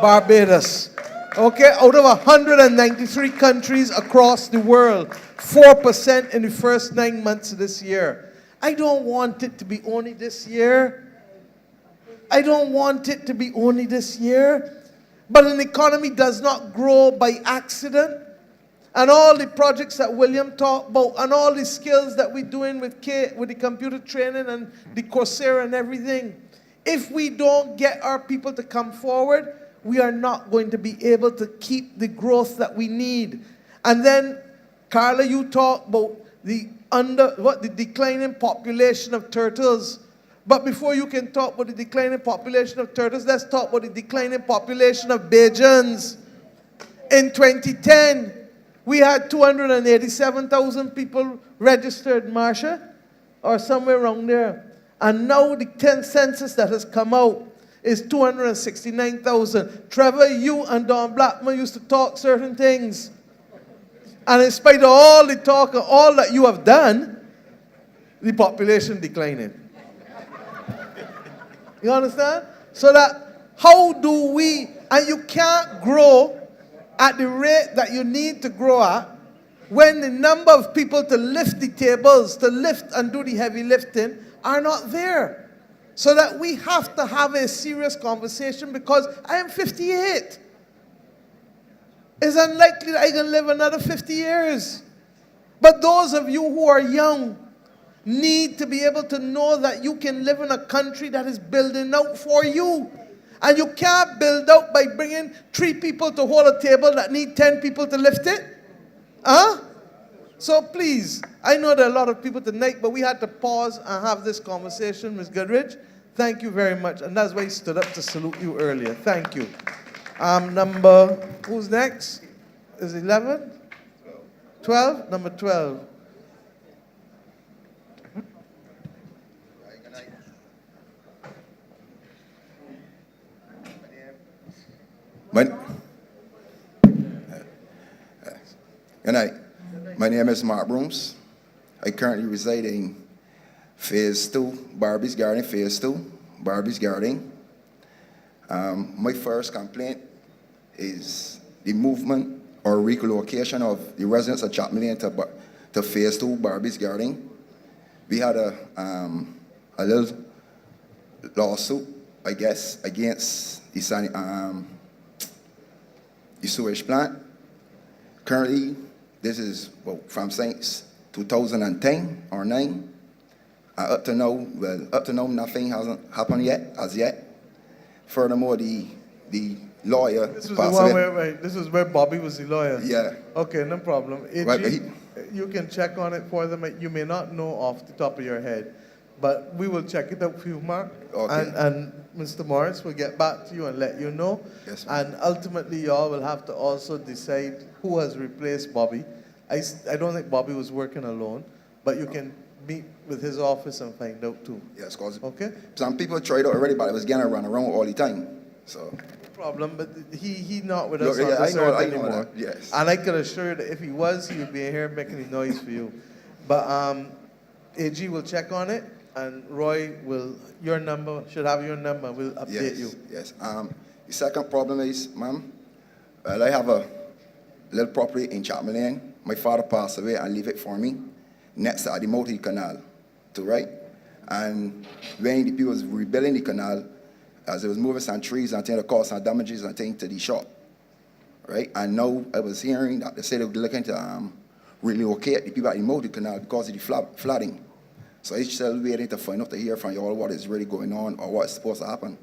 Barbados. Okay, out of 193 countries across the world, 4% in the first 9 months of this year. I don't want it to be only this year. I don't want it to be only this year. But an economy does not grow by accident. And all the projects that William talked about, and all the skills that we're doing with the computer training and the Coursera and everything, if we don't get our people to come forward, we are not going to be able to keep the growth that we need. And then, Carla, you talked about the declining population of turtles. But before you can talk about the declining population of turtles, let's talk about the declining population of Bajans. In 2010, we had 287,000 people registered, Marsha, or somewhere around there. And now the 10th census that has come out is 269,000. Trevor, you and Don Blackman used to talk certain things. And in spite of all the talk and all that you have done, the population declining. You understand? So that how do we, and you can't grow at the rate that you need to grow at when the number of people to lift the tables, to lift and do the heavy lifting are not there. So that we have to have a serious conversation, because I am 58. It's unlikely that I can live another 50 years. But those of you who are young need to be able to know that you can live in a country that is building out for you. And you can't build out by bringing 3 people to hold a table that need 10 people to lift it. Huh? So please, I know there are a lot of people tonight, but we had to pause and have this conversation, Ms. Goodrich. Thank you very much. And that's why I stood up to salute you earlier. Thank you. Who's next? Is 11? 12? Number 12. Good night. My name is Mark Brooms. I currently reside in Phase 2, Barbie's Garden, Phase 2, Barbie's Garden. My first complaint is the movement or relocation of the residents of Chapman to Phase 2, Barbie's Garden. We had a little lawsuit, I guess, against the sewage plant. Currently, this is from since 2010 or 9. Up to now, nothing hasn't happened yet, as yet. Furthermore, the lawyer. This was the one where, this is where Bobby was the lawyer. Yeah. Okay, no problem. Right, you can check on it for them. You may not know off the top of your head. But we will check it out for you, Mark. Okay. And Mr. Morris will get back to you and let you know. Yes, ma'am. And ultimately, y'all will have to also decide who has replaced Bobby. I don't think Bobby was working alone, but you can meet with his office and find out too. Yes, because Okay? some people tried out already, but it was getting run around all the time. So. No problem, but he not with Look, us on yeah, this I know earth anymore. that, yes. And I can assure you that if he was, he would be here making a noise for you. But AG will check on it, and Roy will, your number, should have your number, we'll update you. Yes. The second problem is, ma'am, well, I have a little property in Chapman Lane. My father passed away and leave it for me next to the Moultrie Canal, too, right? And when the people was rebuilding the canal, as they was moving some trees and things that caused some damages and things to the shop, right? And now I was hearing that they said they were looking to relocate the people at the Moultrie Canal because of the flooding. So I'm still waiting to find out to hear from you all what is really going on or what's supposed to happen.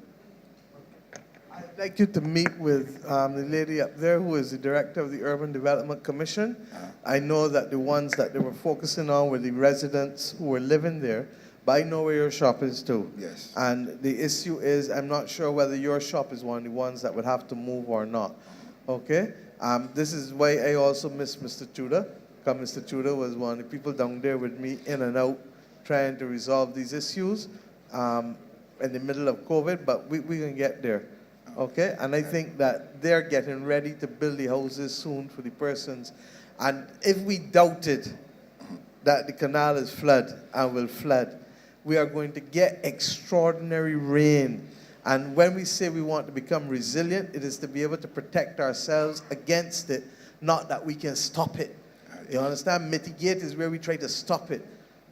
I'd like you to meet with the lady up there who is the director of the Urban Development Commission. I know that the ones that they were focusing on were the residents who were living there, but I know where your shop is too. Yes. And the issue is, I'm not sure whether your shop is one of the ones that would have to move or not. Okay? This is why I also miss Mr. Tudor, because Mr. Tudor was one of the people down there with me in and out trying to resolve these issues in the middle of COVID, but we can get there. Okay? And I think that they're getting ready to build the houses soon for the persons. And if we doubted that the canal is flood and will flood, we are going to get extraordinary rain. And when we say we want to become resilient, it is to be able to protect ourselves against it, not that we can stop it. You understand? Mitigate is where we try to stop it.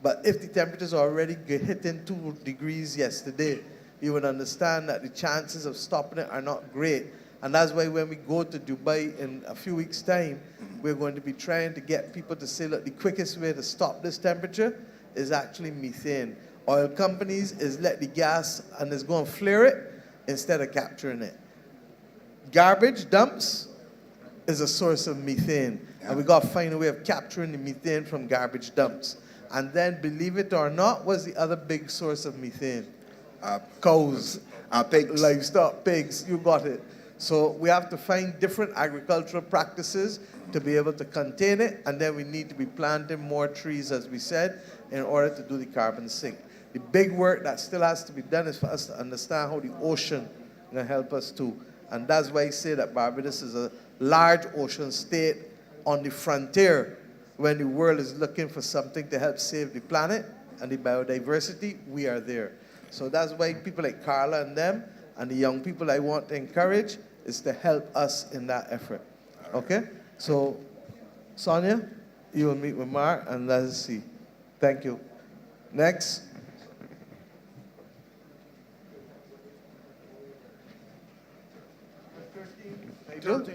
But if the temperatures are already hitting 2 degrees yesterday, you would understand that the chances of stopping it are not great. And that's why when we go to Dubai in a few weeks' time, we're going to be trying to get people to say, look, the quickest way to stop this temperature is actually methane. Oil companies is let the gas and is going to flare it instead of capturing it. Garbage dumps is a source of methane. And we got to find a way of capturing the methane from garbage dumps. And then, believe it or not, what's the other big source of methane? Cows. Pigs. Livestock, pigs, you got it. So we have to find different agricultural practices to be able to contain it, and then we need to be planting more trees, as we said, in order to do the carbon sink. The big work that still has to be done is for us to understand how the ocean can help us too. And that's why I say that Barbados is a large ocean state on the frontier. When the world is looking for something to help save the planet and the biodiversity, we are there. So that's why people like Carla and them, and the young people I want to encourage, is to help us in that effort. Okay? So, Sonia, you will meet with Mark, and let's see. Thank you. Next.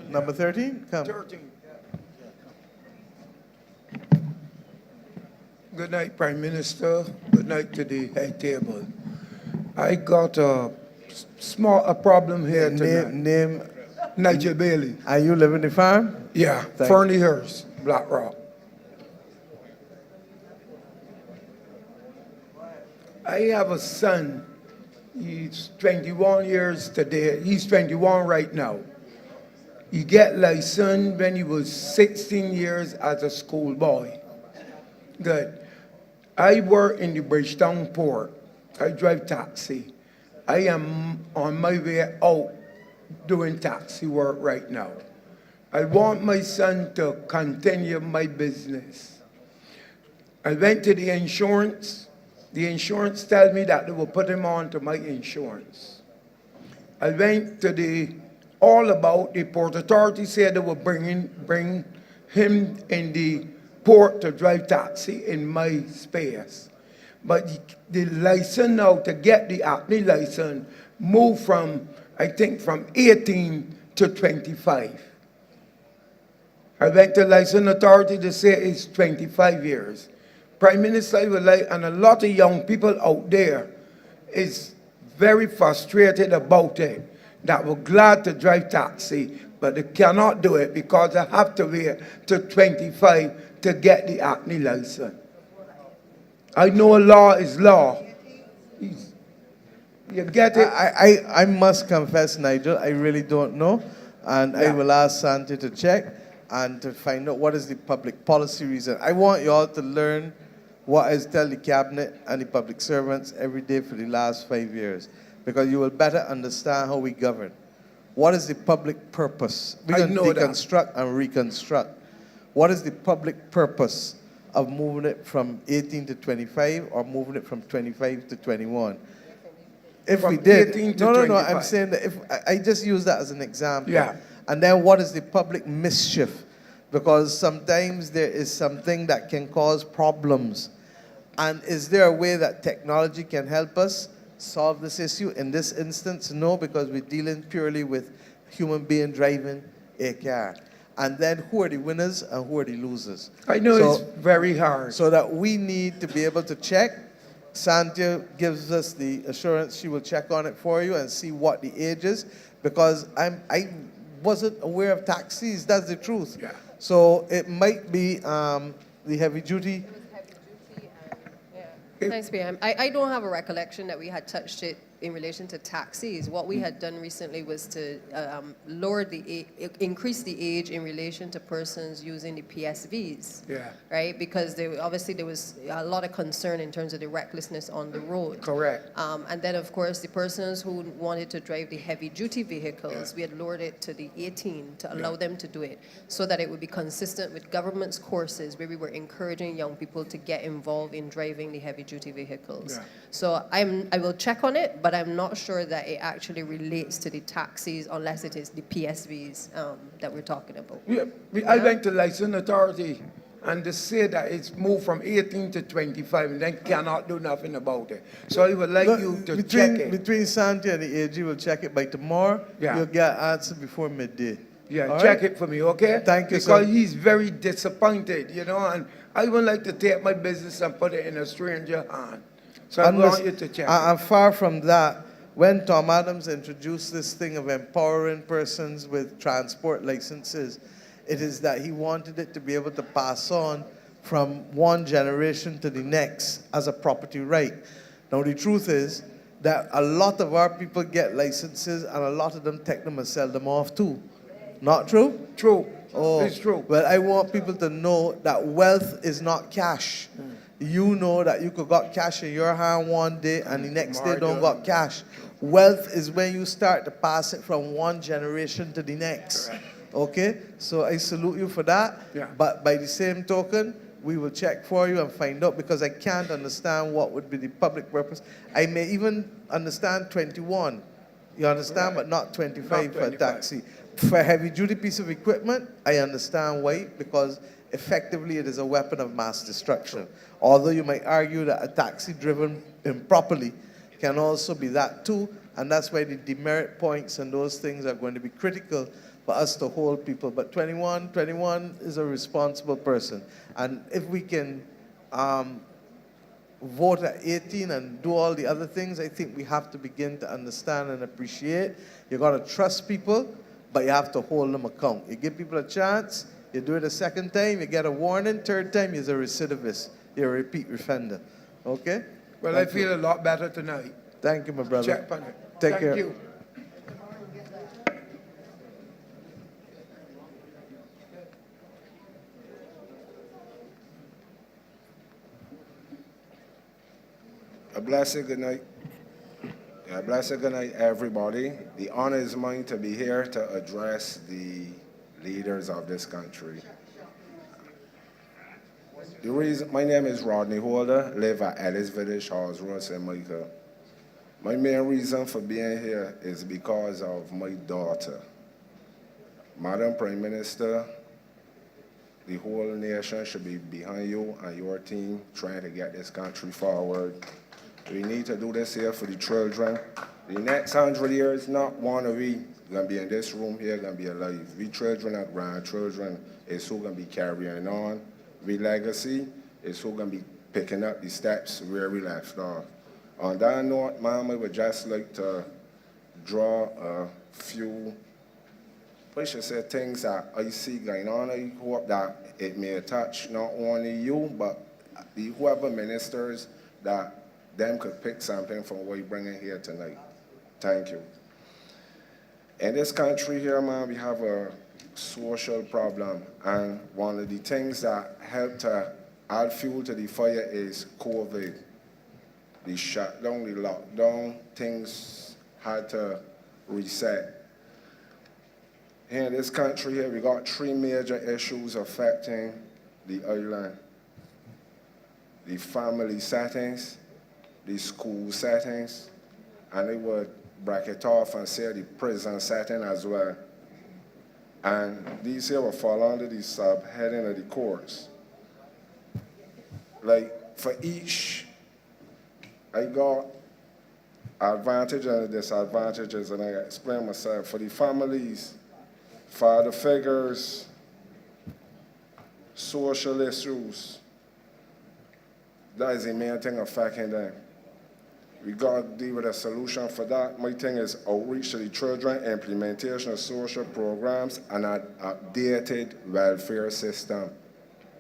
Number 13, come. 13. Good night, Prime Minister. Good night to the head table. I got a problem here tonight. Name? Nigel Bailey. Are you living the farm? Yeah, Ferniehurst, Black Rock. I have a son. He's 21 years today. He's 21 right now. He got license when he was 16 years as a schoolboy. Good. I work in the Bridgetown port. I drive taxi. I am on my way out doing taxi work right now. I want my son to continue my business. I went to the insurance. The insurance told me that they will put him on to my insurance. I went to the All About. The Port Authority said they will bring him in the port to drive taxi in my space. But the license now, to get the Acme license, moved from, I think, from 18 to 25. I went to license authority to say it's 25 years. Prime Minister, I would like, and a lot of young people out there is very frustrated about it, that were glad to drive taxi, but they cannot do it because they have to wait to 25 to get the Acme license. I know law is law, You get it? I must confess, Nigel, I really don't know. And I Yeah. will ask Santi to check and to find out what is the public policy reason. I want you all to learn what I tell the cabinet and the public servants every day for the last 5 years, because you will better understand how we govern. What is the public purpose? We're I going to know that. deconstruct and reconstruct. What is the public purpose of moving it from 18 to 25 or moving it from 25 to 21? If From we did, 18 to no, I'm 25. saying that if I just use that as an example. Yeah. And then what is the public mischief? Because sometimes there is something that can cause problems. And is there a way that technology can help us solve this issue? In this instance, no, because we're dealing purely with human being driving a car. And then who are the winners and who are the losers? I know it's very hard. So that we need to be able to check. Santia gives us the assurance she will check on it for you and see what the age is, because I wasn't aware of taxis, that's the truth. Yeah. So it might be the heavy duty. Thanks, PM. I don't have a recollection that we had touched it in relation to taxis. What we had done recently was to increase the age in relation to persons using the PSVs. Yeah. Right? Because obviously there was a lot of concern in terms of the recklessness on the road. Correct. And then, of course, the persons who wanted to drive the heavy-duty vehicles, we had lowered it to the 18 to allow them to do it, so that it would be consistent with government's courses where we were encouraging young people to get involved in driving the heavy-duty vehicles. Yeah. So I will check on it, but I'm not sure that it actually relates to the taxis unless it is the PSVs that we're talking about. Yeah, I went to license authority and they say that it's moved from 18 to 25 and then cannot do nothing about it. So I would like you to check it. Between Santi and the AG, we'll check it by tomorrow. Yeah. You'll get an answer before midday. Yeah, All check right? it for me, okay? Thank you, Because sir. he's very disappointed, you know, and I would like to take my business and put it in a stranger hand. So I want you to check it. And far from that, when Tom Adams introduced this thing of empowering persons with transport licenses, it is that he wanted it to be able to pass on from one generation to the next as a property right. Now, the truth is that a lot of our people get licenses and a lot of them take them and sell them off too. Not true? True. Oh, It's true. Well, I want people to know that wealth is not cash. You know that you could got cash in your hand one day and the next day don't got cash. Wealth is when you start to pass it from one generation to the next. Okay? So I salute you for that. Yeah. But by the same token, we will check for you and find out, because I can't understand what would be the public purpose. I may even understand 21. You understand? But not 25 for a taxi. For a heavy duty piece of equipment, I understand why, because effectively it is a weapon of mass destruction. Although you might argue that a taxi driven improperly can also be that too, and that's why the demerit points and those things are going to be critical for us to hold people. But 21 is a responsible person. And if we can vote at 18 and do all the other things, I think we have to begin to understand and appreciate. You got to trust people, but you have to hold them account. You give people a chance, you do it a second time, you get a warning, third time, you're a recidivist. You're a repeat offender. Okay? Well, I feel a lot better tonight. Thank you, my brother. Check on it. Take care. Thank you. A blessed good night. A blessed good night, everybody. The honor is mine to be here to address the leaders of this country. The reason, my name is Rodney Holder, live at Ellis Village, Halls Road, St. Michael. My main reason for being here is because of my daughter. Madam Prime Minister, the whole nation should be behind you and your team trying to get this country forward. We need to do this here for the children. The next 100 years, not one of we gonna be in this room here, gonna be alive. We children and grandchildren is who gonna be carrying on. We legacy is who gonna be picking up the steps where we left off. On that note, Mom, I would just like to draw a few, I should say, things that I see going on. I hope that it may touch not only you, but the whoever ministers that them could pick something from what you bringing here tonight. Thank you. In this country here, man, we have a social problem, and one of the things that helped to add fuel to the fire is COVID. The shutdown, the lockdown, things had to reset. Here in this country here, we got 3 major issues affecting the island. The family settings, the school settings, and they would bracket off and say the prison setting as well. And these here will fall under the subheading of the courts. Like, for each, I got advantages and disadvantages, and I explain myself. For the families, father figures, social issues, that is the main thing affecting them. We got to deal with a solution for that. My thing is outreach to the children, implementation of social programs, and an updated welfare system.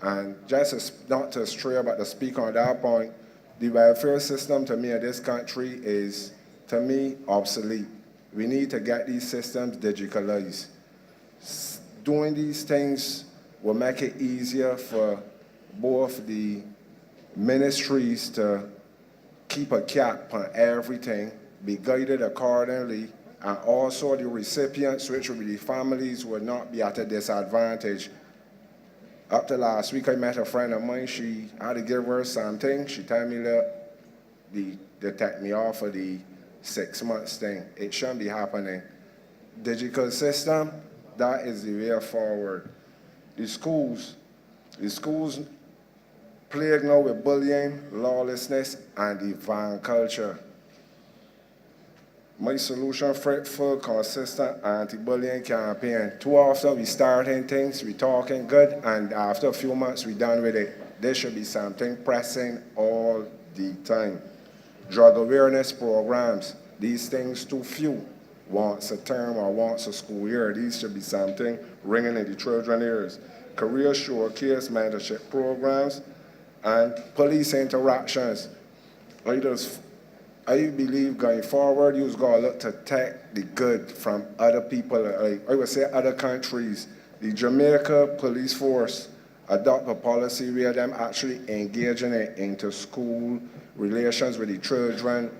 And just not to stray, but to speak on that point, the welfare system to me in this country is, to me, obsolete. We need to get these systems digitalized. Doing these things will make it easier for both the ministries to keep a cap on everything, be guided accordingly, and also the recipients, which will be the families, will not be at a disadvantage. Up to last week, I met a friend of mine. She had to give her something. She told me that they take me off of the 6 months thing. It shouldn't be happening. Digital system, that is the way forward. The schools plagued now with bullying, lawlessness, and the van culture. My solution for consistent anti-bullying campaign. Too often we starting things, we talking good, and after a few months we done with it. There should be something pressing all the time. Drug awareness programs, these things too few. Once a term or once a school year, these should be something ringing in the children's ears. Career showcase mentorship programs, and police interactions. I believe going forward, you've got to look to take the good from other people, like I would say other countries. The Jamaica police force adopt a policy where them actually engaging in inter-school relations with the children,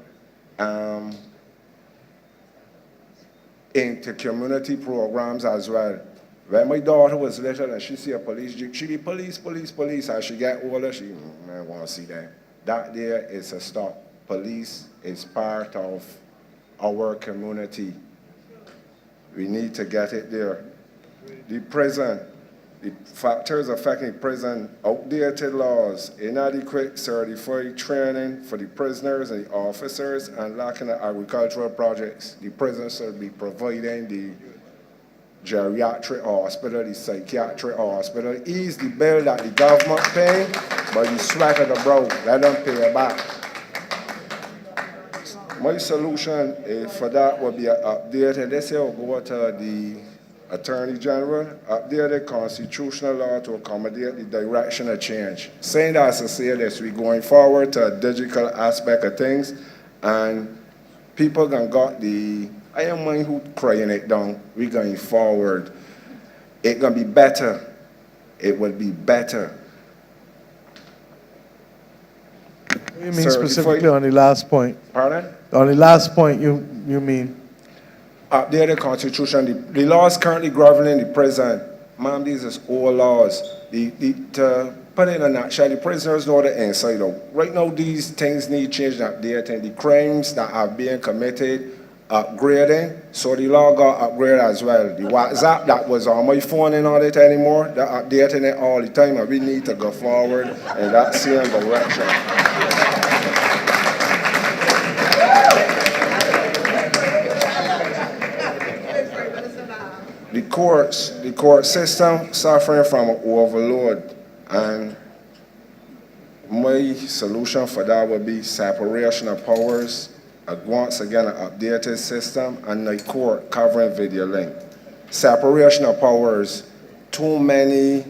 into community programs as well. When my daughter was little and she see a police jeep, she be police. As she get older, she want to see them. That there is a stop. Police is part of our community. We need to get it there. The prison, the factors affecting prison, outdated laws, inadequate certified training for the prisoners and the officers, and lacking of agricultural projects. The prison should be providing the geriatric hospital, the psychiatric hospital. Ease the bill that the government paying, but the sweat of the brow, let them pay it back. My solution for that would be an update, and this here will go to the Attorney General, update the constitutional law to accommodate the direction of change. Saying that to say this, we're going forward to a digital aspect of things, and people can got the, I am mind who crying it down. We're going forward. It's going to be better. It will be better. What do you mean specifically on the last point? Pardon? On the last point, you mean? Update the Constitution. The laws currently governing the prison, ma'am, these is old laws. To put it in a nutshell, the prisoners know the inside out. Right now, these things need change and updating. The crimes that are being committed, upgrading, so the law got upgraded as well. The WhatsApp that was on my phone and all that anymore, they're updating it all the time, and we need to go forward in that same direction. The court system suffering from overload, and my solution for that would be separation of powers, once again an updated system, and the court covering video link. Separation of powers, too many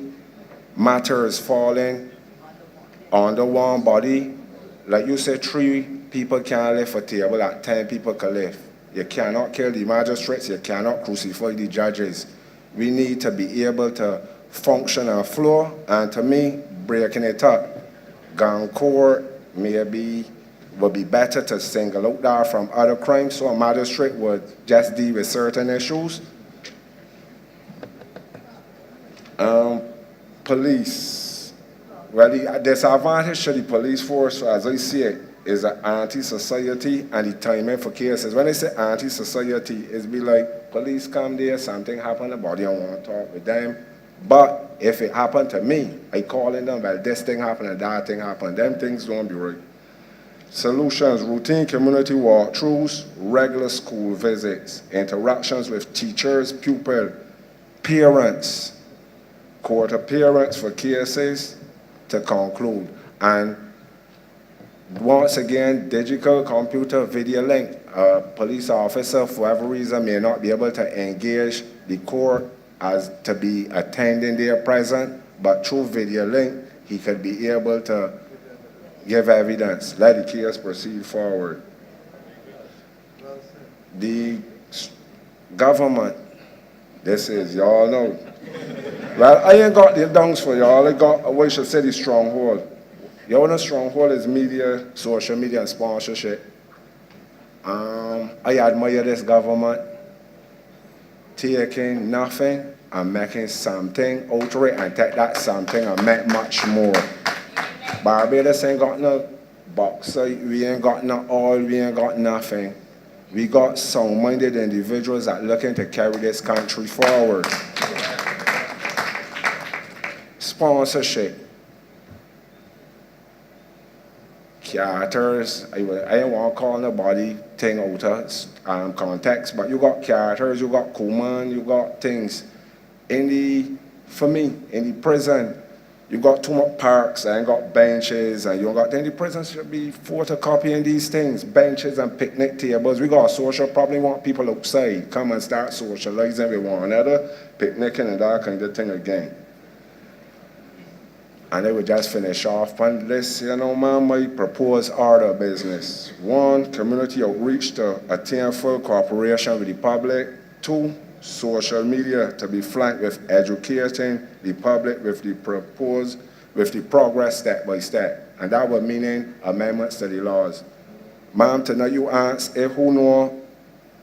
matters falling under one body, like you said, 3 people can't lift a table that 10 people can lift. You cannot kill the magistrates, you cannot crucify the judges. We need to be able to function on floor, and to me, breaking it up, gun court maybe would be better to single out that from other crimes, so a magistrate would just deal with certain issues. Police. Well, the disadvantage to the police force, as I see it, is an anti-society and the timing for cases. When I say anti-society, it's be like police come there, something happen, the body don't want to talk with them. But if it happened to me, I calling them, well, this thing happened and that thing happened. Them things don't be right. Solutions, routine community walkthroughs, regular school visits, interactions with teachers, pupils, parents, court appearance for cases to conclude. And once again, digital, computer, video link. A police officer, for whatever reason, may not be able to engage the court as to be attending there present, but through video link, he could be able to give evidence, let the case proceed forward. The government, this is, y'all know. Well, I ain't got the dunks for y'all, I got, we should say the stronghold. Y'all know stronghold is media, social media, and sponsorship. I admire this government taking nothing and making something out of it, and take that something and make much more. Barbados ain't got no bauxite, we ain't got no oil, we ain't got nothing. We got sound-minded individuals that looking to carry this country forward. Sponsorship. Characters, I don't want to call nobody thing out of context, but you got characters, you got Kuman, you got things. For me, in the prison, you got too much parks and got benches, and you got, then the prison should be photocopying these things, benches and picnic tables. We got a social problem, we want people outside, come and start socializing with one another, picnicking and that kind of thing again. And they would just finish off on this, man, my proposed order of business. 1, community outreach to attain full cooperation with the public. 2, social media to be flanked with educating the public with the progress step by step. And that would mean amendments to the laws. Ma'am, to know you ask if who know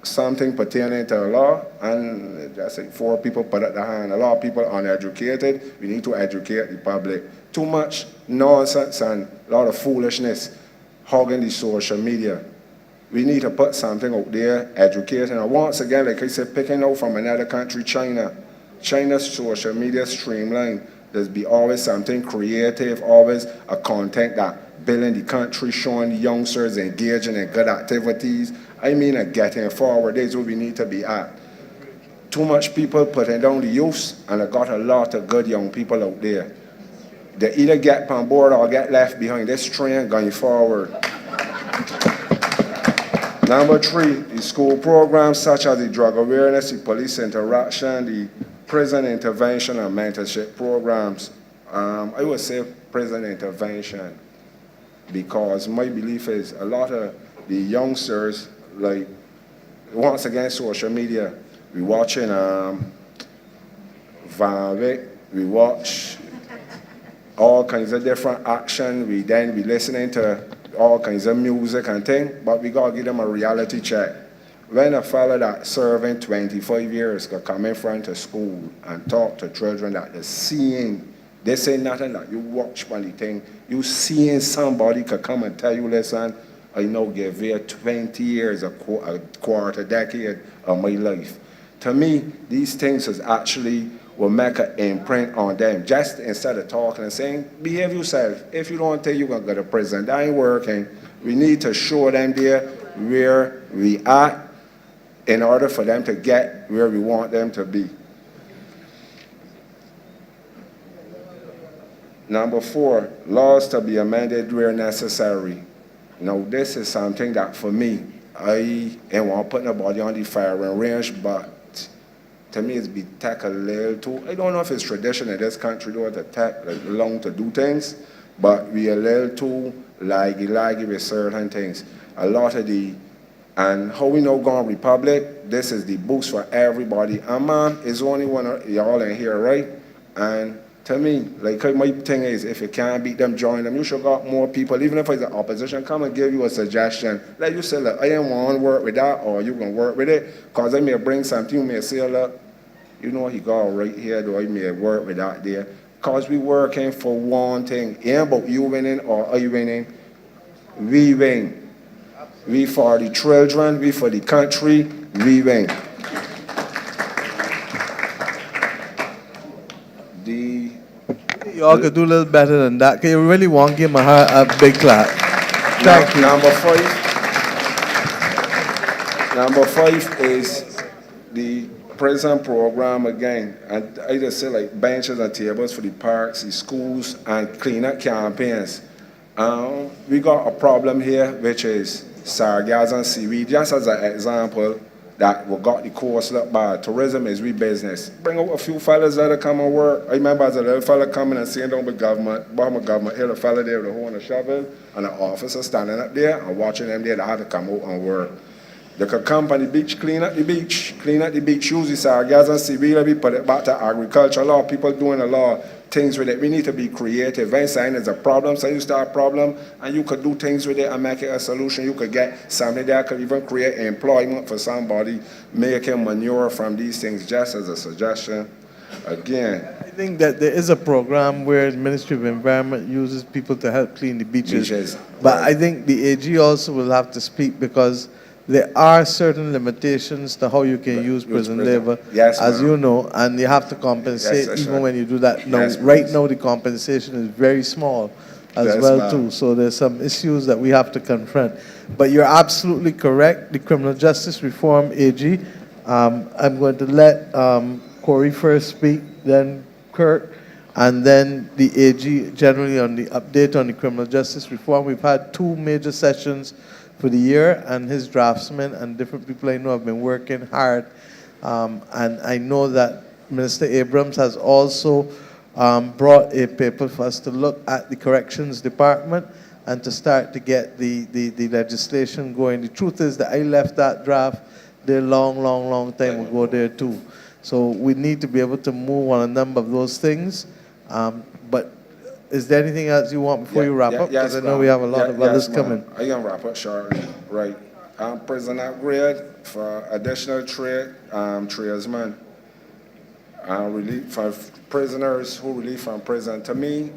something pertaining to the law, and just say 4 people put up their hand. A lot of people are uneducated. We need to educate the public. Too much nonsense and a lot of foolishness hogging the social media. We need to put something out there, educating. And once again, like I said, picking out from another country, China. China's social media streamlined. There's be always something creative, always a content that building the country, showing the youngsters engaging in good activities. I mean, getting forward. That's where we need to be at. Too much people putting down the youths, and I got a lot of good young people out there. They either get on board or get left behind. This train going forward. Number 3, the school programs such as the drug awareness, the police interaction, the prison intervention and mentorship programs. I would say prison intervention, because my belief is a lot of the youngsters, like, once again, social media. We watching Van Wick, we watch all kinds of different action. We then be listening to all kinds of music and things, but we gotta give them a reality check. When a fella that serving 25 years could come in front of school and talk to children that they're seeing, they say nothing that you watch on the thing, you seeing somebody could come and tell you, listen, I know give you 20 years, a quarter decade of my life. To me, these things is actually will make an imprint on them. Just instead of talking and saying, behave yourself. If you don't think you're going to go to prison, that ain't working. We need to show them there where we are in order for them to get where we want them to be. Number 4, laws to be amended where necessary. Now, this is something that for me, I ain't want to put nobody on the firing range, but to me, it's be take a little too. I don't know if it's tradition in this country though to take long to do things, but we a little too laggy with certain things. A lot of the, and how we know Gone Republic, this is the boost for everybody. And man, it's only one of y'all in here, right? And to me, like my thing is, if you can't beat them, join them. You should got more people, even if it's the opposition, come and give you a suggestion. Like you say, look, I don't want to work with that, or you can work with it, because I may bring something, you may say, look, you know, he got right here, though I may work with that there. Because we working for one thing. It ain't about you winning or I winning. We win. We for the children, we for the country, we win. Y'all could do a little better than that. Can you really want to give my heart a big clap? Thank you. Number five is the prison program again. And I just say like benches and tables for the parks, the schools, and cleanup campaigns. We got a problem here, which is sargassum and seaweed. Just as an example, that we got the coast look bad. Tourism is we business. Bring out a few fellas that come and work. I remember as a little fella coming and saying down with government, bottom government, here a fella there with a hoe and a shovel, and an officer standing up there and watching them there that had to come out and work. They could come on the beach, clean up the beach, use the sargassum and seaweed, we put it back to agriculture law. People doing a lot of things with it. We need to be creative. When saying it's a problem, so you start a problem, and you could do things with it and make it a solution. You could get something that could even create employment for somebody, making manure from these things, just as a suggestion. Again, I think that there is a program where the Ministry of Environment uses people to help clean the beaches. But I think the AG also will have to speak, because there are certain limitations to how you can use prison labor, as you know, and you have to compensate even when you do that. Now, right now, the compensation is very small as well, too. So there's some issues that we have to confront. But you're absolutely correct. The Criminal Justice Reform AG, I'm going to let Corey first speak, then Kirk, and then the AG generally on the update on the criminal justice reform. We've had 2 major sessions for the year, and his draftsmen and different people I know have been working hard. And I know that Minister Abrams has also brought a paper for us to look at the corrections department and to start to get the legislation going. The truth is that I left that draft there long time ago there too. So we need to be able to move on a number of those things. But is there anything else you want before you wrap up? Because I know we have a lot of others coming. I can wrap up shortly. Right. Prison upgrade for additional tradesmen. Relief for prisoners who relieve from prison. To me,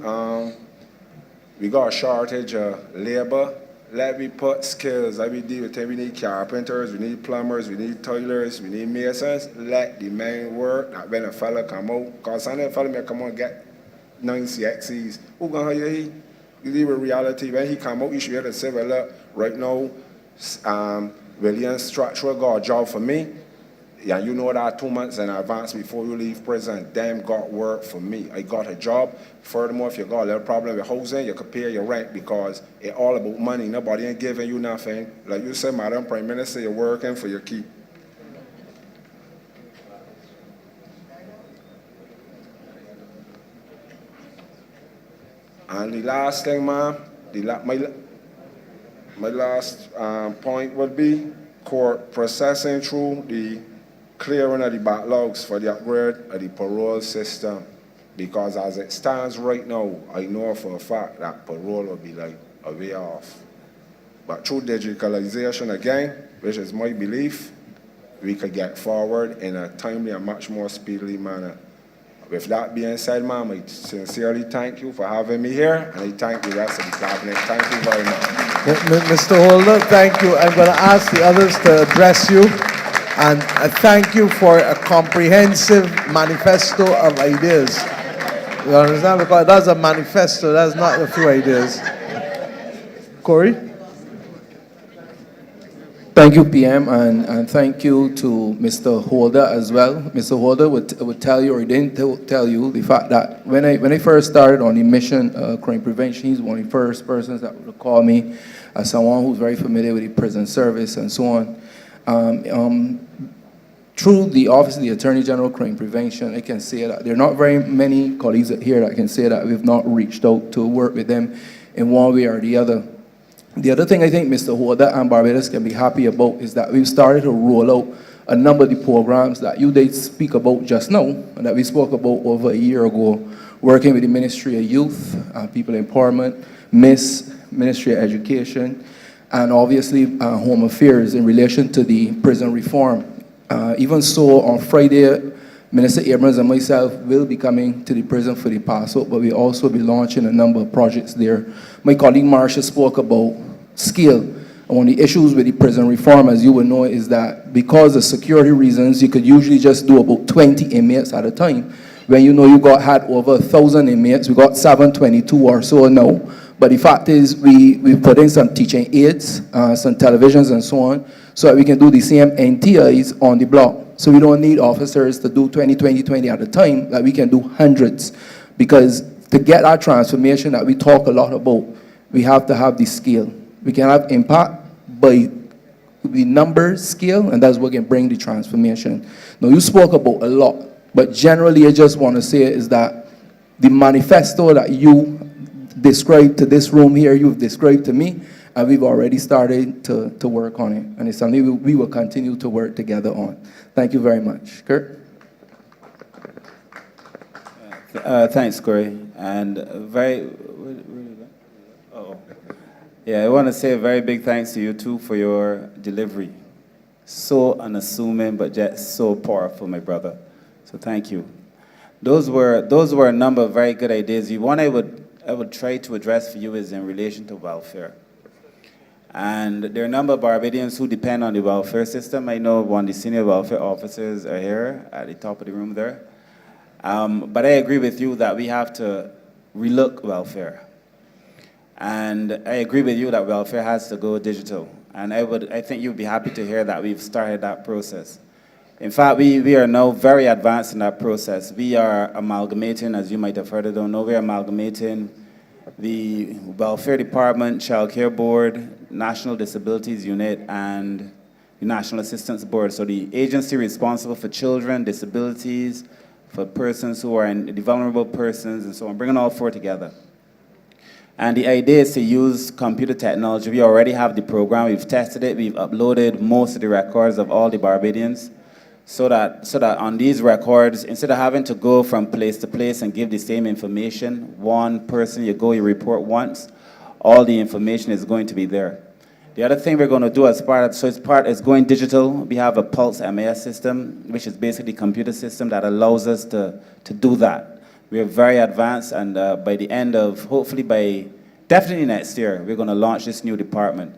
we got a shortage of labor. Let me put skills. Let me deal with it. We need carpenters, we need plumbers, we need toilers, we need masons. Let the men work. That when a fella come out, because some of the fella may come out and get 9 CXCs. Who gonna hire him? You leave a reality. When he come out, you should be able to say, well, look, right now, William Structural got a job for me. Yeah, you know that 2 months in advance before you leave prison. Them got work for me. I got a job. Furthermore, if you got a little problem with housing, you could pay your rent, because it's all about money. Nobody ain't giving you nothing. Like you said, Madam Prime Minister, you're working for your keep. And the last thing, ma'am, my last point would be court processing through the clearing of the backlogs for the upgrade of the parole system. Because as it stands right now, I know for a fact that parole will be like a way off. But through digitalization again, which is my belief, we could get forward in a timely and much more speedily manner. With that being said, ma'am, I sincerely thank you for having me here, and I thank the rest of the cabinet. Thank you very much. Mr. Holder, thank you. I'm going to ask the others to address you. And thank you for a comprehensive manifesto of ideas. You understand? Because that's a manifesto, that's not a few ideas. Corey? Thank you, PM, and thank you to Mr. Holder as well. Mr. Holder would tell you, or he didn't tell you, the fact that when I first started on the mission, crime prevention, he's one of the first persons that would call me as someone who's very familiar with the prison service and so on. Through the Office of the Attorney General Crime Prevention, I can say that there are not very many colleagues here that can say that we've not reached out to work with them in one way or the other. The other thing I think Mr. Holder and Barbados can be happy about is that we've started to roll out a number of the programs that you did speak about just now, and that we spoke about over a year ago, working with the Ministry of Youth, People Empowerment, Ministry of Education, and obviously Home Affairs in relation to the prison reform. Even so, on Friday, Minister Abrams and myself will be coming to the prison for the Passover, but we also be launching a number of projects there. My colleague Marcia spoke about scale. And one of the issues with the prison reform, as you will know, is that because of security reasons, you could usually just do about 20 inmates at a time. When you know you had over 1,000 inmates, we got 722 or so now. But the fact is, we put in some teaching aids, some televisions and so on, so that we can do the same NTIs on the block. So we don't need officers to do 20 at a time, like we can do hundreds. Because to get our transformation that we talk a lot about, we have to have the scale. We can have impact by the numbers scale, and that's what can bring the transformation. Now, you spoke about a lot, but generally I just want to say is that the manifesto that you described to this room here, you've described to me, and we've already started to work on it. And it's something we will continue to work together on. Thank you very much. Kurt? Thanks, Corey. And I want to say a very big thanks to you too for your delivery. So unassuming, but just so powerful, my brother. So thank you. Those were a number of very good ideas. The one I would try to address for you is in relation to welfare. And there are a number of Barbadians who depend on the welfare system. I know one of the senior welfare officers are here at the top of the room there. But I agree with you that we have to relook welfare. And I agree with you that welfare has to go digital. And I think you'd be happy to hear that we've started that process. In fact, we are now very advanced in that process. We are amalgamating, as you might have heard, I don't know, we're amalgamating the Welfare Department, Child Care Board, National Disabilities Unit, and the National Assistance Board. So the agency responsible for children, disabilities, for persons who are the vulnerable persons, and so on, bringing all four together. And the idea is to use computer technology. We already have the program, we've tested it, we've uploaded most of the records of all the Barbadians, so that on these records, instead of having to go from place to place and give the same information, one person, you report once, all the information is going to be there. The other thing we're going to do as part of, it's going digital. We have a Pulse MAS system, which is basically a computer system that allows us to do that. We are very advanced, and by the end of, definitely next year, we're going to launch this new department.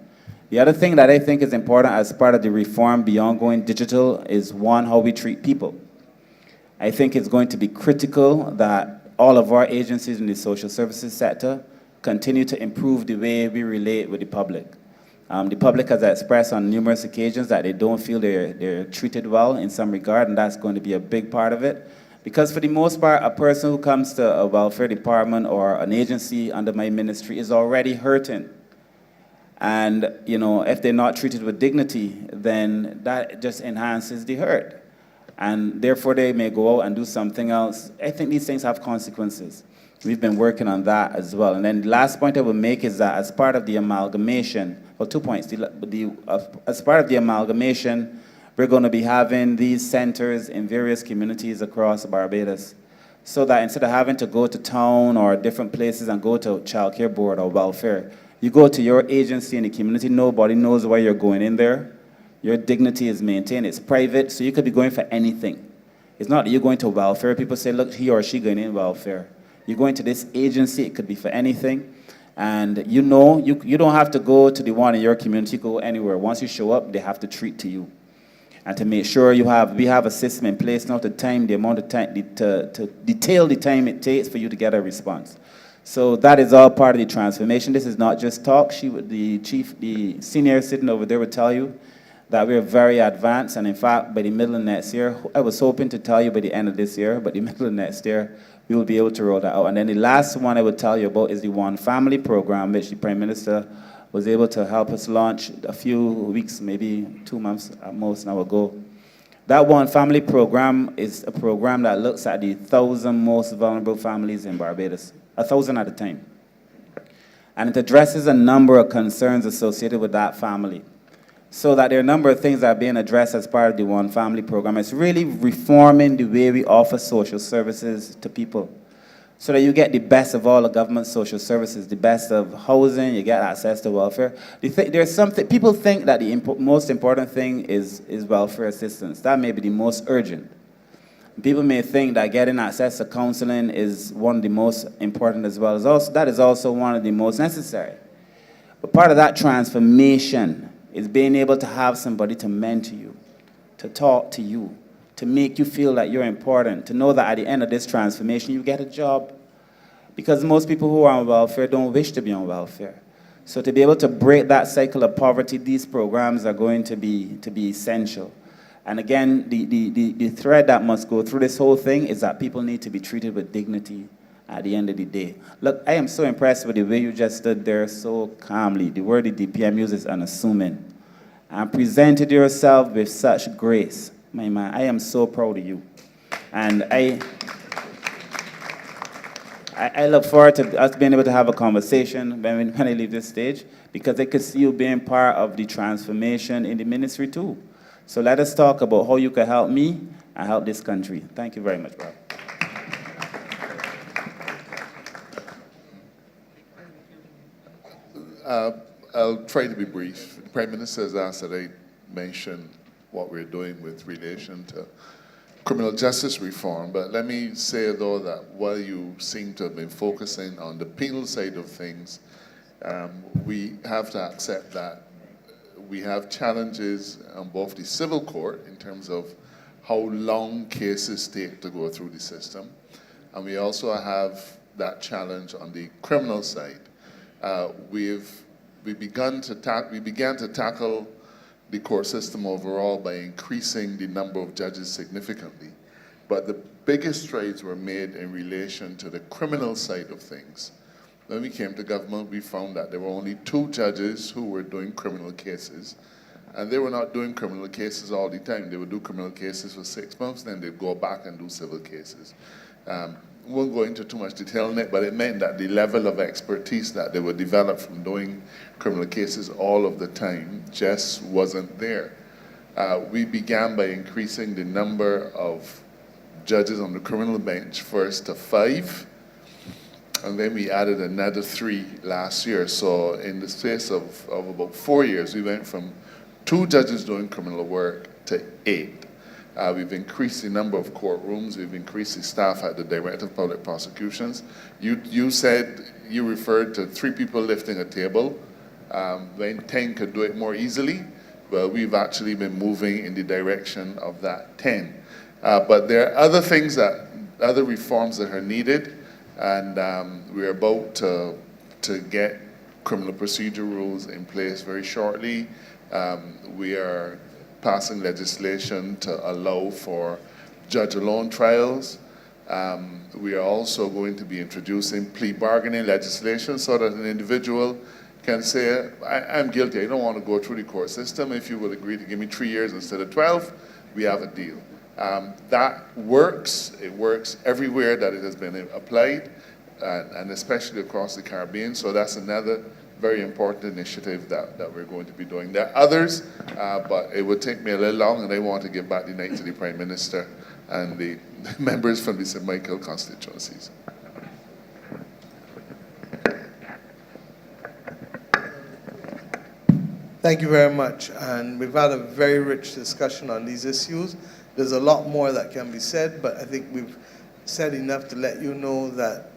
The other thing that I think is important as part of the reform beyond going digital is, one, how we treat people. I think it's going to be critical that all of our agencies in the social services sector continue to improve the way we relate with the public. The public has expressed on numerous occasions that they don't feel they're treated well in some regard, and that's going to be a big part of it. Because for the most part, a person who comes to a welfare department or an agency under my ministry is already hurting. And, you know, if they're not treated with dignity, then that just enhances the hurt. And therefore, they may go out and do something else. I think these things have consequences. We've been working on that as well. And then the last point I will make is that as part of the amalgamation, well, 2 points. As part of the amalgamation, we're going to be having these centers in various communities across Barbados, so that instead of having to go to town or different places and go to Child Care Board or welfare, you go to your agency in the community, nobody knows why you're going in there. Your dignity is maintained, it's private, so you could be going for anything. It's not that you're going to welfare, people say, look, he or she going in welfare. You're going to this agency, it could be for anything. And you know, you don't have to go to the one in your community, go anywhere. Once you show up, they have to treat to you. And to make sure we have a system in place now to time the amount of time, to detail the time it takes for you to get a response. So that is all part of the transformation. This is not just talk. The senior sitting over there will tell you that we're very advanced. And in fact, by the middle of next year, I was hoping to tell you by the end of this year, but the middle of next year, we will be able to roll that out. And then the last one I would tell you about is the One Family program, which the Prime Minister was able to help us launch a few weeks, maybe 2 months at most now ago. That One Family program is a program that looks at the 1,000 most vulnerable families in Barbados, 1,000 at a time. And it addresses a number of concerns associated with that family. So that there are a number of things that are being addressed as part of the One Family program. It's really reforming the way we offer social services to people, so that you get the best of all the government social services, the best of housing, you get access to welfare. There's something, people think that the most important thing is welfare assistance. That may be the most urgent. People may think that getting access to counseling is one of the most important as well. That is also one of the most necessary. But part of that transformation is being able to have somebody to mentor you, to talk to you, to make you feel that you're important, to know that at the end of this transformation you get a job. Because most people who are on welfare don't wish to be on welfare. So to be able to break that cycle of poverty, these programs are going to be essential. And again, the thread that must go through this whole thing is that people need to be treated with dignity at the end of the day. Look, I am so impressed with the way you just stood there so calmly. The word the DPM uses, unassuming. And presented yourself with such grace. My man, I am so proud of you. And I look forward to us being able to have a conversation when I leave this stage, because I could see you being part of the transformation in the ministry too. So let us talk about how you can help me and help this country. Thank you very much, brother. I'll try to be brief. The Prime Minister has asked that I mention what we're doing with relation to criminal justice reform, but let me say, though, that while you seem to have been focusing on the penal side of things, we have to accept that we have challenges on both the civil court in terms of how long cases take to go through the system, and we also have that challenge on the criminal side. We began to tackle the court system overall by increasing the number of judges significantly. But the biggest strides were made in relation to the criminal side of things. When we came to government, we found that there were only 2 judges who were doing criminal cases. And they were not doing criminal cases all the time. They would do criminal cases for 6 months, then they'd go back and do civil cases. We won't go into too much detail on it, but it meant that the level of expertise that they would develop from doing criminal cases all of the time just wasn't there. We began by increasing the number of judges on the criminal bench first to 5, and then we added another 3 last year. So in the space of about 4 years, we went from 2 judges doing criminal work to 8. We've increased the number of courtrooms. We've increased the staff at the Director of Public Prosecutions. You said, you referred to 3 people lifting a table when 10 could do it more easily. Well, we've actually been moving in the direction of that 10. But there are other things other reforms that are needed, and we're about to get criminal procedure rules in place very shortly. We are passing legislation to allow for judge-alone trials. We are also going to be introducing plea bargaining legislation so that an individual can say, I'm guilty, I don't want to go through the court system. If you will agree to give me 3 years instead of 12, we have a deal. That works. It works everywhere that it has been applied, and especially across the Caribbean. So that's another very important initiative that we're going to be doing. There are others, but it would take me a little long, and I want to give back the night to the Prime Minister and the members from the St. Michael constituencies. Thank you very much. And we've had a very rich discussion on these issues. There's a lot more that can be said, but I think we've said enough to let you know that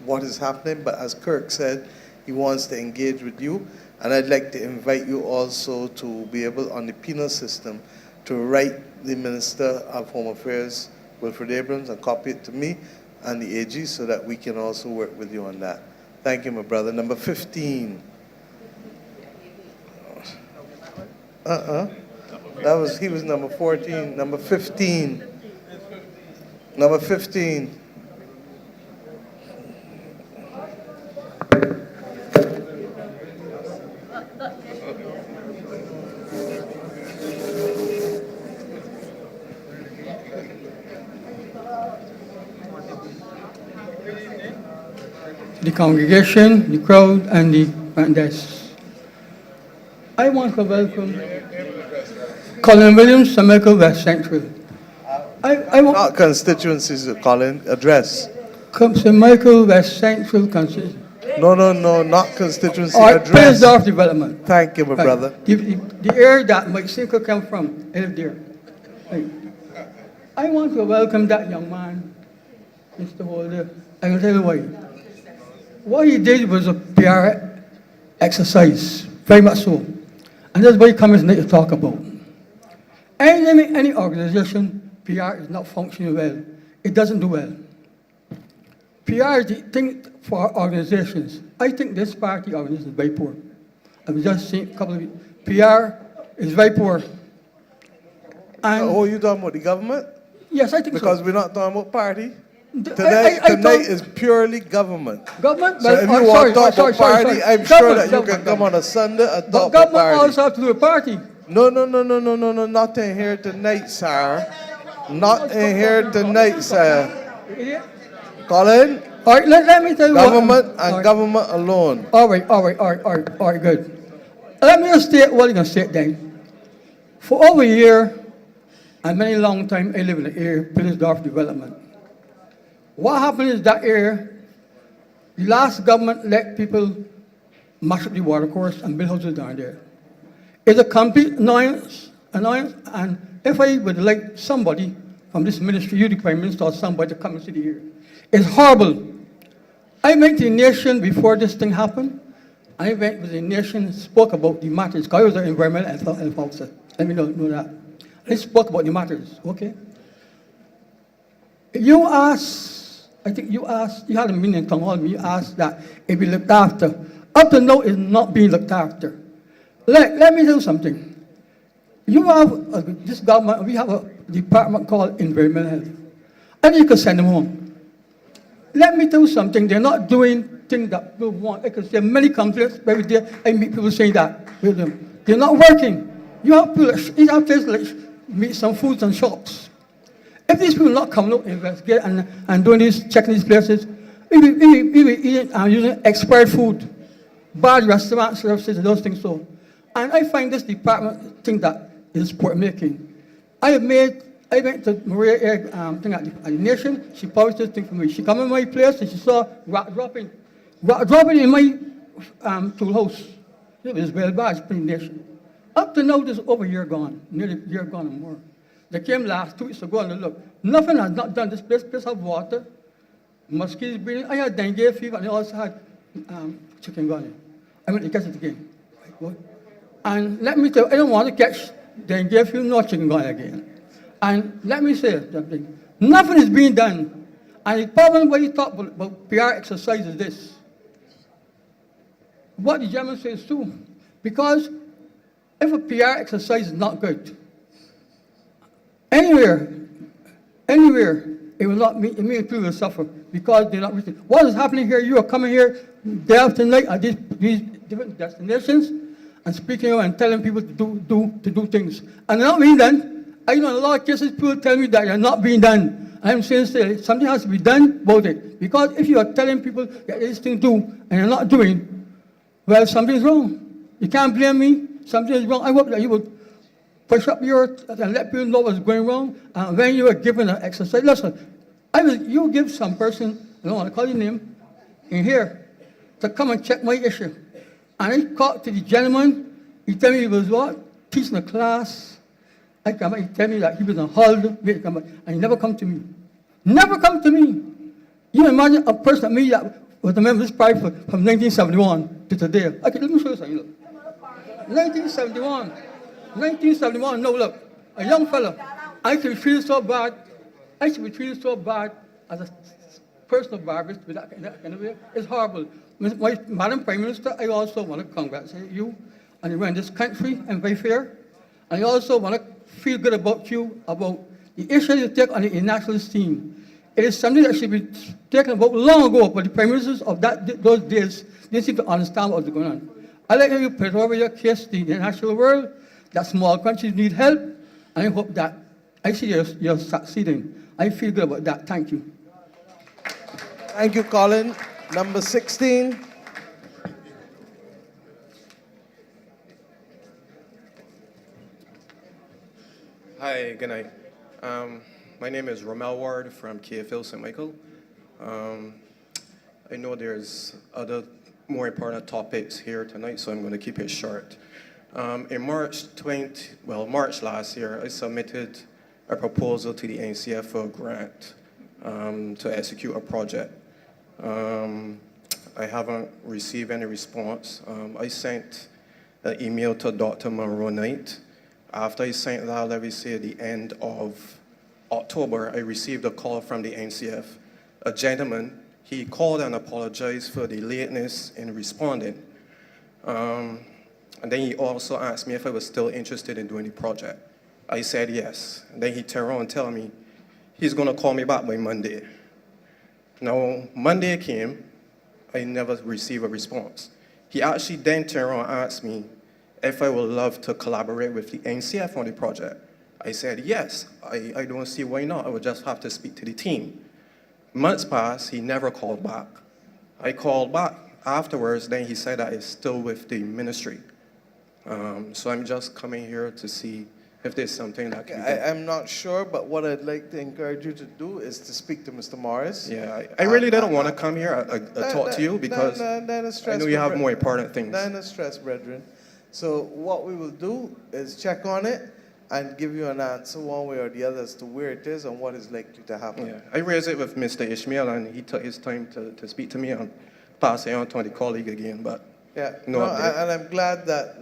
what is happening. But as Kirk said, he wants to engage with you. And I'd like to invite you also to be able, on the penal system, to write the Minister of Home Affairs, Wilfred Abrams, and copy it to me and the AG so that we can also work with you on that. Thank you, my brother. Number 15. He was number 14. Number 15. Number 15. the congregation, the crowd, and the front desk. I want to welcome Colin Williams, St. Michael West Central. I want Not constituencies, Colin, address. St. Michael West Central constituency. No, not constituency, Or address. Parish development. Thank you, my brother. The area that my Cinco come from, I live there. Right. I want to welcome that young man, Mr. Holder. I will tell you why. What he did was a PR exercise, very much so. And that's what he comes tonight to talk about. Any organization, PR is not functioning well. It doesn't do well. PR is the thing for organizations. I think this party organization is very poor. I was just saying a couple of weeks. PR is very poor. And Oh, you talking about the government? yes, I think Because so. we're not talking about party. I Tonight thought- is purely government. Government, So if you want to talk about party, I'm sure that you can come on a Sunday and But talk about government party. also have to do a party. No, not in here tonight, sir. Not in here tonight, sir. Colin, All right, let me tell you government what. and government alone. All right, good. Let me just state what you're going to say then. For over a year, and many long time, I live in the area, Pillisdorf development. What happened is that area, the last government let people mash up the water course and build houses down there. It's a complete annoyance, and if I would like somebody from this ministry, you the Prime Minister or somebody to come and see the area. It's horrible. I went to the nation before this thing happened. I went with the nation, spoke about the matters, because I was an environmental health officer. Let me know that. I spoke about the matters, okay? You asked, I think you asked, you had a meeting in town hall, you asked that it be looked after. Up to now, it's not being looked after. Let me tell you something. You have, this government, we have a department called environmental health. And you can send them home. Let me tell you something, they're not doing things that people want. I can say many complaints every day, I meet people saying that with them. They're not working. You have to like, meet some foods and shops. If these people not coming out, investigate and doing this, checking these places, we be eating and using expired food, bad restaurant services, and those things so. And I find this department thing that is sport making. I went to Maria thing at the nation, she published this thing for me. She come in my place and she saw rock dropping in my tool house. It was well bad, it's pretty nation. Up to now, this is over a year gone, nearly a year gone or more. They came last 2 weeks ago and they look, nothing has not done. This place have water, mosquitoes breeding. I had dengue fever and I also had chikungunya. I went to catch it again. And let me tell you, I don't want to catch dengue fever nor chikungunya again. And let me say something, nothing is being done. And the problem when you talk about PR exercise is this. What the German says too, because if a PR exercise is not good, anywhere, it will not mean people will suffer because they're not receiving. What is happening here? You are coming here day after night at these different destinations and speaking and telling people to do things. And they're not being done. I know in a lot of cases people tell me that they're not being done. I'm saying something has to be done about it. Because if you are telling people that this thing do and you're not doing, well, something's wrong. You can't blame me. Something is wrong. I hope that you will push up your and let people know what's going wrong. And when you are given an exercise, listen, you give some person, I don't want to call your name, in here to come and check my issue. And I talked to the gentleman. He told me he was what? Teaching a class. I come back, he tell me that he was on holiday, and he never come to me. Never come to me. You imagine a person like me that was a member of this party from 1971 to today. Okay, let me show you something, look. 1971, no, look, a young fellow. I should be treated so bad. I should be treated so bad as a personal barbarist with that kind of way. It's horrible. Madam Prime Minister, I also want to congratulate you on you run this country and very fair. And I also want to feel good about you, about the issue you take on the international scene. It is something that should be taken about long ago, but the Prime Ministers of those days didn't seem to understand what was going on. I like how you put over your case to the international world, that small countries need help, and I hope that I see you're succeeding. I feel good about that. Thank you. Thank you, Colin. Number 16. Hi, good night. My name is Romel Ward from KFL St. Michael. I know there's other more important topics here tonight, so I'm going to keep it short. In March last year, I submitted a proposal to the NCF for a grant to execute a project. I haven't received any response. I sent an email to Dr. Monroe Knight. After I sent that, let me say at the end of October, I received a call from the NCF. A gentleman, he called and apologized for the lateness in responding. And then he also asked me if I was still interested in doing the project. I said yes. And then he turned around and told me he's going to call me back by Monday. Now, Monday came, I never received a response. He actually then turned around and asked me if I would love to collaborate with the NCF on the project. I said yes, I don't see why not. I would just have to speak to the team. Months passed, he never called back. I called back afterwards, then he said that it's still with the ministry. So I'm just coming here to see if there's something that can be done. I'm not sure, but what I'd like to encourage you to do is to speak to Mr. Morris. Yeah, I really didn't want to come here and talk to you because I know you have more important things. No stress, brethren. So what we will do is check on it and give you an answer one way or the other as to where it is and what is likely to happen. Yeah, I raised it with Mr. Ishmael, and he took his time to speak to me and pass it on to the colleague again, but no update. And I'm glad that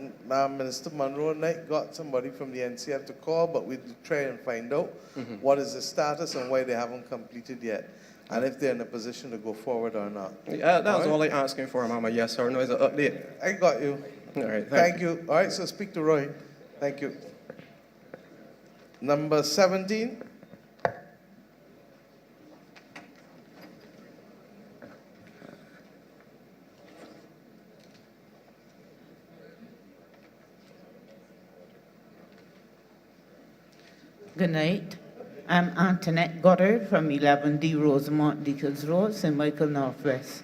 Minister Monroe Knight got somebody from the NCF to call, but we'll try and find out what is the status and why they haven't completed yet, and if they're in a position to go forward or not. Yeah, that was all I'm asking for, Mama. Yes or no is an update. I got you. All right, Thank you. All right, so speak to Roy. Thank you. Number 17. Good night. I'm Antoinette Goddard from 11D Rosemont Deacons Road, St. Michael Northwest.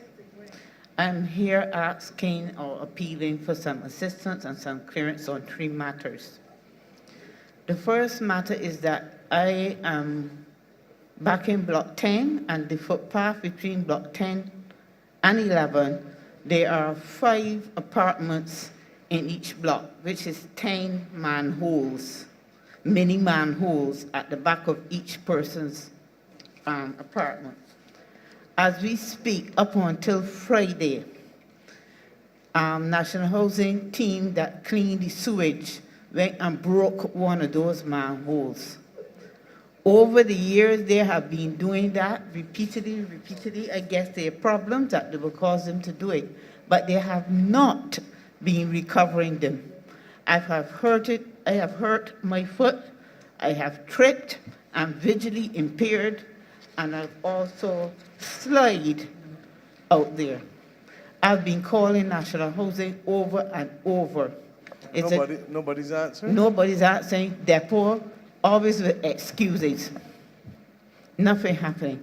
I'm here asking or appealing for some assistance and some clearance on 3 matters. The first matter is that I am back in Block 10 and the footpath between Block 10 and 11. There are 5 apartments in each block, which is 10 manholes, mini manholes at the back of each person's apartment. As we speak, up until Friday, National Housing team that cleaned the sewage went and broke one of those manholes. Over the years, they have been doing that repeatedly. I guess there are problems that will cause them to do it, but they have not been recovering them. I have hurt my foot, I have tripped, I'm visually impaired, and I've also slid out there. I've been calling National Housing over and over. Nobody's answering? Nobody's answering. Depot, always with excuses. Nothing happening.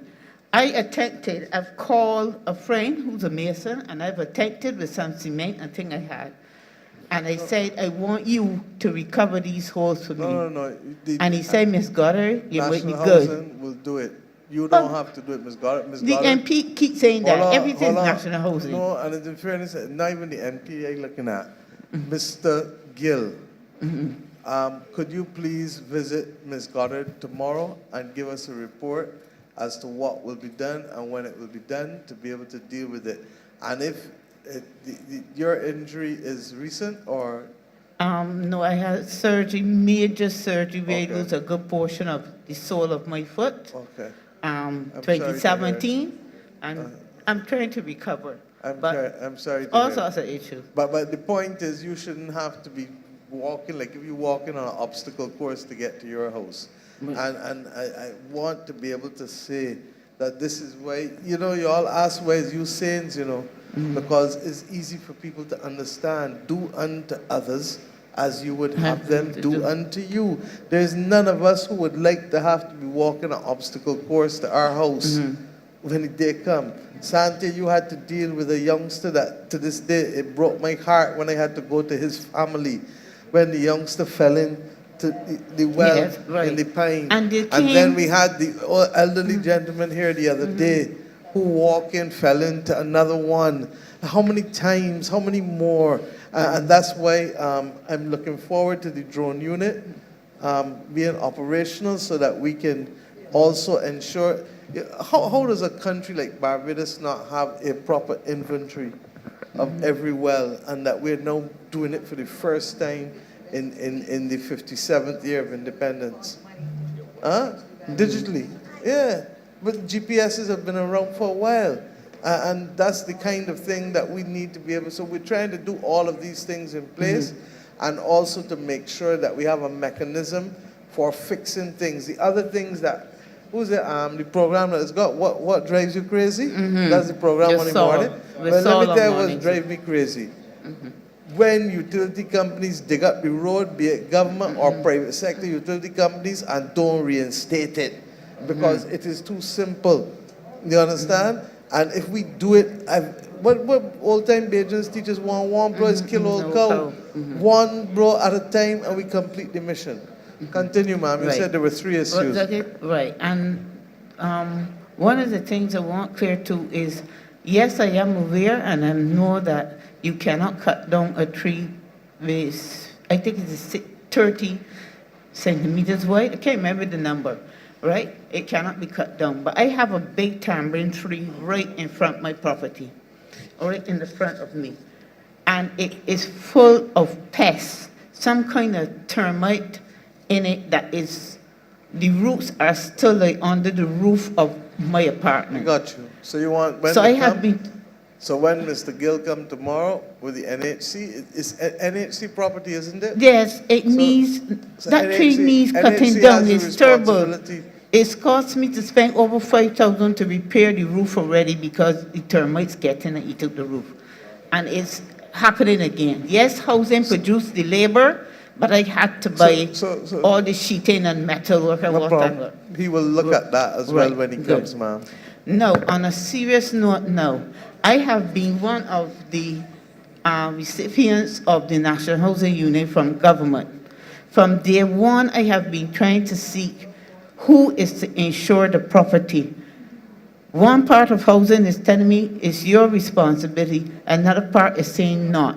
I've called a friend who's a mason, and I've attempted with some cement and thing I had. And I said, I want you to recover these holes for me. No. And he said, Miss Goddard, you make me National good. Housing will do it. You don't have to do it, Ms. Goddard. The MP keeps saying that. Everything's National Housing. No, and in fairness, not even the MP I'm looking at. Mr. Gill, could you please visit Ms. Goddard tomorrow and give us a report as to what will be done and when it will be done to be able to deal with it? And if your injury is recent or? No, I had surgery, major surgery, where I lose a good portion of the sole of my foot. Okay. 2017, and I'm trying to recover. I'm sorry to all hear. sorts of issues. But the point is, you shouldn't have to be walking, like if you're walking on an obstacle course to get to your house. And I want to be able to say that this is why, you all ask why is you sayings, because it's easy for people to understand. Do unto others as you would have them do unto you. There's none of us who would like to have to be walking an obstacle course to our house when the day come. Sante, you had to deal with a youngster that to this day, it broke my heart when I had to go to his family, when the youngster fell into the well Yes, right. in the pine. And they then came- we had the elderly gentleman here the other day who walked in, fell into another one. How many times, how many more? And that's why I'm looking forward to the drone unit being operational so that we can also ensure. How does a country like Barbados not have a proper inventory of every well, and that we're now doing it for the first time in the 57th year of independence? Digitally, yeah. But GPSs have been around for a while. And that's the kind of thing that we need to be able. So we're trying to do all of these things in place, and also to make sure that we have a mechanism for fixing things. The other things that, the program that has got, what drives you crazy? That's the program Just on the saw- morning. we Well, saw let me tell you on what morning. drives me crazy. When utility companies dig up the road, be it government or private sector utility companies, and don't reinstate it because it is too simple. You understand? And if we do it, what old-time Bajans teachers want, one bro is kill old cow. One bro at a time, and we complete the mission. Continue, ma'am. You Right. said there were 3 issues. Right, and one of the things I want clear too is, yes, I am aware and I know that you cannot cut down a tree with, I think it's 30 centimeters wide. I can't remember the number, right? It cannot be cut down. But I have a big tamarind tree right in front of my property, right in the front of me. And it is full of pests, some kind of termite in it that is, the roots are still like under the roof of my apartment. Got you. So you want when So they I have come? been, So when Mr. Gill come tomorrow with the NHC, it's NHC property, isn't it? yes, it needs, so that tree NHC needs cutting NHC down, has the it's terrible. responsibility. It's cost me to spend over 5,000 to repair the roof already because the termites get in and eat up the roof. And it's happening again. Yes, housing produced the labor, but I had to buy all the sheeting and metal work and No whatever. problem. He will look at that as well when he Good. comes, ma'am. No, on a serious note, no. I have been one of the recipients of the National Housing Unit from government. From day one, I have been trying to seek who is to insure the property. One part of housing is telling me it's your responsibility, another part is saying not.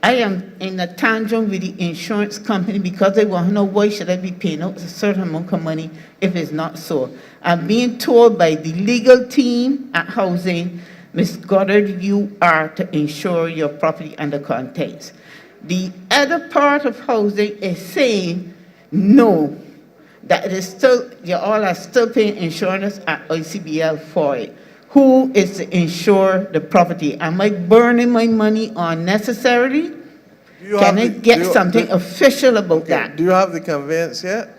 I am in a tantrum with the insurance company because they want to know why should I be paying out a certain amount of money if it's not so. I'm being told by the legal team at housing, Ms. Goddard, you are to insure your property and the contents. The other part of housing is saying no, that it is still, you all are still paying insurance at ICBL for it. Who is to insure the property? Am I burning my money unnecessarily? Can I get something official about that? Do you have the conveyance yet?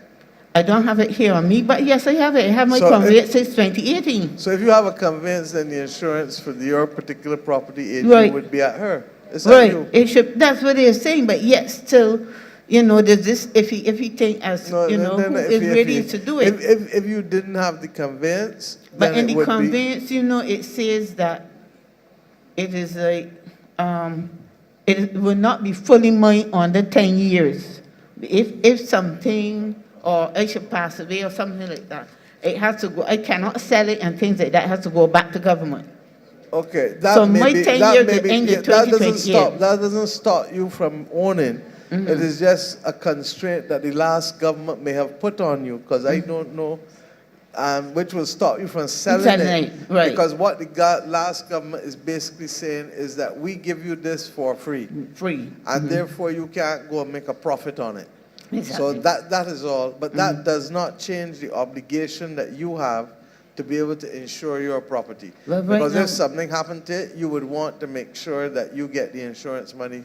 I don't have it here on me, but yes, I have it. I have my So conveyance since 2018. So if you have a conveyance, then the insurance for your particular property agent Right. would be at her. Is that you? Right, it should, that's what they're saying, but yet still, you know, there's this, if he think as, you know, who is ready to do it. If you didn't have the conveyance, But then in it the would be. conveyance, you know, it says that it is like, it will not be fully mine under 10 years. If something, or I should pass away or something like that, it has to go, I cannot sell it and things like that, has to go back to government. Okay, that So may my be, 10 that years may will be, end in that doesn't 2028. that doesn't stop you from owning. It is just a constraint that the last government may have put on you, because I don't know, which will stop you from selling Selling it. it, right. Because what the last government is basically saying is that we give you this for free. Free. And therefore you can't go and make a profit on it. So Exactly. that is all. But that does not change the obligation that you have to be able to insure your property. Well, right Because now- if something happened to it, you would want to make sure that you get the insurance money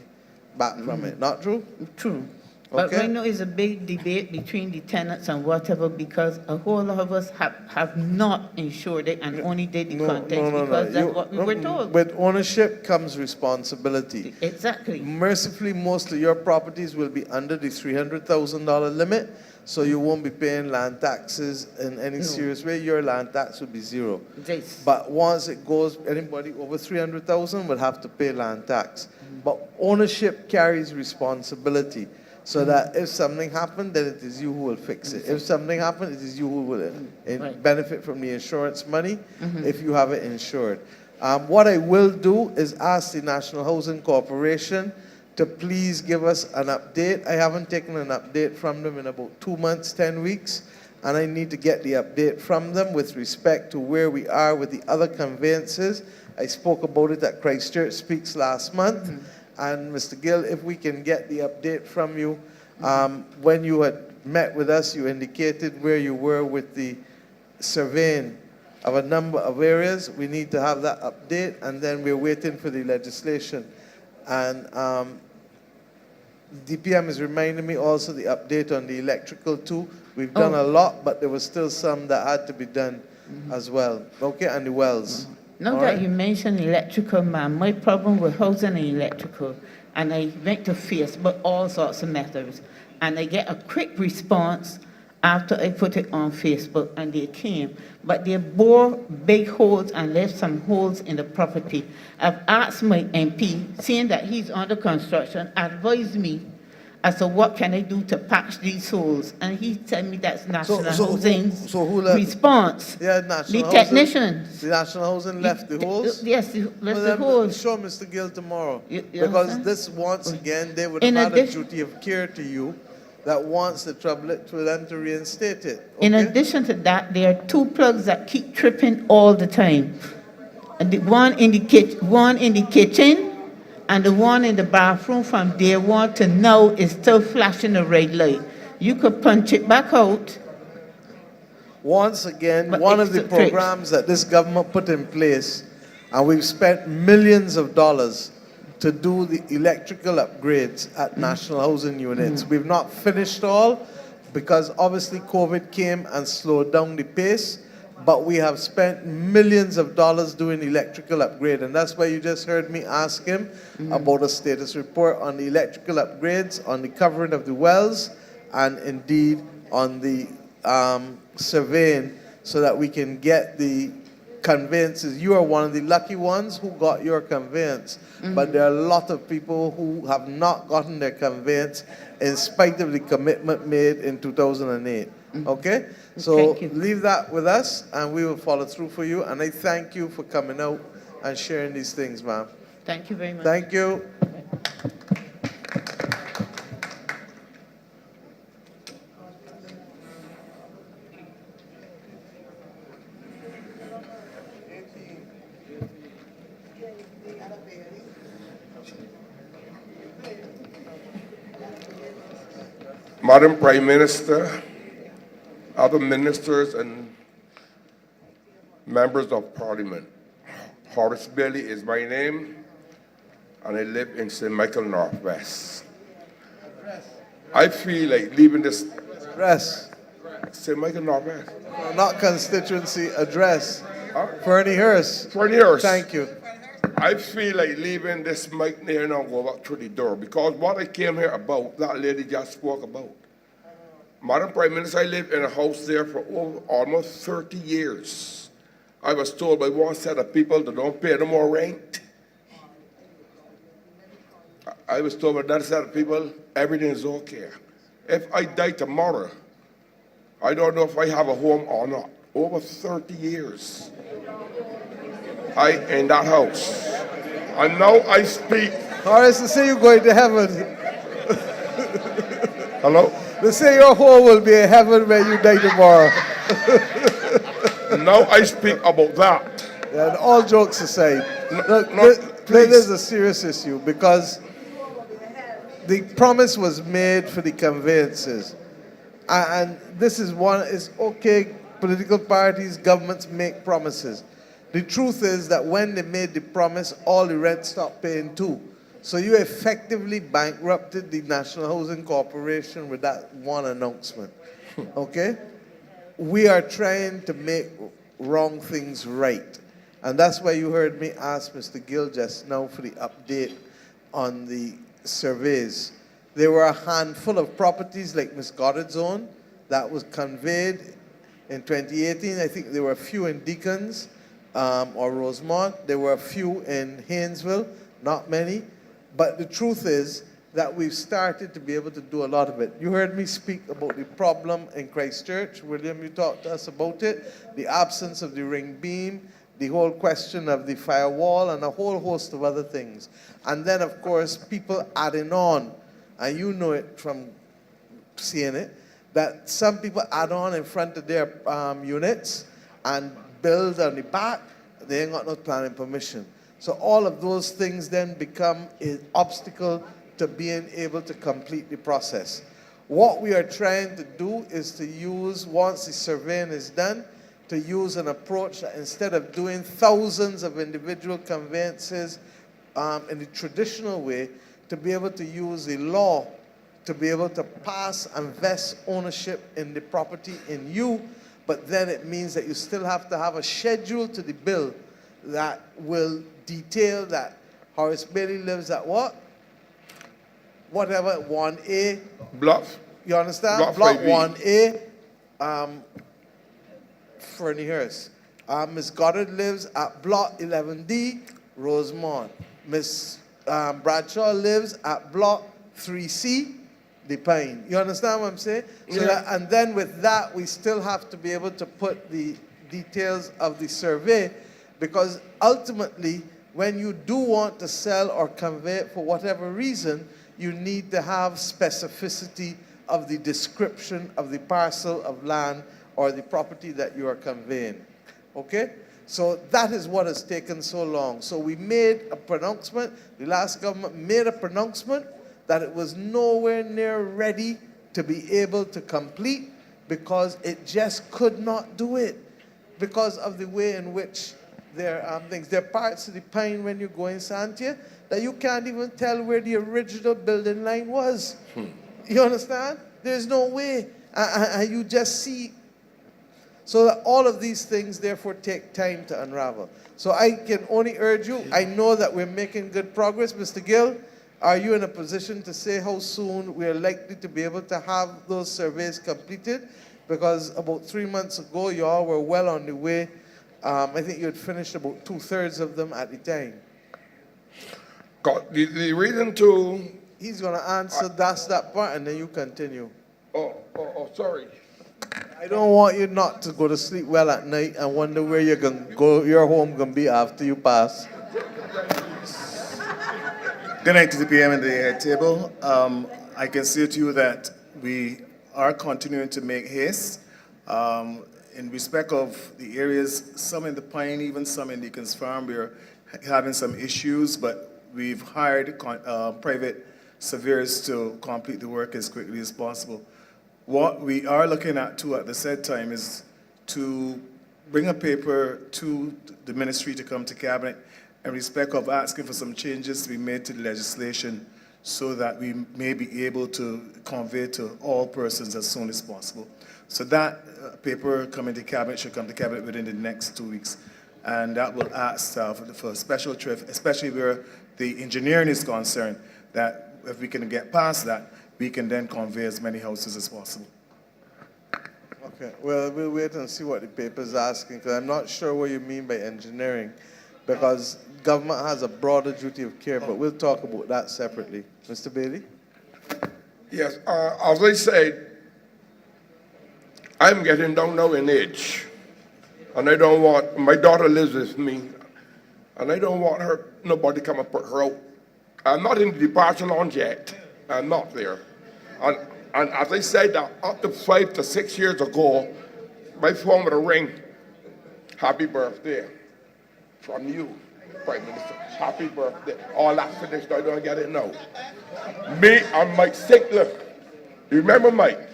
back from it. Not true? True. But Okay? right now is a big debate between the tenants and whatever, because a whole lot of us have not insured it and only did the contents because that's what we were told. With ownership comes responsibility. Exactly. Mercifully, most of your properties will be under the $300,000 limit, so you won't be paying land taxes in any serious way. Your land tax will be zero. Yes. But once it goes, anybody over 300,000 will have to pay land tax. But ownership carries responsibility. So that if something happened, then it is you who will fix it. If something happened, it is you who will benefit from the insurance money if you have it insured. What I will do is ask the National Housing Corporation to please give us an update. I haven't taken an update from them in about 2 months, 10 weeks, and I need to get the update from them with respect to where we are with the other conveyances. I spoke about it at Christchurch Speaks last month. And Mr. Gill, if we can get the update from you, when you had met with us, you indicated where you were with the surveying of a number of areas. We need to have that update, and then we're waiting for the legislation. And DPM is reminding me also the update on the electrical too. We've done a lot, but there was still some that had to be done as well. Okay, and the wells. Now that you mentioned electrical, ma'am, my problem with housing and electrical, and I went to Facebook, all sorts of methods, and I get a quick response after I put it on Facebook, and they came, but they bore big holes and left some holes in the property. I've asked my MP, seeing that he's under construction, advise me as to what can I do to patch these holes, and he said me that's National Housing's response. Yeah, National The technicians. The National Housing left the holes? Yes, left the holes. Show Mr. Gill tomorrow. You Because understand? this, once again, they would In have had a addition- duty of care to you that wants to trouble it, for them to reinstate it. In addition to that, there are two plugs that keep tripping all the time. And the one in the kitchen and the one in the bathroom from day one to now is still flashing a red light. You could punch it back out. Once again, But one of it's the a trick. programs that this government put in place, and we've spent millions of dollars to do the electrical upgrades at national housing units. We've not finished all because obviously COVID came and slowed down the pace, but we have spent millions of dollars doing electrical upgrade, and that's why you just heard me ask him about a status report on the electrical upgrades, on the covering of the wells, and indeed on the surveying, so that we can get the conveyances. You are one of the lucky ones who got your conveyance, but there are a lot of people who have not gotten their conveyance in spite of the commitment made in 2008. Okay? So leave that with us, and we will follow through for you. And I thank you for coming out and sharing these things, ma'am. Thank you very much. Thank you. Madam Prime Minister, other ministers and members of Parliament, Horace Bailey is my name, and I live in St. Michael Northwest. I feel like leaving this address. St. Michael Northwest. Not constituency, address. Fernie Hurst. Fernie Hurst. Thank you. I feel like leaving this mic there and I'll go back through the door, because what I came here about, that lady just spoke about. Madam Prime Minister, I lived in a house there for almost 30 years. I was told by one set of people that don't pay no more rent. I was told by another set of people, everything is okay. If I die tomorrow, I don't know if I have a home or not. Over 30 years. In that house. And now I speak. Horace, they say you're going to heaven. Hello? They say your home will be in heaven when you die tomorrow. Now I speak about that. Yeah, and all jokes aside, this is a serious issue, because the promise was made for the conveyances. And this is one, it's okay, political parties, governments make promises. The truth is that when they made the promise, all the rent stopped paying too. So you effectively bankrupted the National Housing Corporation with that one announcement. Okay? We are trying to make wrong things right. And that's why you heard me ask Mr. Gill just now for the update on the surveys. There were a handful of properties like Ms. Goddard's own that was conveyed in 2018. I think there were a few in Deacons or Rosemont. There were a few in Haynesville, not many. But the truth is that we've started to be able to do a lot of it. You heard me speak about the problem in Christchurch. William, you talked to us about it. The absence of the ring beam, the whole question of the firewall, and a whole host of other things. And then, of course, people adding on, and you know it from seeing it, that some people add on in front of their units and build on the back. They ain't got no planning permission. So all of those things then become an obstacle to being able to complete the process. What we are trying to do is to use, once the surveying is done, to use an approach that instead of doing thousands of individual conveyances in the traditional way, to be able to use the law to be able to pass and vest ownership in the property in you, but then it means that you still have to have a schedule to the bill that will detail that Horace Bailey lives at what? Whatever, 1A. Block. You understand? Block 1A, Ferniehurst. Miss Goddard lives at Block 11D, Rosemont. Miss Bradshaw lives at Block 3C, The Pine. You understand what I'm saying? So that, and then with that, we still have to be able to put the details of the survey, because ultimately, when you do want to sell or convey it for whatever reason, you need to have specificity of the description of the parcel of land or the property that you are conveying. Okay? So that is what has taken so long. So we made a pronouncement, the last government made a pronouncement that it was nowhere near ready to be able to complete because it just could not do it because of the way in which there are things. There are parts of the Pine when you go in Santia that you can't even tell where the original building line was. You understand? There's no way. And you just see. So that all of these things therefore take time to unravel. So I can only urge you, I know that we're making good progress. Mr. Gill, are you in a position to say how soon we are likely to be able to have those surveys completed? Because about 3 months ago, you all were well on the way. I think you had finished about 2/3 of them at the time. The reason to... He's going to answer that part, and then you continue. Sorry. I don't want you not to go to sleep well at night and wonder where you're going to go, your home going to be after you pass. Good night to the PM and the head table. I can say to you that we are continuing to make haste in respect of the areas, some in the Pine, even some in Deacon's Farm. We're having some issues, but we've hired private surveyors to complete the work as quickly as possible. What we are looking at too at the said time is to bring a paper to the ministry to come to cabinet in respect of asking for some changes to be made to the legislation so that we may be able to convey to all persons as soon as possible. So that paper coming to cabinet should come to cabinet within the next 2 weeks. And that will ask for special thrift, especially where the engineering is concerned, that if we can get past that, we can then convey as many houses as possible. Okay, well, we'll wait and see what the paper is asking, because I'm not sure what you mean by engineering, because government has a broader duty of care, but we'll talk about that separately. Mr. Bailey? Yes, as I said, I'm getting down now in age, and I don't want, my daughter lives with me, and I don't want her, nobody come and put her out. I'm not in the departure lounge yet. I'm not there. And as I said, up to 5 to 6 years ago, my phone with a ring, happy birthday from you, Prime Minister. Happy birthday. All that finished, I don't get it now. Me and Mike Sickler. You remember Mike?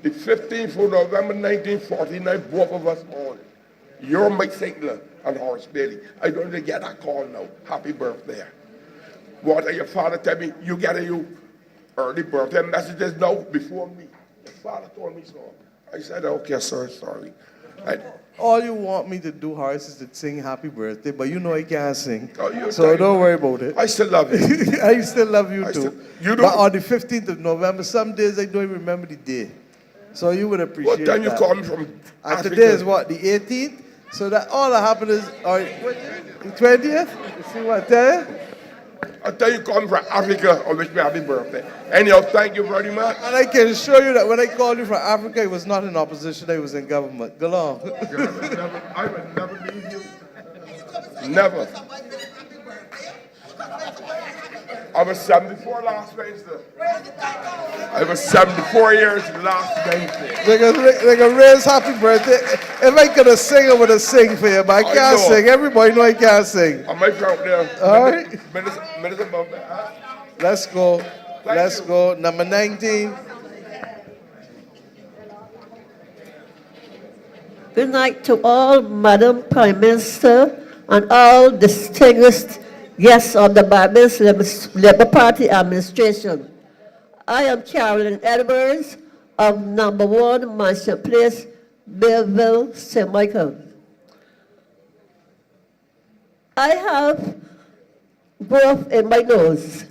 The 15th of November 1949, both of us born. You're Mike Sickler and Horace Bailey. I don't even get that call now. Happy birthday. What your father tell me, you get your early birthday messages now before me. Your father told me so. I said, okay, sir, sorry. All you want me to do, Horace, is to sing happy birthday, but you know I can't sing. Oh, So don't worry about it. I still love you. I still love you too. You do? But on the 15th of November, some days I don't even remember the day. So you would appreciate What time you that. come from And Africa? today is what, the 18th? So that all that happened is, the 20th? You see what I tell you? I tell you come from Africa, I wish me happy birthday. Anyhow, thank you very much. And I can assure you that when I called you from Africa, it was not in opposition, I was in government. Go on. I would never leave you. Never. I was 74 last Wednesday. I was 74 years last Wednesday. They can raise happy birthday. If I could have sing, I would have sing for you, but I can't know. sing. Everybody know I can't sing. I might be out there. All right. Minister Bumble. Let's go. Let's go. Number 19. Good night to all, Madam Prime Minister, and all distinguished guests of the Barbados Labour Party administration. I am Carolyn Edwards of number 1 Mansion Place, Belleville, St. Michael. I have growth in my nose,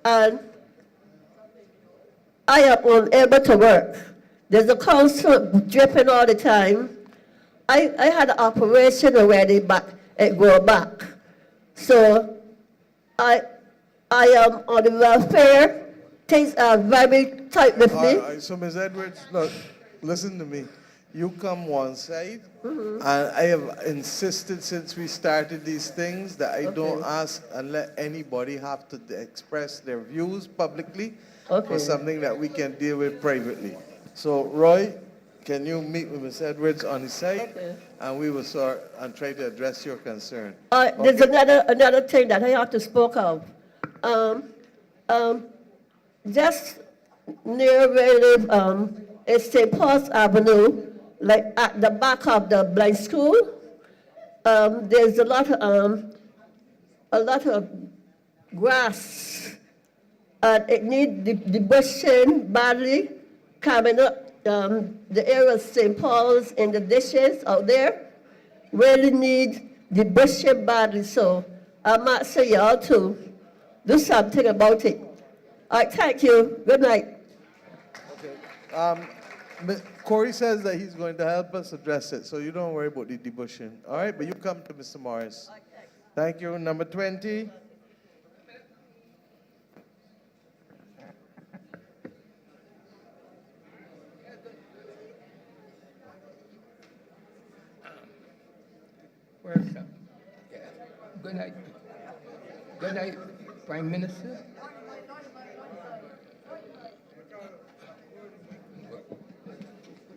and I am unable to work. There's a constant dripping all the time. I had an operation already, but it go back. So I am on the welfare. Things are very tight with me. All right, so Ms. Edwards, look, listen to me. You come one side, and I have insisted since we started these things that I don't ask and let anybody have to express their views publicly for something that we can deal with privately. So Roy, can you meet with Ms. Edwards on his side, and we will sort and try to address your concern. There's another thing that I have to spoke of. Just near where I live, it's St. Paul's Avenue, like at the back of the blind school. There's a lot of grass, and it needs the bushing badly coming up. The area of St. Paul's and the dishes out there really need the bushing badly. So I'm asking y'all to do something about it. All right, thank you. Good night. Corey says that he's going to help us address it, so you don't worry about the debushing. All right, but you come to Mr. Morris. Thank you. Number 20. Good night. Good night, Prime Minister.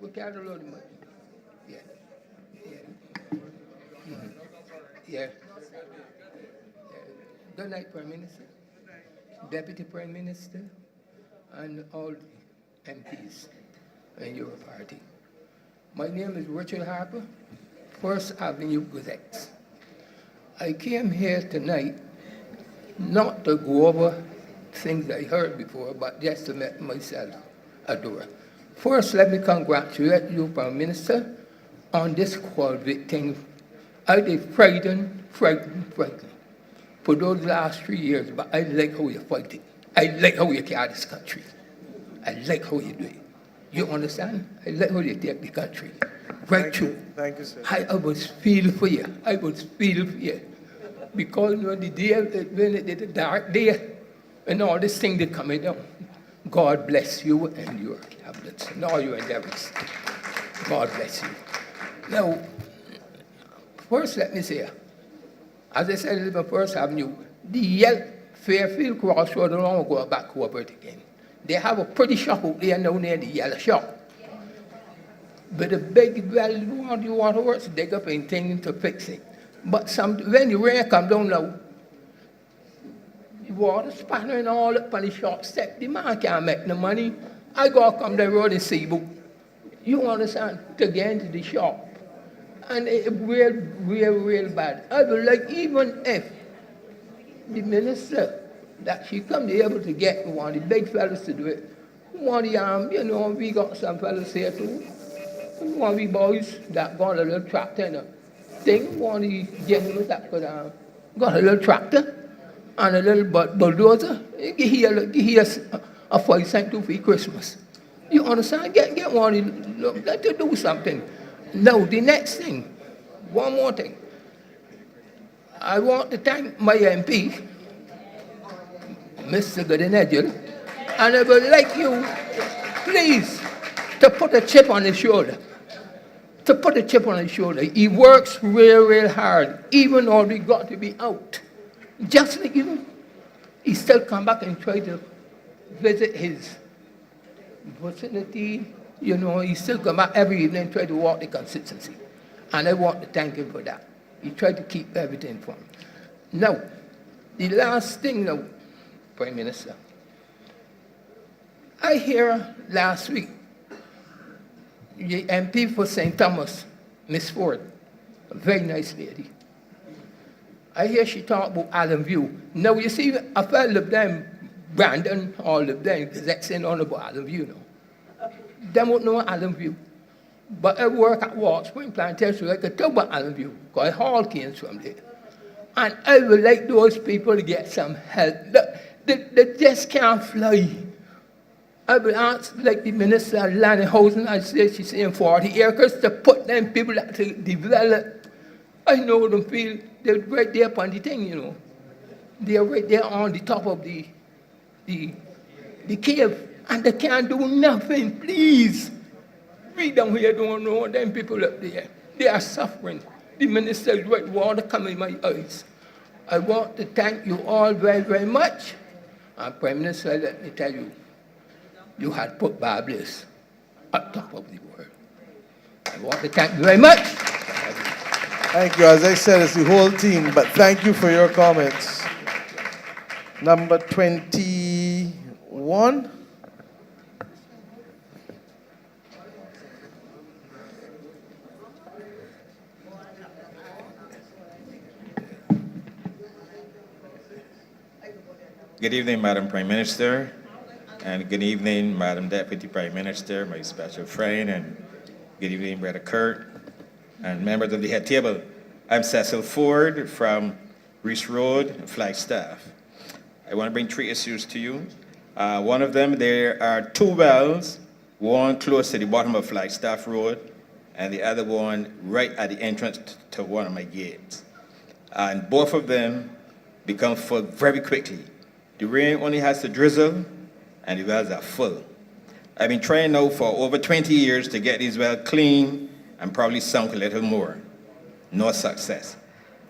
We can't load him up. Yeah. Yeah. Good night, Prime Minister, Deputy Prime Minister, and all MPs in your party. My name is Richard Harper, First Avenue Gazette. I came here tonight not to go over things I heard before, but just to make myself adore. First, let me congratulate you, Prime Minister, on this COVID thing. I did frightened for those last 3 years, but I like how you fight it. I like how you carry this country. I like how you do it. You understand? I like how you take the country. Right through. Thank you, sir. I was feel for you. I was feel for you. Because when the day, when it the dark day, and all this thing that coming down, God bless you and your cabinets and all your endeavors. God bless you. Now, first let me say, as I said, I live on First Avenue, the Fairfield Crossroad, don't want to go back over it again. They have a pretty shop out there now near the yellow shop. But the big, well, you want to work, dig up and things to fix it. But when the rain comes down now, the water spanner and all up on the shop step, the man can't make no money. I go come the road and see, but you understand, to get into the shop. And it's real bad. I would like, even if the minister that she come to be able to get one of the big fellas to do it. One of the, we got some fellas here too. One of the boys that got a little tractor and a thing, one of the gentlemen that got a little tractor and a little bulldozer. Give here a 5 cent to for Christmas. You understand? Get one, let to do something. Now, the next thing, one more thing. I want to thank my MP, Mr. Goodenedgel, and I would like you, please, to put a chip on his shoulder. To put a chip on his shoulder. He works real hard, even though we got to be out. Just like you, he still come back and try to visit his vicinity. He still come back every evening and try to walk the consistency. And I want to thank him for that. He tried to keep everything for him. Now, the last thing now, Prime Minister. I hear last week, the MP for St. Thomas, Miss Ford, a very nice lady. I hear she talk about Allen View. Now, you see, a fellow live there in Brandon, or live there in Gazette saying all about Allen View now. They won't know Allen View. But I work at Walt Spring Plantation, I could talk about Allen View, because I haul canes from there. And I would like those people to get some help. They just can't fly. I would ask, like the Minister of Land and Housing, she's saying 40 acres, to put them people that to develop. I know them feel, they're right there upon the thing, They're right there on the top of the cave, and they can't do nothing, please. We down here don't know them people up there. They are suffering. The minister's right water coming in my eyes. I want to thank you all very much. And Prime Minister, let me tell you, you had put Barbados at top of the world. I want to thank you very much. Thank you. As I said, it's the whole team, but thank you for your comments. Number 21. Good evening, Madam Prime Minister, and good evening, Madam Deputy Prime Minister, my special friend, and good evening, Brother Kurt, and members of the head table. I'm Cecil Ford from Reese Road, Flagstaff. I want to bring 3 issues to you. One of them, there are 2 wells, one close to the bottom of Flagstaff Road, and the other one right at the entrance to one of my gates. And both of them become full very quickly. The rain only has to drizzle, and the wells are full. I've been trying now for over 20 years to get these wells clean and probably sunk a little more. No success.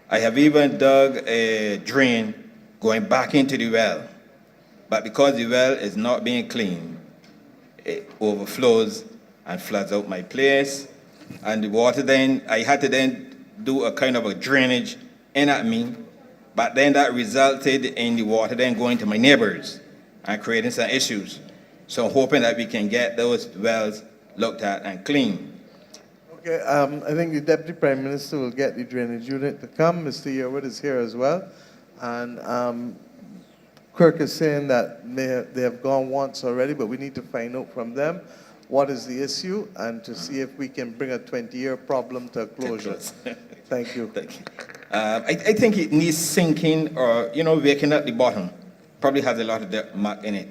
I have even dug a drain going back into the well, but because the well is not being cleaned, it overflows and floods out my place. And the water then, I had to then do a kind of a drainage in at me. But then that resulted in the water then going to my neighbors and creating some issues. So I'm hoping that we can get those wells looked at and cleaned. Okay, I think the Deputy Prime Minister will get the drainage unit to come. Mr. Yearwood is here as well. And Kirk is saying that they have gone once already, but we need to find out from them what is the issue and to see if we can bring a 20-year problem to a closure. Thank you. Thank you. I think it needs sinking or, waking up the bottom. Probably has a lot of dirt muck in it.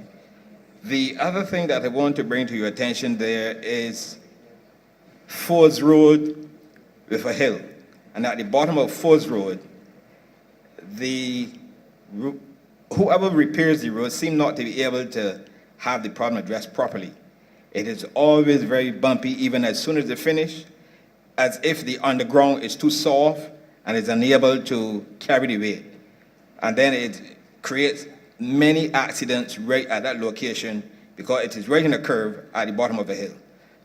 The other thing that I want to bring to your attention there is Fords Road with a hill. And at the bottom of Fords Road, whoever repairs the road seems not to be able to have the problem addressed properly. It is always very bumpy, even as soon as they finish, as if the underground is too soft and is unable to carry the weight. And then it creates many accidents right at that location because it is right in a curve at the bottom of a hill.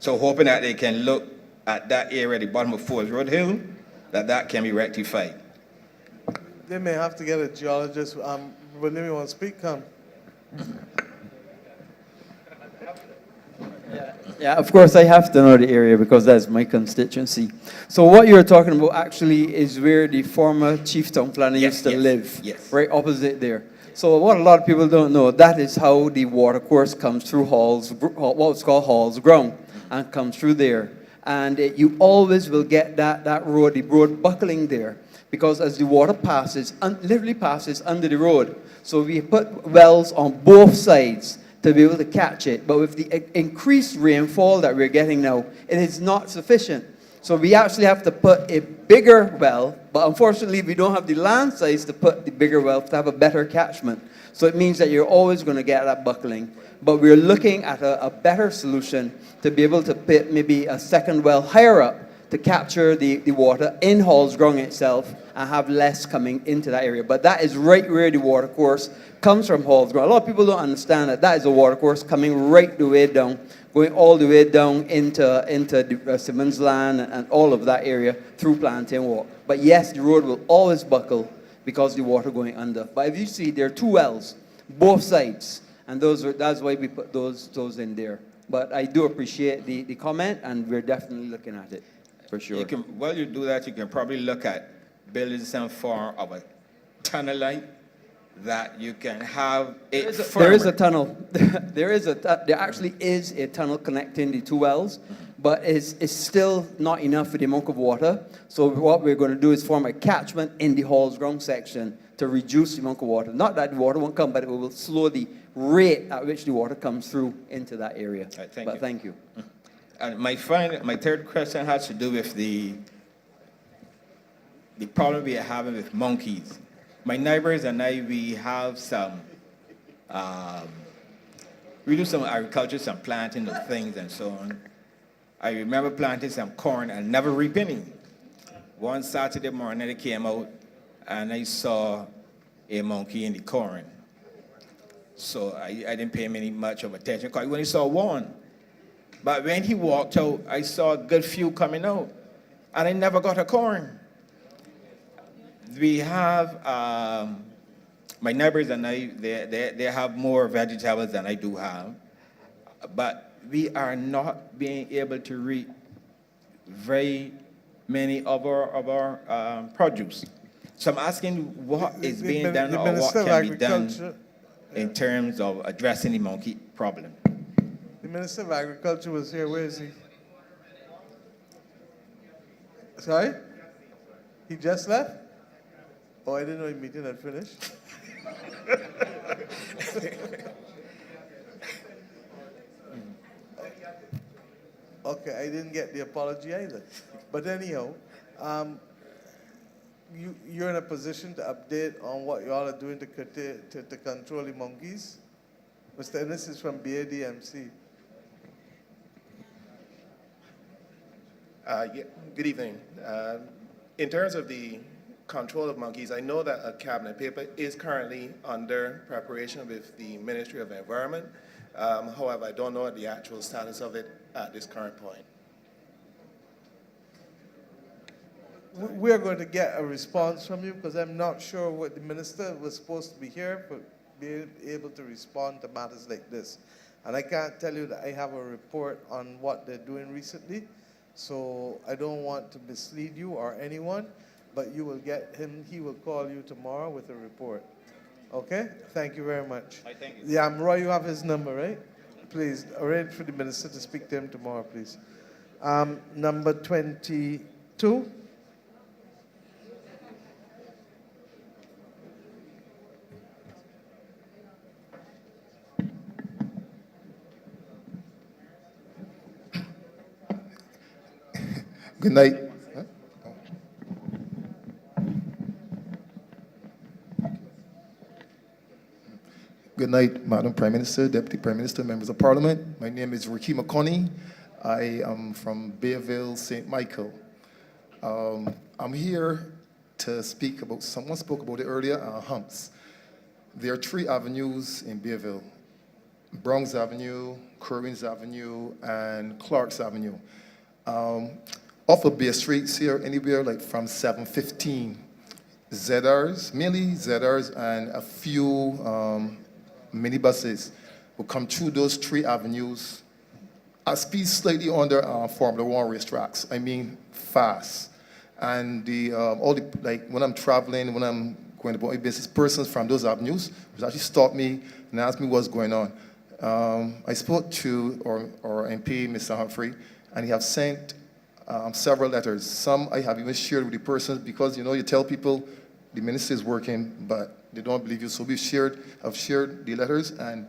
So hoping that they can look at that area at the bottom of Fords Road Hill, that can be rectified. They may have to get a geologist. When you want to speak, come. Yeah, Yeah, of course I have to know the area because that's my constituency. So what you're talking about actually is where the former chief town planner used to live. Yes. Right opposite there. So what a lot of people don't know, that is how the water course comes through what's called Hall's ground, and comes through there. And you always will get that road, the road buckling there, because as the water passes, literally passes under the road. So we put wells on both sides to be able to catch it. But with the increased rainfall that we're getting now, it is not sufficient. So we actually have to put a bigger well, but unfortunately we don't have the land size to put the bigger well to have a better catchment. So it means that you're always going to get that buckling. But we're looking at a better solution to be able to put maybe a second well higher up to capture the water in Hall's ground itself and have less coming into that area. But that is right where the water course comes from, Hall's ground. A lot of people don't understand that that is a water course coming right the way down, going all the way down into the Simmons land and all of that area through Plantain Walk. But yes, the road will always buckle because the water going under. But if you see, there are two wells, both sides, and that's why we put those in there. But I do appreciate the comment, and we're definitely looking at it, for sure. While you do that, you can probably look at building some form of a tunnel light that you can have it There is a tunnel. There actually is a tunnel connecting the two wells, but it's still not enough for the amount of water. So what we're going to do is form a catchment in the Hall's ground section to reduce the amount of water. Not that the water won't come, but it will slow the rate at which the water comes through into that area. Right, thank you. And my third question has to do with the problem we are having with monkeys. My neighbors and I, we have some, we do some agriculture, some planting of things and so on. I remember planting some corn and never reap any. One Saturday morning, I came out and I saw a monkey in the corn. So I didn't pay him much of attention because I only saw one. But when he walked out, I saw a good few coming out, and I never got a corn. We have, my neighbors and I, they have more vegetables than I do have, but we are not being able to reap very many of our produce. So I'm asking what is being done or what can be done in terms of addressing the monkey problem. The Minister of Agriculture was here. Where is he? Sorry? He just left? Oh, I didn't know the meeting had finished. Okay, I didn't get the apology either. But anyhow, you're in a position to update on what you all are doing to control the monkeys? Mr. Ennis is from BADMC. Good evening. In terms of the control of monkeys, I know that a cabinet paper is currently under preparation with the Ministry of Environment. However, I don't know the actual status of it at this current point. We're going to get a response from you because I'm not sure what the minister was supposed to be here, but be able to respond to matters like this. And I can't tell you that I have a report on what they're doing recently, so I don't want to mislead you or anyone, but you will get him, he will call you tomorrow with a report. Okay? Thank you very much. Thank you. Yeah, Roy, you have his number, right? Please, arrange for the minister to speak to him tomorrow, please. Number 22. Good night. Good night, Madam Prime Minister, Deputy Prime Minister, members of Parliament. My name is Ricky McConney. I am from Bayville, St. Michael. I'm here to speak about, someone spoke about it earlier, humps. There are 3 avenues in Bayville: Bronx Avenue, Curwins Avenue, and Clark's Avenue. Off of Bay Street here, anywhere like from 715. ZRs, mainly ZRs, and a few minibuses will come through those 3 avenues I speed slightly under Formula One racetracks. I mean, fast. And all the, like, when I'm traveling, when I'm going about my business, persons from those avenues would actually stop me and ask me what's going on. I spoke to our MP, Mr. Humphrey, and he have sent several letters. Some I have even shared with the persons because, you know, you tell people the minister is working, but they don't believe you. So I've shared the letters, and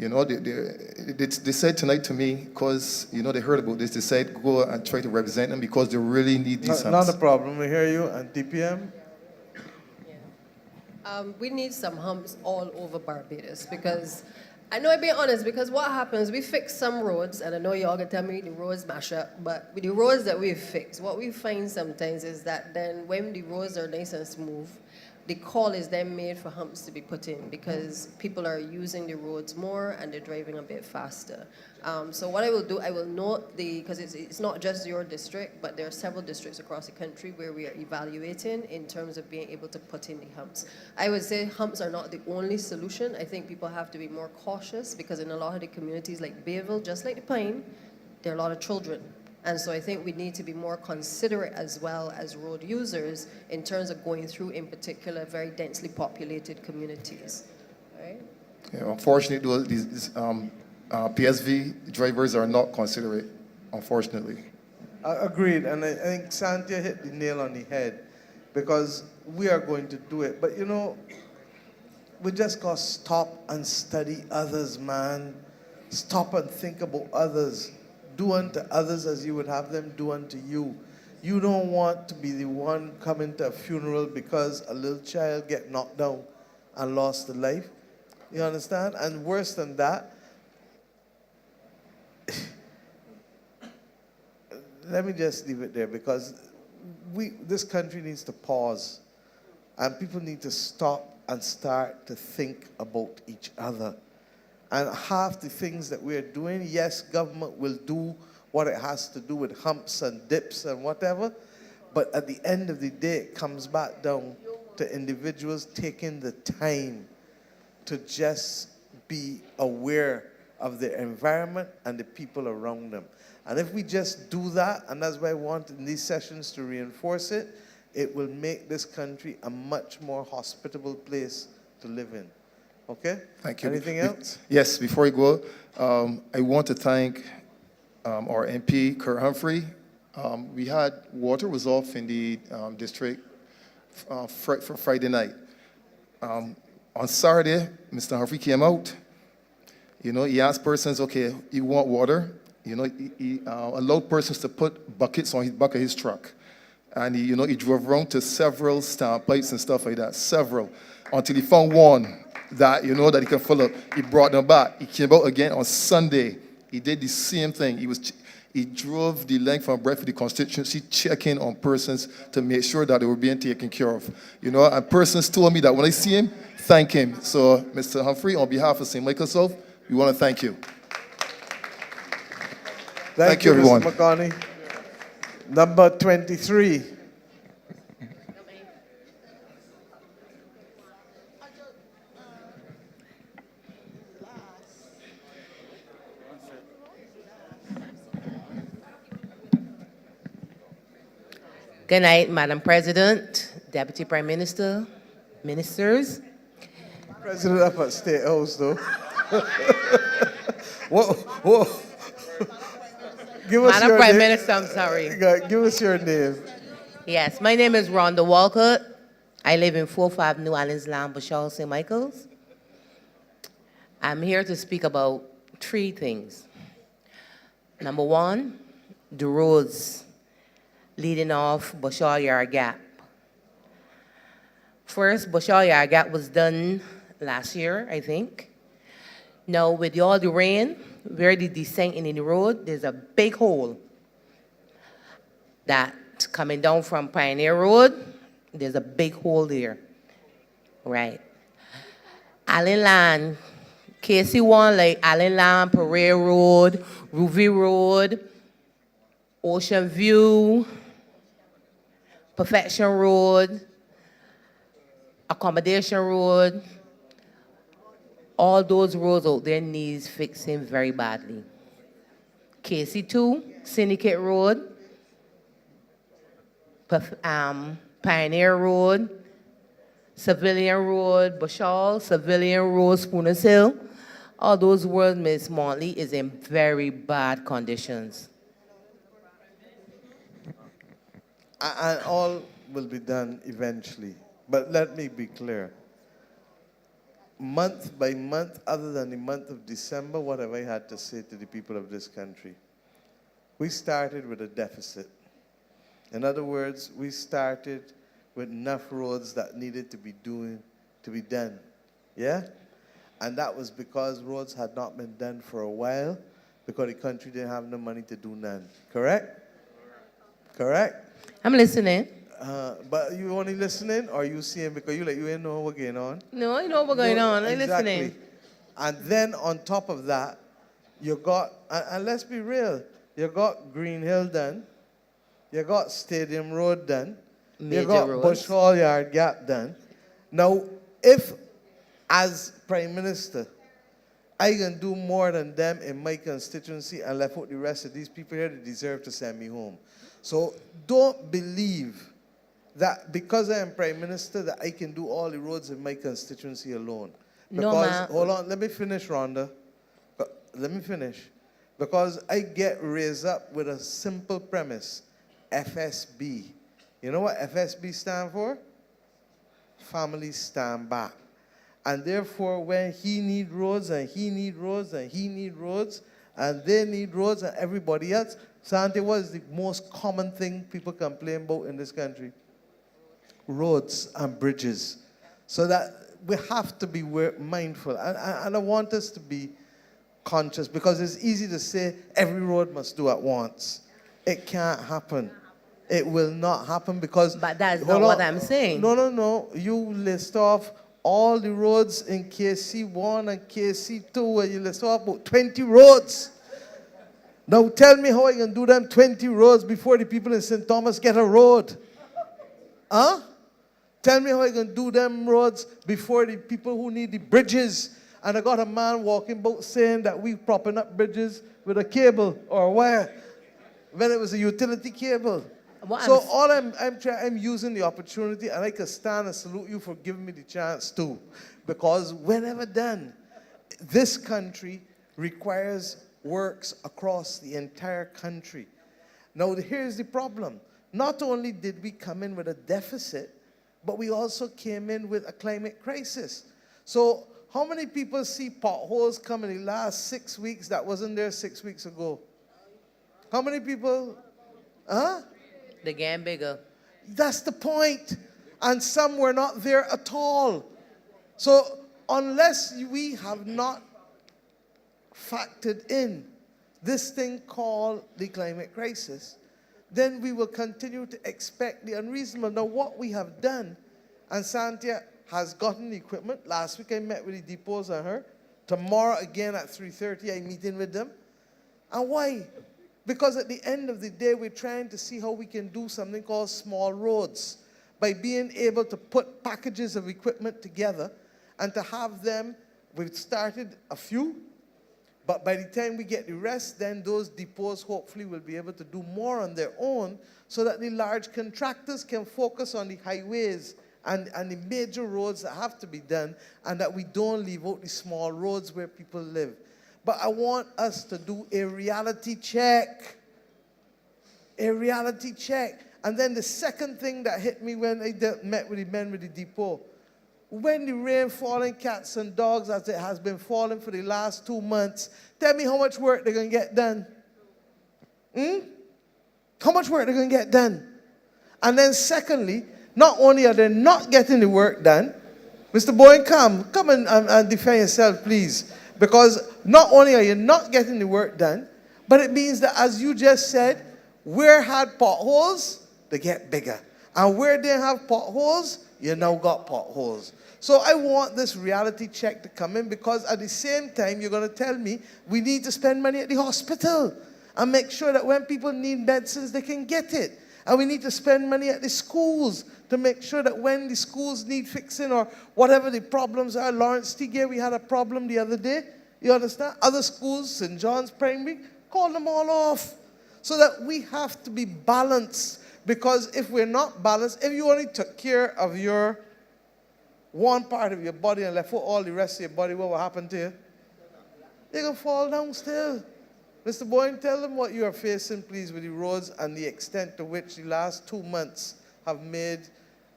you know, they said tonight to me, because, you know, they heard about this, they said go and try to represent them because they really need these Not a problem. We hear you. And DPM? We need some humps all over Barbados because I know, I'll be honest, because what happens, we fix some roads, and I know y'all can tell me the roads mash up, but with the roads that we've fixed, what we find sometimes is that then when the roads are nice and smooth, the call is then made for humps to be put in because people are using the roads more and they're driving a bit faster. So what I will do, I will note because it's not just your district, but there are several districts across the country where we are evaluating in terms of being able to put in the humps. I would say humps are not the only solution. I think people have to be more cautious because in a lot of the communities like Bayville, just like the Pine, there are a lot of children. And so I think we need to be more considerate as well as road users in terms of going through, in particular, very densely populated communities. Right? Yeah, unfortunately, these PSV drivers are not considerate, unfortunately. Agreed, and I think Santia hit the nail on the head because we are going to do it. But you know, we just got to stop and study others, man. Stop and think about others. Do unto others as you would have them do unto you. You don't want to be the one coming to a funeral because a little child get knocked down and lost their life. You understand? And worse than that, let me just leave it there because this country needs to pause and people need to stop and start to think about each other. And half the things that we're doing, yes, government will do what it has to do with humps and dips and whatever, but at the end of the day, it comes back down to individuals taking the time to just be aware of the environment and the people around them. And if we just do that, and that's why I want in these sessions to reinforce it, it will make this country a much more hospitable place to live in. Okay? Thank you. Anything else? Yes, before you go, I want to thank our MP, Kurt Humphrey. We had water was off in the district for Friday night. On Saturday, Mr. Humphrey came out. You know, he asked persons, okay, you want water? You know, he allowed persons to put buckets on his back of his truck. And he drove around to several standpipes and stuff like that, several, until he found one that, that he can fill up. He brought them back. He came out again on Sunday. He did the same thing. He drove the length and breadth of the constituency, checking on persons to make sure that they were being taken care of. And persons told me that when I see him, thank him. So, Mr. Humphrey, on behalf of St. Michael's South, we want to thank you. Thank you, everyone. Mr. McCartney. Number 23. Good night, Madam President, Deputy Prime Minister, ministers. President up at State House, though. Whoa. Give us Madam your Prime name. Minister, I'm sorry. Give us your name. Yes, my name is Rhonda Walcott. I live in 45 New Orleans Land, Bashal, St. Michael's. I'm here to speak about 3 things. Number 1, the roads leading off Bashal Yard Gap. First, Bashal Yard Gap was done last year, I think. Now, with all the rain, where the descent in the road, there's a big hole that coming down from Pioneer Road, there's a big hole there, right? Allen Land, KC1, like Allen Land, Parade Road, Ruby Road, Ocean View, Perfection Road, Accommodation Road, all those roads out there needs fixing very badly. KC2, Syndicate Road, Pioneer Road, Civilian Road, Bushall, Civilian Road, Spooners Hill. All those roads, Ms. Montley, is in very bad conditions. And all will be done eventually. But let me be clear. Month by month, other than the month of December, what have I had to say to the people of this country? We started with a deficit. In other words, we started with enough roads that needed to be done. Yeah? And that was because roads had not been done for a while, because the country didn't have no money to do none. Correct? Correct? I'm listening. But you only listening, or you seeing because you ain't know what's going on? No, I know what's going on. I'm Exactly. listening. And then on top of that, you got, and let's be real, you got Green Hill done, you got Stadium Road done, Major you got roads. Bush Hall Yard Gap done. Now, if as Prime Minister, I can do more than them in my constituency and left out the rest of these people here that deserve to send me home. So don't believe that because I am Prime Minister that I can do all the roads in my constituency alone. No, Because, ma'am. hold on, let me finish, Rhonda. Let me finish. Because I get raised up with a simple premise, FSB. You know what FSB stand for? Family Stand Back. And therefore, when he need roads, and he need roads, and he need roads, and they need roads, and everybody else, Sante, what is the most common thing people complain about in this country? Roads and bridges. So that we have to be mindful. And I want us to be conscious, because it's easy to say every road must do at once. It can't happen. It will not happen because... But that's not what I'm saying. No. You list off all the roads in KC1 and KC2, and you list off about 20 roads. Now tell me how I can do them 20 roads before the people in St. Thomas get a road. Huh? Tell me how I can do them roads before the people who need the bridges. And I got a man walking about saying that we propping up bridges with a cable or a wire when it was a utility cable. So all I'm using the opportunity, and I can stand and salute you for giving me the chance too, because whenever done, this country requires works across the entire country. Now here's the problem. Not only did we come in with a deficit, but we also came in with a climate crisis. So how many people see potholes come in the last 6 weeks that wasn't there 6 weeks ago? How many people? Huh? They're getting bigger. That's the point. And some were not there at all. So unless we have not factored in this thing called the climate crisis, then we will continue to expect the unreasonable. Now what we have done, and Santia has gotten the equipment. Last week I met with the depots and her. Tomorrow again at 3:30 I'm meeting with them. And why? Because at the end of the day, we're trying to see how we can do something called small roads by being able to put packages of equipment together and to have them. We've started a few, but by the time we get the rest, then those depots hopefully will be able to do more on their own so that the large contractors can focus on the highways and the major roads that have to be done, and that we don't leave out the small roads where people live. But I want us to do a reality check. A reality check. And then the second thing that hit me when I met with the men with the depot, when the rain falling cats and dogs as it has been falling for the last 2 months, tell me how much work they're going to get done. How much work they're going to get done? And then secondly, not only are they not getting the work done, Mr. Bowen, come and defend yourself, please. Because not only are you not getting the work done, but it means that, as you just said, where had potholes, they get bigger. And where they have potholes, you now got potholes. So I want this reality check to come in, because at the same time, you're going to tell me we need to spend money at the hospital and make sure that when people need medicines, they can get it. And we need to spend money at the schools to make sure that when the schools need fixing or whatever the problems are. Lawrence Tigay, we had a problem the other day. You understand? Other schools, St. John's Primary, call them all off. So that we have to be balanced. Because if we're not balanced, if you only took care of your one part of your body and left for all the rest of your body, what will happen to you? You're going to fall down still. Mr. Boyne, tell them what you are facing, please, with the roads and the extent to which the last 2 months have made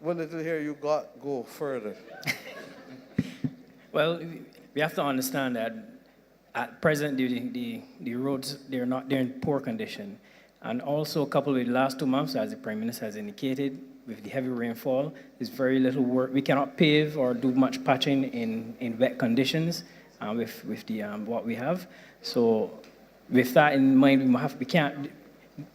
what little hair you got go further. Well, we have to understand that at present, the roads, they're in poor condition. And also coupled with the last 2 months, as the Prime Minister has indicated, with the heavy rainfall, there's very little work. We cannot pave or do much patching in wet conditions with the what we have. So with that in mind, we can't,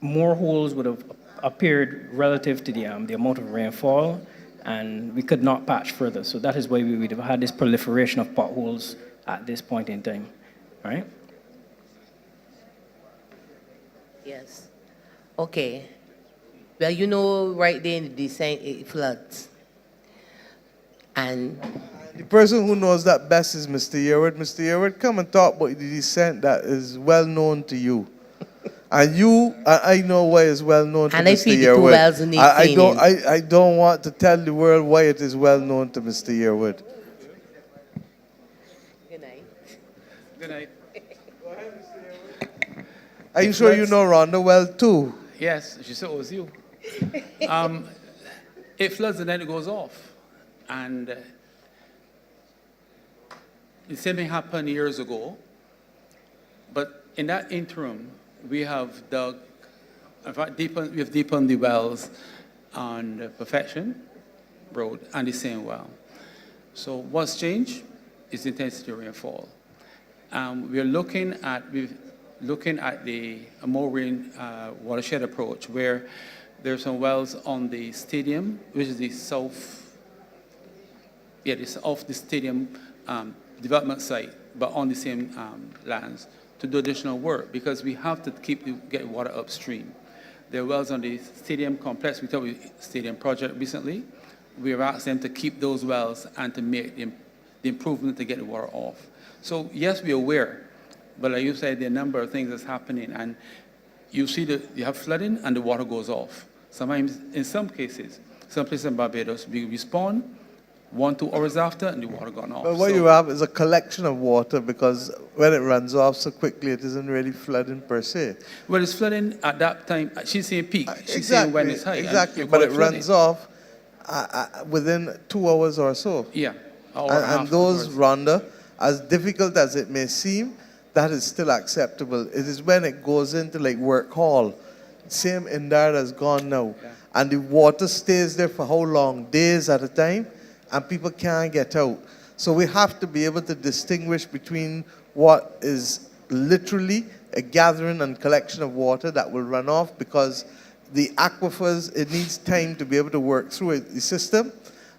more holes would have appeared relative to the amount of rainfall, and we could not patch further. So that is why we would have had this proliferation of potholes at this point in time, right? Yes. Okay. Well, you know, right there in the descent, it floods. And the person who knows that best is Mr. Yearwood. Mr. Yearwood, come and talk about the descent that is well known to you. And you, I know why it's well known to and I Mr. feed the 2 Yearwood. wells who need cleaning. I don't want to tell the world why it is well known to Mr. Yearwood. Good night. Good night. I'm sure you know Rhonda well too. Yes, she said it was you. It floods and then it goes off. And the same thing happened years ago. But in that interim, we have dug, in fact, we've deepened the wells on the Perfection Road and the same well. So what's changed is the intensity of rainfall. We're looking at the Moraine watershed approach, where there's some wells on the stadium, which is the south, it's off the stadium development site, but on the same lands, to do additional work, because we have to get water upstream. There are wells on the stadium complex. We talked about the stadium project recently. We have asked them to keep those wells and to make the improvement to get the water off. So yes, we're aware, but like you said, there are a number of things that's happening, and you see that you have flooding and the water goes off. Sometimes, in some cases, some places in Barbados, we respond 1-2 hours after, and the water gone off. But what you have is a collection of water, because when it runs off so quickly, it isn't really flooding per se. Well, it's flooding at that time. She's saying peak. She's saying when it's high. Exactly, but it runs off within 2 hours or so. Yeah. And those, Rhonda, as difficult as it may seem, that is still acceptable. It is when it goes into like Work Hall, same in there has gone now. Yeah. And the water stays there for how long? Days at a time, and people can't get out. So we have to be able to distinguish between what is literally a gathering and collection of water that will run off, because the aquifers, it needs time to be able to work through the system,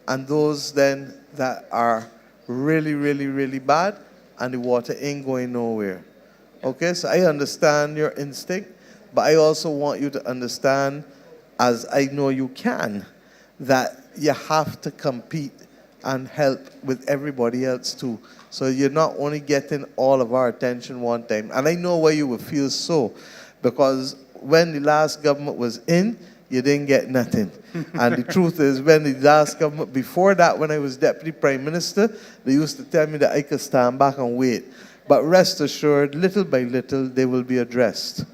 and those then that are really, really, really bad, and the water ain't going nowhere. Okay, so I understand your instinct, but I also want you to understand, as I know you can, that you have to compete and help with everybody else too. So you're not only getting all of our attention one time. And I know why you would feel so, because when the last government was in, you didn't get nothing. And the truth is, when the last government, before that, when I was Deputy Prime Minister, they used to tell me that I could stand back and wait. But rest assured, little by little, they will be addressed.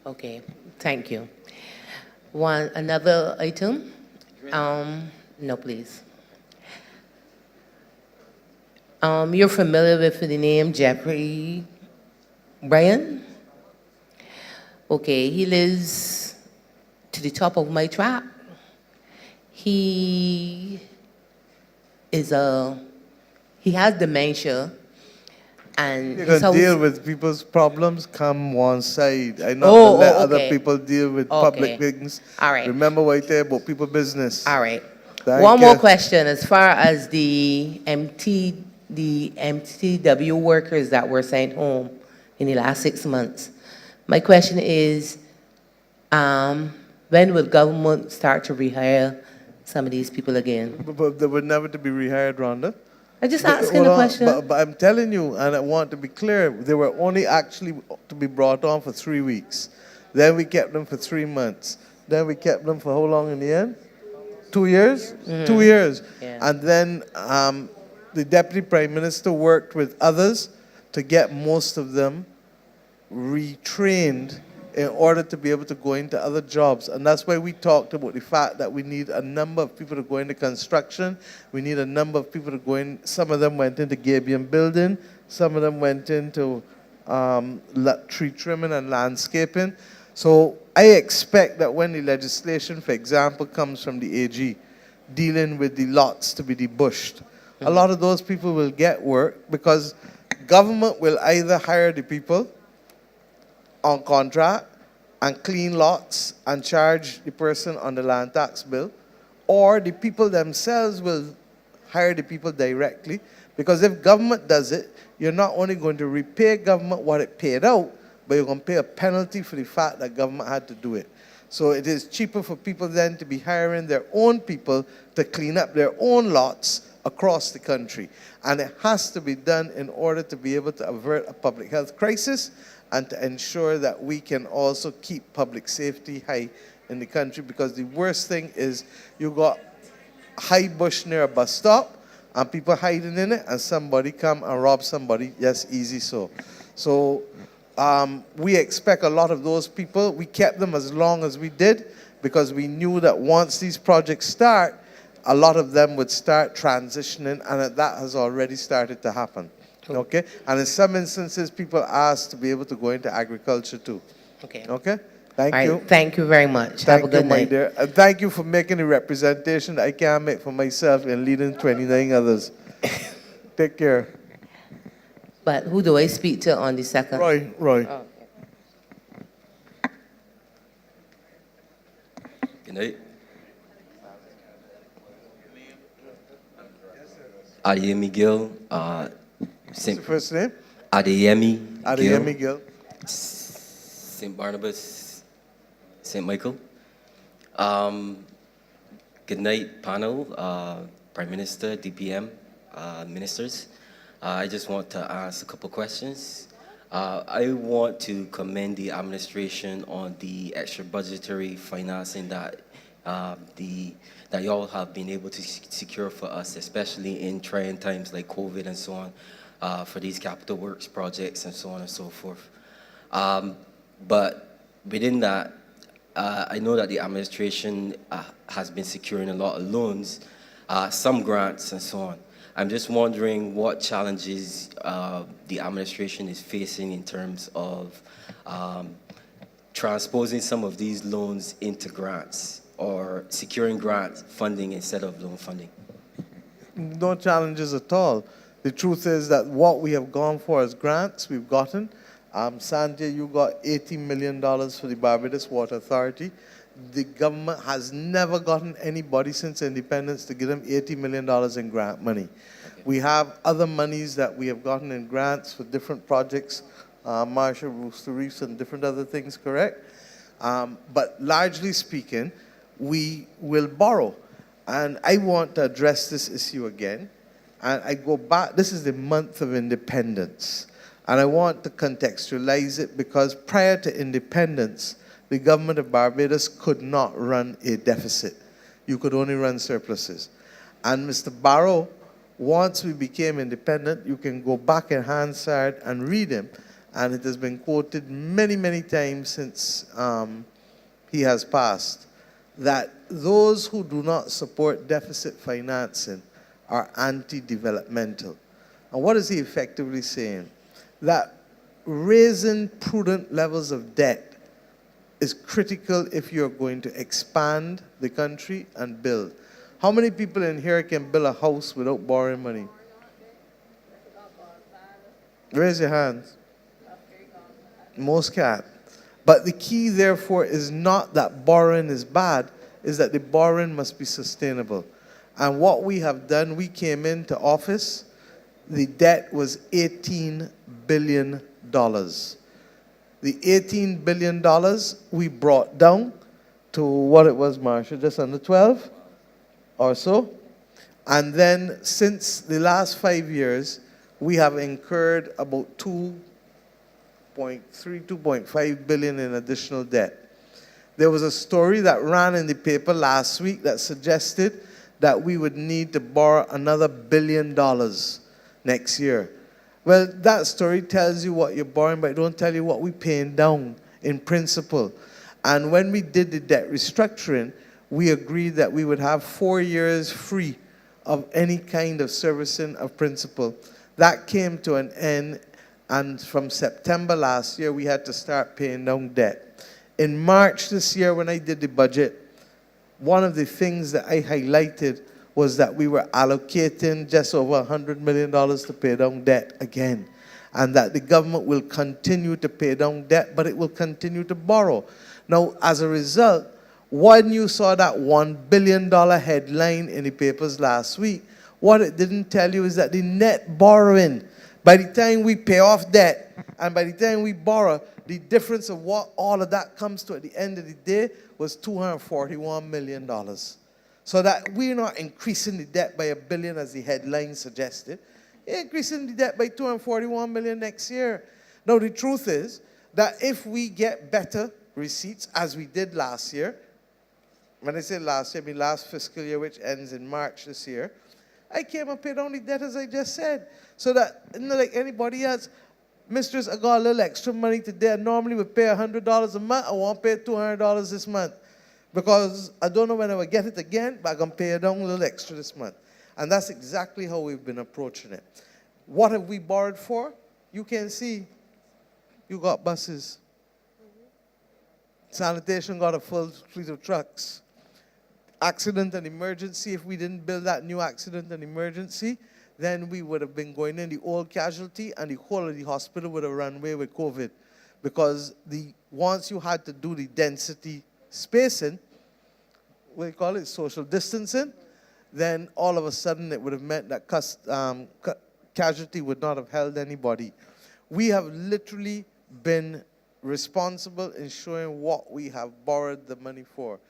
Okay, thank you. Another item? No, please. You're familiar with the name Jeffrey Bryan? Okay, he lives to the top of my track. He has dementia, and you can deal with people's problems, come one side. I know let other people deal with public things. All right. Remember what I tell you about people business. All right. Thank One you. more question. As far as the MTW workers that were sent home in the last 6 months, my question is, when will government start to rehire some of these people again? But they were never to be rehired, Rhonda. I'm just But- asking hold the on, question. But I'm telling you, and I want to be clear, they were only actually to be brought on for 3 weeks. Then we kept them for 3 months. Then we kept them for how long in the end? 2 years? 2 years. Yeah. And then the Deputy Prime Minister worked with others to get most of them retrained in order to be able to go into other jobs. And that's why we talked about the fact that we need a number of people to go into construction. We need a number of people to go in. Some of them went into Gabion building. Some of them went into tree trimming and landscaping. So I expect that when the legislation, for example, comes from the AG, dealing with the lots to be debushed, a lot of those people will get work because government will either hire the people on contract and clean lots and charge the person on the land tax bill, or the people themselves will hire the people directly. Because if government does it, you're not only going to repay government what it paid out, but you're going to pay a penalty for the fact that government had to do it. So it is cheaper for people then to be hiring their own people to clean up their own lots across the country. And it has to be done in order to be able to avert a public health crisis and to ensure that we can also keep public safety high in the country, because the worst thing is you got high bush near a bus stop and people hiding in it and somebody come and rob somebody. Yes, easy so. So we expect a lot of those people. We kept them as long as we did because we knew that once these projects start, a lot of them would start transitioning, and that has already started to happen. Okay? And in some instances, people ask to be able to go into agriculture too. Okay. Okay? Thank All right, you. thank you very much. Thank Have a good you, my night. dear. And thank you for making the representation that I can't make for myself and leading 29 others. Take care. But who do I speak to on the second? Roy. Oh. Good night. Adeyemi Gill. What's your first name? Adeyemi Gill. St. Barnabas, St. Michael. Good night, panel, Prime Minister, DPM, ministers. I just want to ask a couple questions. I want to commend the administration on the extra budgetary financing that that y'all have been able to secure for us, especially in trying times like COVID and so on, for these capital works projects and so on and so forth. But within that, I know that the administration has been securing a lot of loans, some grants and so on. I'm just wondering what challenges the administration is facing in terms of transposing some of these loans into grants or securing grant funding instead of loan funding. No challenges at all. The truth is that what we have gone for as grants, we've gotten. Sandia, you got $80 million for the Barbados Water Authority. The government has never gotten anybody since independence to give them $80 million in grant money. Okay. We have other monies that we have gotten in grants for different projects, Marshall, Rooster Reefs, and different other things, correct? But largely speaking, we will borrow. And I want to address this issue again. And I go back, this is the month of independence. And I want to contextualize it because prior to independence, the government of Barbados could not run a deficit. You could only run surpluses. And Mr. Barrow, once we became independent, you can go back in Hansard and read him, and it has been quoted many, many times since he has passed, that those who do not support deficit financing are anti-developmental. And what is he effectively saying? That raising prudent levels of debt is critical if you're going to expand the country and build. How many people in here can build a house without borrowing money? Raise your hands. Most can't. But the key, therefore, is not that borrowing is bad, is that the borrowing must be sustainable. And what we have done, we came into office, the debt was $18 billion. The $18 billion we brought down to what it was, Marsha, just under 12 or so. And then since the last 5 years, we have incurred about 2.5 billion in additional debt. There was a story that ran in the paper last week that suggested that we would need to borrow another $1 billion next year. Well, that story tells you what you're borrowing, but it don't tell you what we're paying down in principle. And when we did the debt restructuring, we agreed that we would have 4 years free of any kind of servicing of principal. That came to an end, and from September last year, we had to start paying down debt. In March this year, when I did the budget, one of the things that I highlighted was that we were allocating just over $100 million to pay down debt again, and that the government will continue to pay down debt, but it will continue to borrow. Now, as a result, when you saw that $1 billion headline in the papers last week, what it didn't tell you is that the net borrowing, by the time we pay off debt and by the time we borrow, the difference of what all of that comes to at the end of the day was $241 million. So that we're not increasing the debt by $1 billion as the headline suggested. We're increasing the debt by $241 million next year. Now, the truth is that if we get better receipts, as we did last year, when I say last year, I mean last fiscal year, which ends in March this year, I came and paid only debt, as I just said. So that, like anybody else, mistress, I got a little extra money today. I normally would pay $100 a month. I won't pay $200 this month, because I don't know when I will get it again, but I'm going to pay it down a little extra this month. And that's exactly how we've been approaching it. What have we borrowed for? You can see, you got buses. Sanitation got a full fleet of trucks. Accident and emergency, if we didn't build that new accident and emergency, then we would have been going in the old casualty and the whole of the hospital would have run away with COVID. Because once you had to do the density spacing, what do you call it, social distancing, then all of a sudden it would have meant that casualty would not have held anybody. We have literally been responsible in showing what we have borrowed the money for.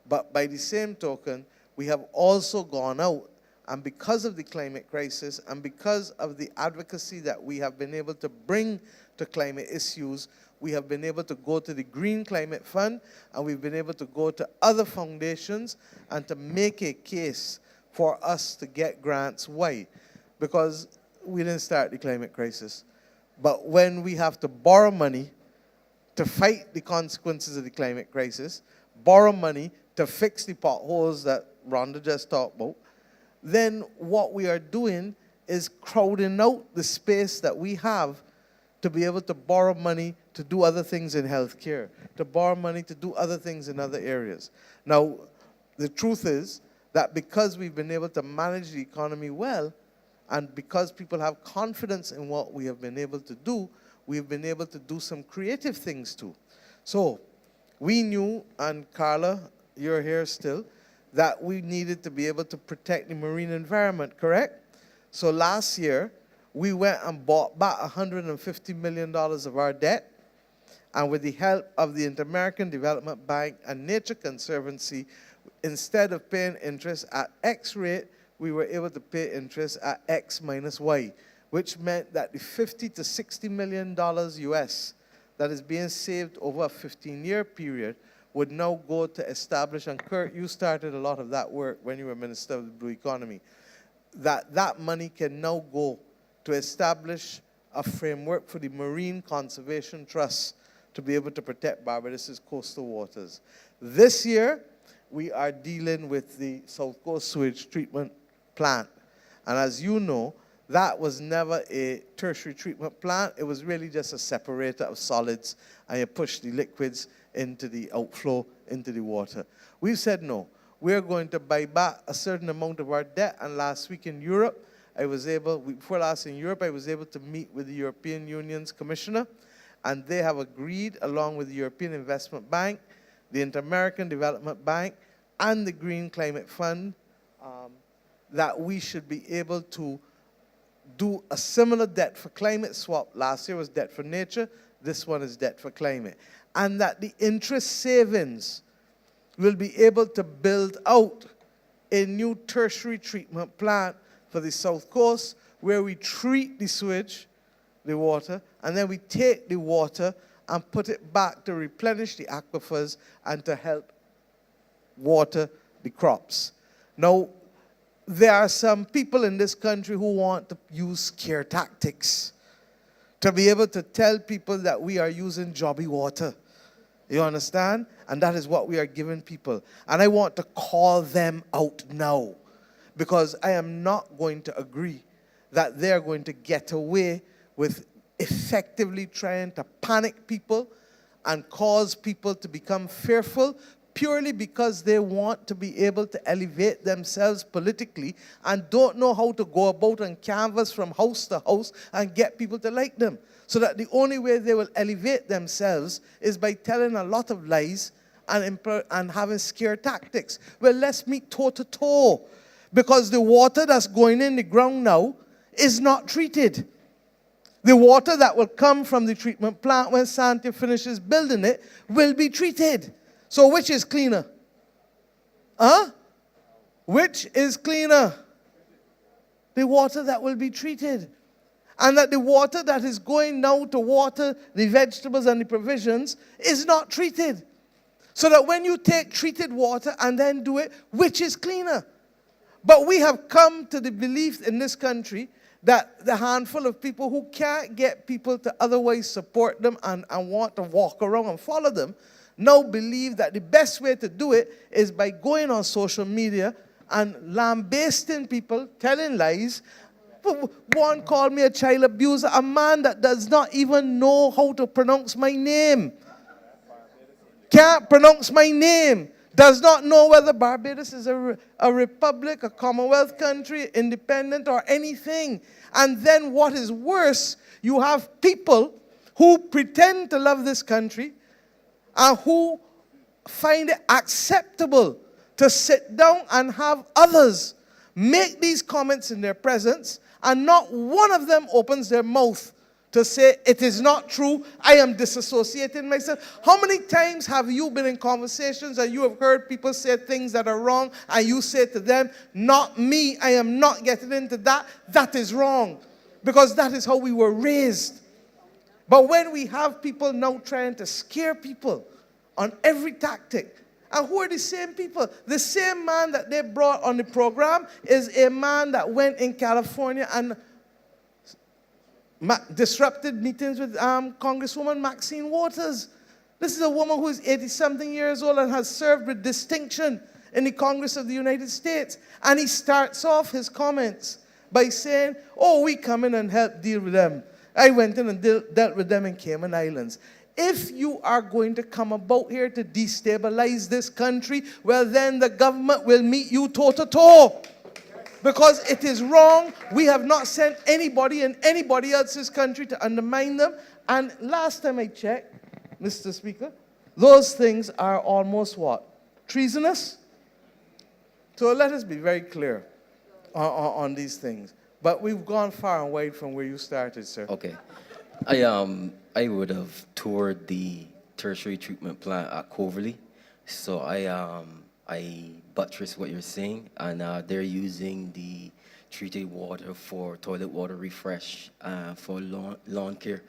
But by the same token, we have also gone out, and because of the climate crisis and because of the advocacy that we have been able to bring to climate issues, we have been able to go to the Green Climate Fund, and we've been able to go to other foundations and to make a case for us to get grants. Why? Because we didn't start the climate crisis. But when we have to borrow money to fight the consequences of the climate crisis, borrow money to fix the potholes that Rhonda just talked about, then what we are doing is crowding out the space that we have to be able to borrow money to do other things in healthcare, to borrow money to do other things in other areas. Now, the truth is that because we've been able to manage the economy well, and because people have confidence in what we have been able to do, we've been able to do some creative things too. So, we knew, and Carla, you're here still, that we needed to be able to protect the marine environment, correct? So last year, we went and bought back $150 million of our debt, and with the help of the Inter-American Development Bank and Nature Conservancy, instead of paying interest at X rate, we were able to pay interest at X minus Y, which meant that the $50 to $60 million US that is being saved over a 15-year period would now go to establish, and Kurt, you started a lot of that work when you were Minister of the Blue Economy, that money can now go to establish a framework for the Marine Conservation Trust to be able to protect Barbados' coastal waters. This year, we are dealing with the South Coast Sewage Treatment Plant. And as you know, that was never a tertiary treatment plant. It was really just a separator of solids, and you push the liquids into the outflow, into the water. We've said no. We're going to buy back a certain amount of our debt, and last week in Europe, before last in Europe, I was able to meet with the European Union's commissioner, and they have agreed, along with the European Investment Bank, the Inter-American Development Bank, and the Green Climate Fund, that we should be able to do a similar debt for climate swap. Last year was debt for nature, this one is debt for climate. And that the interest savings will be able to build out a new tertiary treatment plant for the South Coast where we treat the sewage, the water, and then we take the water and put it back to replenish the aquifers and to help water the crops. Now, there are some people in this country who want to use scare tactics to be able to tell people that we are using jobby water. You understand? And that is what we are giving people. And I want to call them out now, because I am not going to agree that they're going to get away with effectively trying to panic people and cause people to become fearful purely because they want to be able to elevate themselves politically and don't know how to go about and canvass from house to house and get people to like them. So that the only way they will elevate themselves is by telling a lot of lies and having scare tactics. Well, let's meet toe to toe, because the water that's going in the ground now is not treated. The water that will come from the treatment plant when Sante finishes building it will be treated. So which is cleaner? Which is cleaner? The water that will be treated. And that the water that is going now to water the vegetables and the provisions is not treated. So that when you take treated water and then do it, which is cleaner? But we have come to the belief in this country that the handful of people who can't get people to otherwise support them and want to walk around and follow them now believe that the best way to do it is by going on social media and lambasting people, telling lies. One called me a child abuser, a man that does not even know how to pronounce my name. Can't pronounce my name. Does not know whether Barbados is a republic, a commonwealth country, independent, or anything. And then what is worse, you have people who pretend to love this country and who find it acceptable to sit down and have others make these comments in their presence, and not one of them opens their mouth to say, it is not true, I am disassociating myself. How many times have you been in conversations and you have heard people say things that are wrong, and you say to them, not me, I am not getting into that, that is wrong. Because that is how we were raised. But when we have people now trying to scare people on every tactic, and who are the same people? The same man that they brought on the program is a man that went in California and disrupted meetings with Congresswoman Maxine Waters. This is a woman who is 80-something years old and has served with distinction in the Congress of the United States. And he starts off his comments by saying, oh, we come in and help deal with them. I went in and dealt with them in Cayman Islands. If you are going to come about here to destabilize this country, well, then the government will meet you toe to toe. Because it is wrong. We have not sent anybody in anybody else's country to undermine them. And last time I checked, Mr. Speaker, those things are almost what? Treasonous? So let us be very clear on these things. But we've gone far and wide from where you started, sir. Okay. I would have toured the tertiary treatment plant at Coverley. So I buttress what you're saying, and they're using the treated water for toilet water refresh, for lawn care,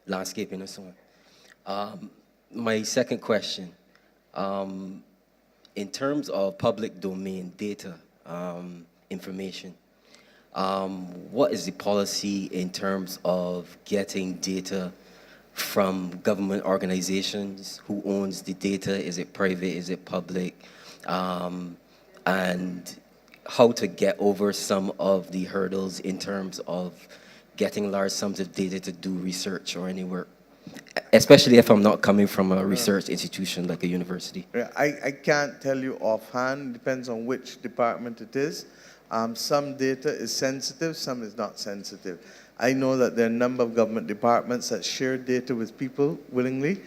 landscaping and so on. My second question, in terms of public domain data, information, what is the policy in terms of getting data from government organizations? Who owns the data? Is it private? Is it public? And how to get over some of the hurdles in terms of getting large sums of data to do research or any work, especially if I'm not coming from a research institution like a university. Yeah, I can't tell you offhand. Depends on which department it is. Some data is sensitive, some is not sensitive. I know that there are a number of government departments that share data with people willingly.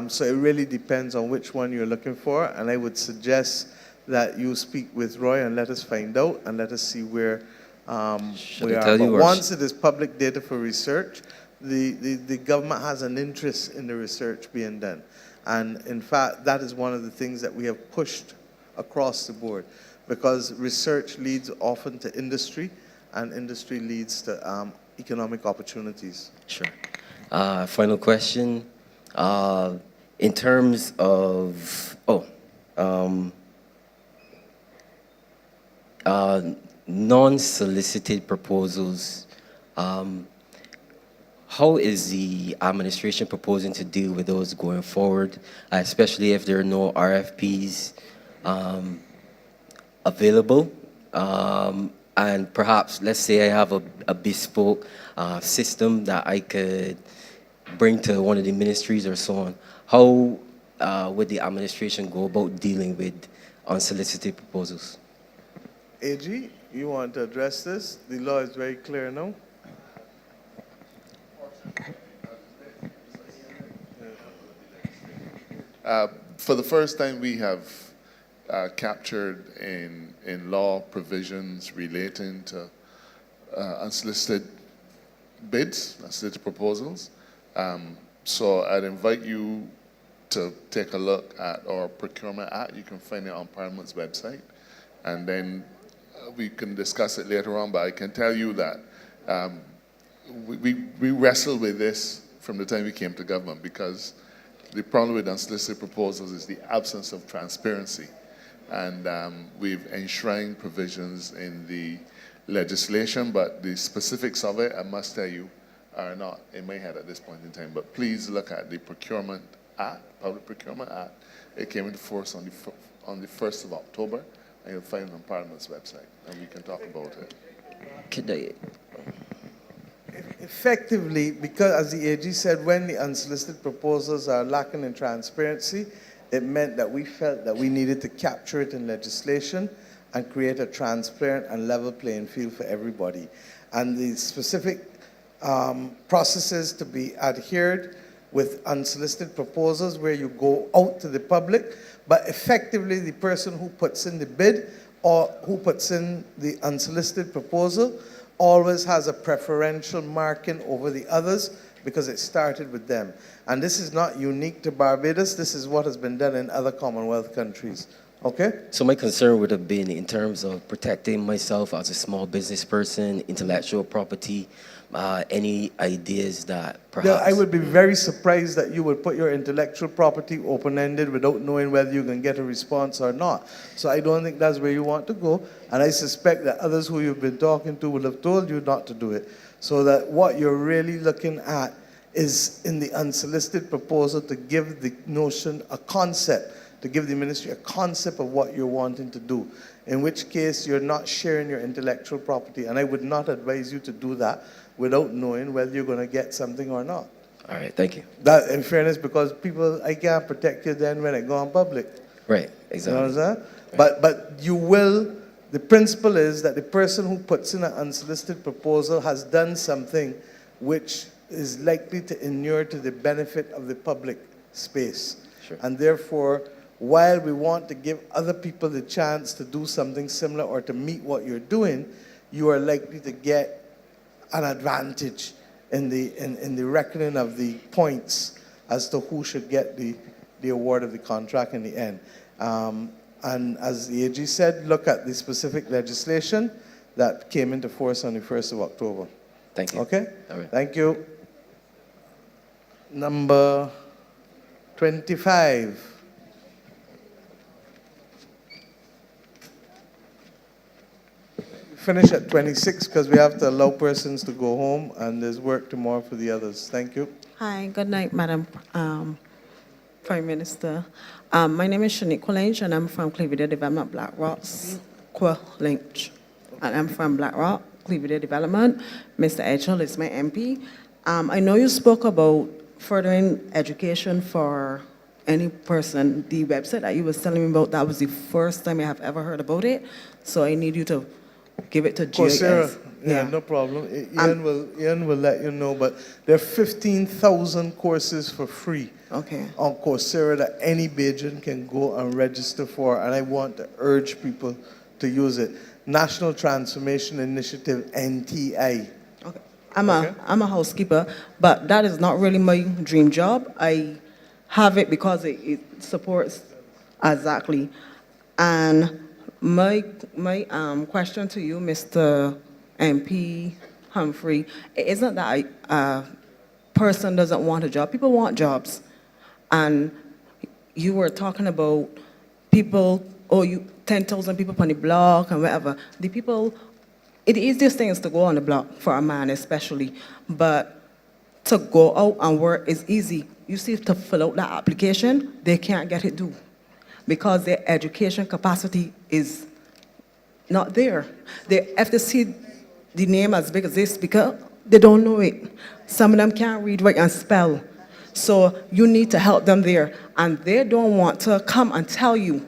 So it really depends on which one you're looking for. And I would suggest that you speak with Roy and let us find out and let us see where we are. But once it is public data for research, the government has an interest in the research being done. And in fact, that is one of the things that we have pushed across the board, because research leads often to industry, and industry leads to economic opportunities. Sure. Final question. In terms of, non-solicited proposals, how is the administration proposing to deal with those going forward, especially if there are no RFPs available? And perhaps, let's say I have a bespoke system that I could bring to one of the ministries or so on. How would the administration go about dealing with unsolicited proposals? AG, you want to address this? The law is very clear now. For the first time, we have captured in law provisions relating to unsolicited bids, unsolicited proposals. So I'd invite you to take a look at our Procurement Act. You can find it on Parliament's website. And then we can discuss it later on, but I can tell you that we wrestled with this from the time we came to government, because the problem with unsolicited proposals is the absence of transparency. And we've enshrined provisions in the legislation, but the specifics of it, I must tell you, are not in my head at this point in time. But please look at the Procurement Act, Public Procurement Act. It came into force on the 1st of October, and you'll find it on Parliament's website, and we can talk about it. Effectively, because as the AG said, when the unsolicited proposals are lacking in transparency, it meant that we felt that we needed to capture it in legislation and create a transparent and level playing field for everybody. And the specific processes to be adhered with unsolicited proposals, where you go out to the public, but effectively the person who puts in the bid or who puts in the unsolicited proposal always has a preferential marking over the others, because it started with them. And this is not unique to Barbados. This is what has been done in other Commonwealth countries. Okay? So my concern would have been in terms of protecting myself as a small business person, intellectual property, any ideas that perhaps... Yeah, I would be very surprised that you would put your intellectual property open-ended without knowing whether you can get a response or not. So I don't think that's where you want to go. And I suspect that others who you've been talking to will have told you not to do it. So that what you're really looking at is in the unsolicited proposal to give the notion a concept, to give the ministry a concept of what you're wanting to do, in which case you're not sharing your intellectual property. And I would not advise you to do that without knowing whether you're going to get something or not. All right, thank you. That, in fairness, because people, I can't protect you then when it go on public. Right, exactly. You know what I'm saying? But you will, the principle is that the person who puts in an unsolicited proposal has done something which is likely to inure to the benefit of the public space. Sure. And therefore, while we want to give other people the chance to do something similar or to meet what you're doing, you are likely to get an advantage in the reckoning of the points as to who should get the award of the contract in the end. And as the AG said, look at the specific legislation that came into force on the 1st of October. Thank you. Okay? All right. Thank you. Number 25. Finish at 26 because we have to allow persons to go home, and there's work tomorrow for the others. Thank you. Hi, good night, Madam Prime Minister. My name is Shanique Lynch, and I'm from Cleveland Development, Black Rock's Lynch. And I'm from Black Rock, Cleveland Development. Mr. Edgell is my MP. I know you spoke about furthering education for any person. The website that you was telling me about, that was the first time I have ever heard about it. So I need you to give it to GIS. Coursera, yeah, no problem. Ian will let you know, but there are 15,000 courses for free on Coursera that any Bajan can go and register for, and I want to urge people to use it. National Transformation Initiative, NTI. Okay. I'm a housekeeper, but that is not really my dream job. I have it because it supports exactly. And my question to you, Mr. MP Humphrey, it isn't that a person doesn't want a job. People want jobs. And you were talking about people, 10,000 people on the block and whatever. The people, the easiest thing is to go on the block for a man especially, but to go out and work is easy. You see, to fill out that application, they can't get it done because their education capacity is not there. If they see the name as big as this speaker, they don't know it. Some of them can't read, write, and spell. So you need to help them there. And they don't want to come and tell you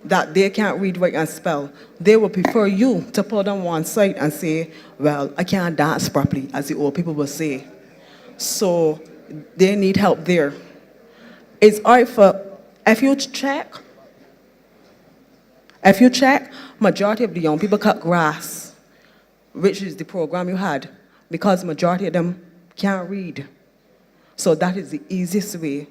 that they can't read, write, and spell. They will prefer you to put on one side and say, well, I can't dance properly, as the old people will say. So they need help there. It's all right for, if you check, majority of the young people cut grass, which is the program you had, because majority of them can't read. So that is the easiest way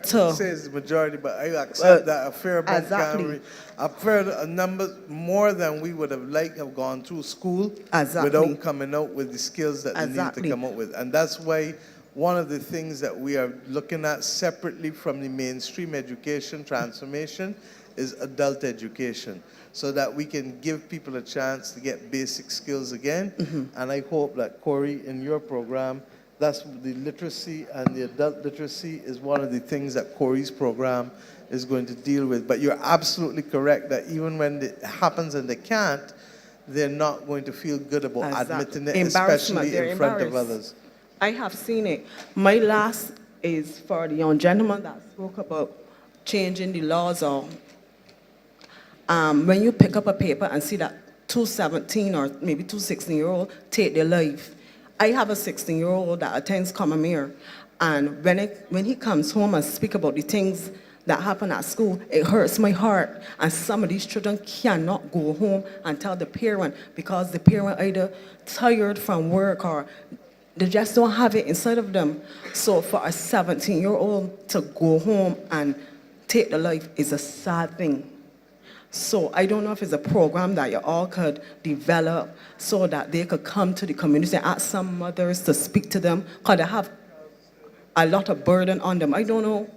to... It says the majority, but I accept that a fair amount exactly. can't read. A number more than we would have liked have gone through school Exactly. without coming out with the skills that they need to come out with. And that's why one of the things that we are looking at separately from the mainstream education transformation is adult education, so that we can give people a chance to get basic skills again. And I hope that, Corey, in your program, that's the literacy and the adult literacy is one of the things that Corey's program is going to deal with. But you're absolutely correct that even when it happens and they can't, they're not going to feel good about admitting it, especially in front of others. I have seen it. My last is for the young gentleman that spoke about changing the laws or when you pick up a paper and see that 217 or maybe 216-year-old take their life. I have a 16-year-old that attends Commonwealth, and when he comes home and speak about the things that happen at school, it hurts my heart. And some of these children cannot go home and tell the parent because the parent either tired from work or they just don't have it inside of them. So for a 17-year-old to go home and take the life is a sad thing. So I don't know if it's a program that you all could develop so that they could come to the community and ask some mothers to speak to them, because they have a lot of burden on them. I don't know.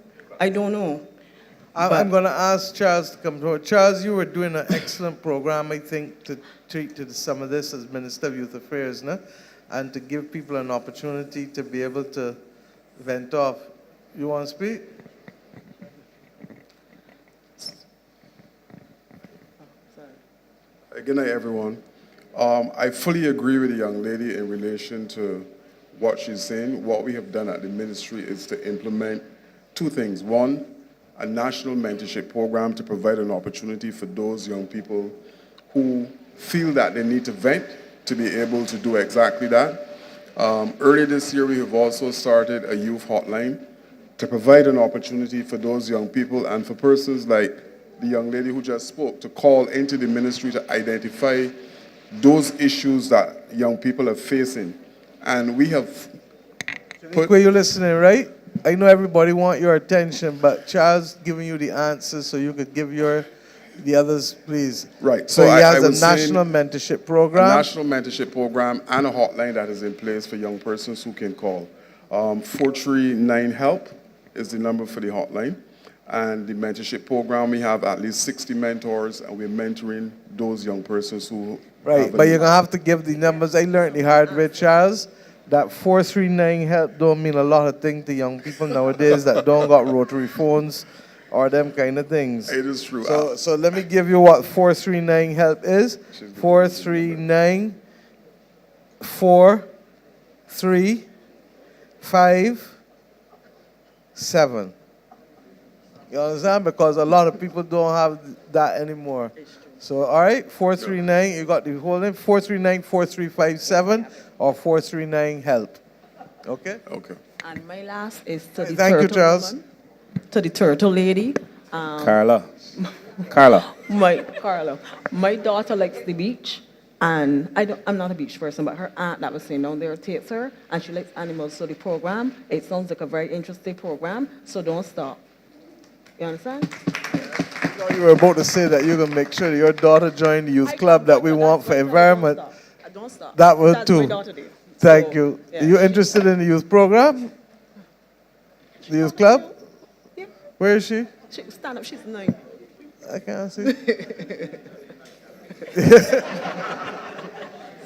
I'm going to ask Charles to come forward. Charles, you were doing an excellent program, I think, to treat to some of this as Minister of Youth Affairs, no? And to give people an opportunity to be able to vent off. You want to speak? Good night, everyone. I fully agree with the young lady in relation to what she's saying. What we have done at the ministry is to implement two things. One, a national mentorship program to provide an opportunity for those young people who feel that they need to vent to be able to do exactly that. Earlier this year, we have also started a youth hotline to provide an opportunity for those young people and for persons like the young lady who just spoke to call into the ministry to identify those issues that young people are facing. And we have put... Were you listening, right? I know everybody want your attention, but Charles giving you the answers so you could give the others, please. Right. So he has a national mentorship program. A national mentorship program and a hotline that is in place for young persons who can call. 439-HELP is the number for the hotline. And the mentorship program, we have at least 60 mentors, and we're mentoring those young persons who... Right, but you're going to have to give the numbers. I learned the hard way, Charles, that 439-HELP don't mean a lot of things to young people nowadays that don't got rotary phones or them kind of things. It is true. So let me give you what 439-HELP is. 439-435-7. You understand? Because a lot of people don't have that anymore. So, all right, 439, you got the whole name, 439-4357 or 439-HELP. Okay? Okay. And my last is to the Thank you, turtle Charles. woman, to the turtle lady. Carla. My daughter likes the beach, and I'm not a beach person, but her aunt that was sitting down there takes her, and she likes animals. So the program, it sounds like a very interesting program, so don't stop. You understand? thought you were about to say that you're going to make sure that your daughter joined the youth club that we want for environment. I don't stop. That will That's my too. daughter there. Thank So, you. yeah. Are you interested in the youth program? The youth club? Yeah. Where is she? She stand up, she's 9. I can't see.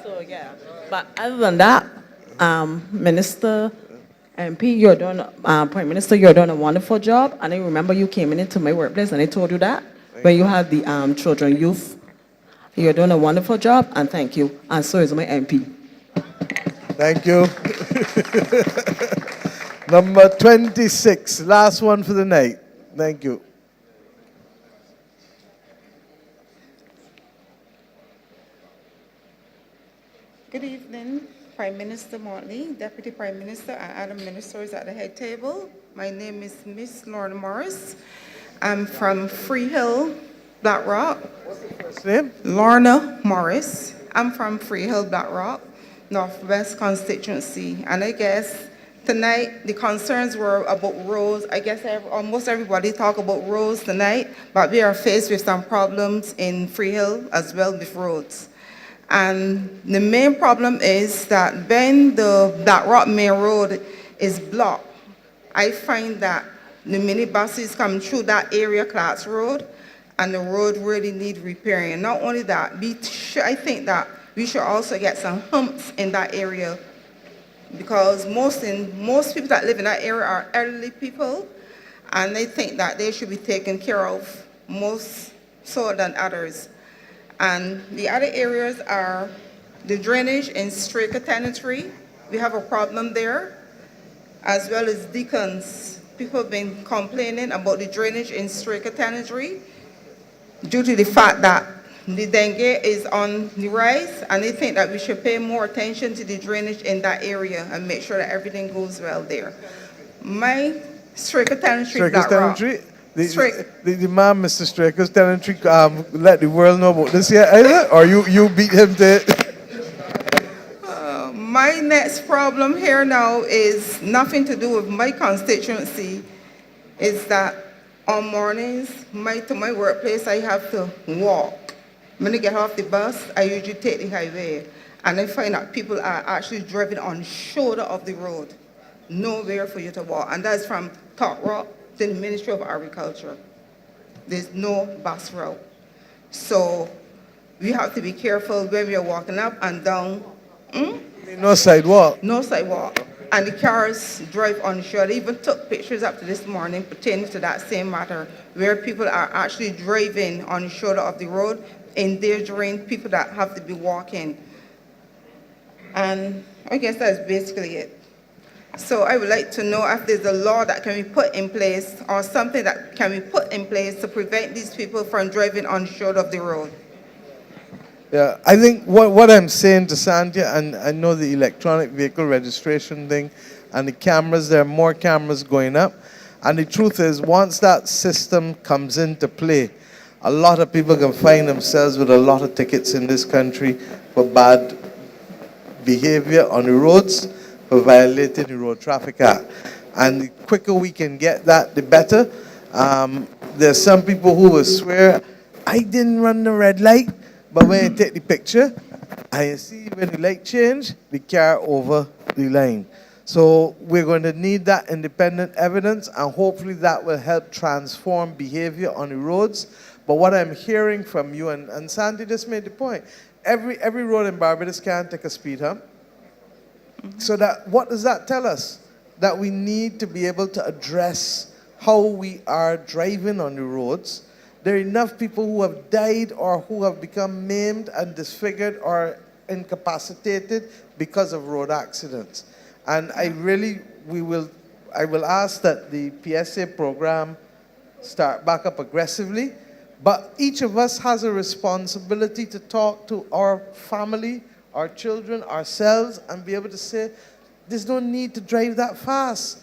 So yeah, but other than that, Minister, MP, you're doing, Prime Minister, you're doing a wonderful job. And I remember you came into my workplace and I told you that when you had the children, youth. You're doing a wonderful job, and thank you. And so is my MP. Thank you. Number 26, last one for the night. Thank you. Good evening, Prime Minister Motley, Deputy Prime Minister, and other ministers at the head table. My name is Miss Lorna Morris. I'm from Freehill, Black Rock. What's the first name? Lorna Morris. I'm from Freehill, Black Rock, Northwest constituency. And I guess tonight the concerns were about roads. I guess almost everybody talk about roads tonight, but we are faced with some problems in Freehill as well with roads. And the main problem is that when the Black Rock Main Road is blocked, I find that the minibuses come through that area, Clark's Road, and the road really need repairing. Not only that, I think that we should also get some humps in that area, because most people that live in that area are elderly people, and they think that they should be taken care of most so than others. And the other areas are the drainage in Straker Tenantry. We have a problem there, as well as Deacons. People have been complaining about the drainage in Straker Tenantry due to the fact that the dengue is on the rise, and they think that we should pay more attention to the drainage in that area and make sure that everything goes well there. My Straker Tenantry, Black Rock. The man, Mr. Straker's tenantry, let the world know about this here, either? Or you beat him to My next problem here now is nothing to do with my constituency, is that on mornings, to my workplace, I have to walk. When I get off the bus, I usually take the highway, and I find that people are actually driving on shoulder of the road, nowhere for you to walk, and that's from Top Rock to the Ministry of Agriculture. There's no bus route. So we have to be careful when we are walking up and down. No sidewalk? No sidewalk. And the cars drive on shore. They even took pictures up to this morning pertaining to that same matter, where people are actually driving on the shoulder of the road, endangering people that have to be walking. And I guess that's basically it. So I would like to know if there's a law that can be put in place or something that can be put in place to prevent these people from driving on the shoulder of the road. Yeah, I think what I'm saying to Sandhya, and I know the electronic vehicle registration thing and the cameras, there are more cameras going up. And the truth is, once that system comes into play, a lot of people can find themselves with a lot of tickets in this country for bad behavior on the roads, for violating the Road Traffic Act. And the quicker we can get that, the better. There's some people who will swear, I didn't run the red light, but when you take the picture, and you see when the light change, the car over the line. So we're going to need that independent evidence, and hopefully that will help transform behavior on the roads. But what I'm hearing from you, and Sandy just made the point, every road in Barbados can't take a speed hump. So that, what does that tell us? That we need to be able to address how we are driving on the roads. There are enough people who have died or who have become maimed and disfigured or incapacitated because of road accidents. And I will ask that the PSA program start back up aggressively, but each of us has a responsibility to talk to our family, our children, ourselves, and be able to say, there's no need to drive that fast.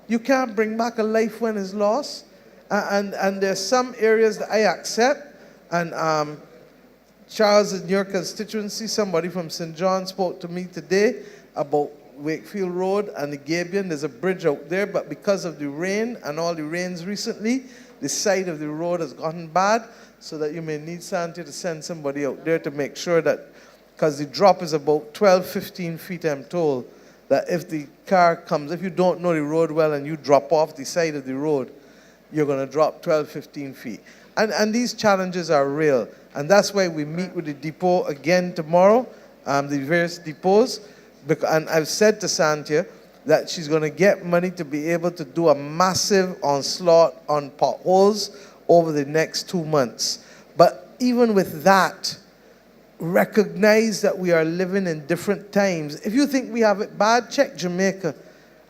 You can't bring back a life when it's lost. And there's some areas that I accept. And Charles, in your constituency, somebody from St. John spoke to me today about Wakefield Road and the Gabion. There's a bridge out there, but because of the rain and all the rains recently, the side of the road has gotten bad, so that you may need Santa to send somebody out there to make sure that, because the drop is about 12, 15 feet, I'm told, that if the car comes, if you don't know the road well and you drop off the side of the road, you're going to drop 12, 15 feet. And these challenges are real. And that's why we meet with the depot again tomorrow, the various depots. And I've said to Santia that she's going to get money to be able to do a massive onslaught on potholes over the next 2 months. But even with that, recognize that we are living in different times. If you think we have it bad, check Jamaica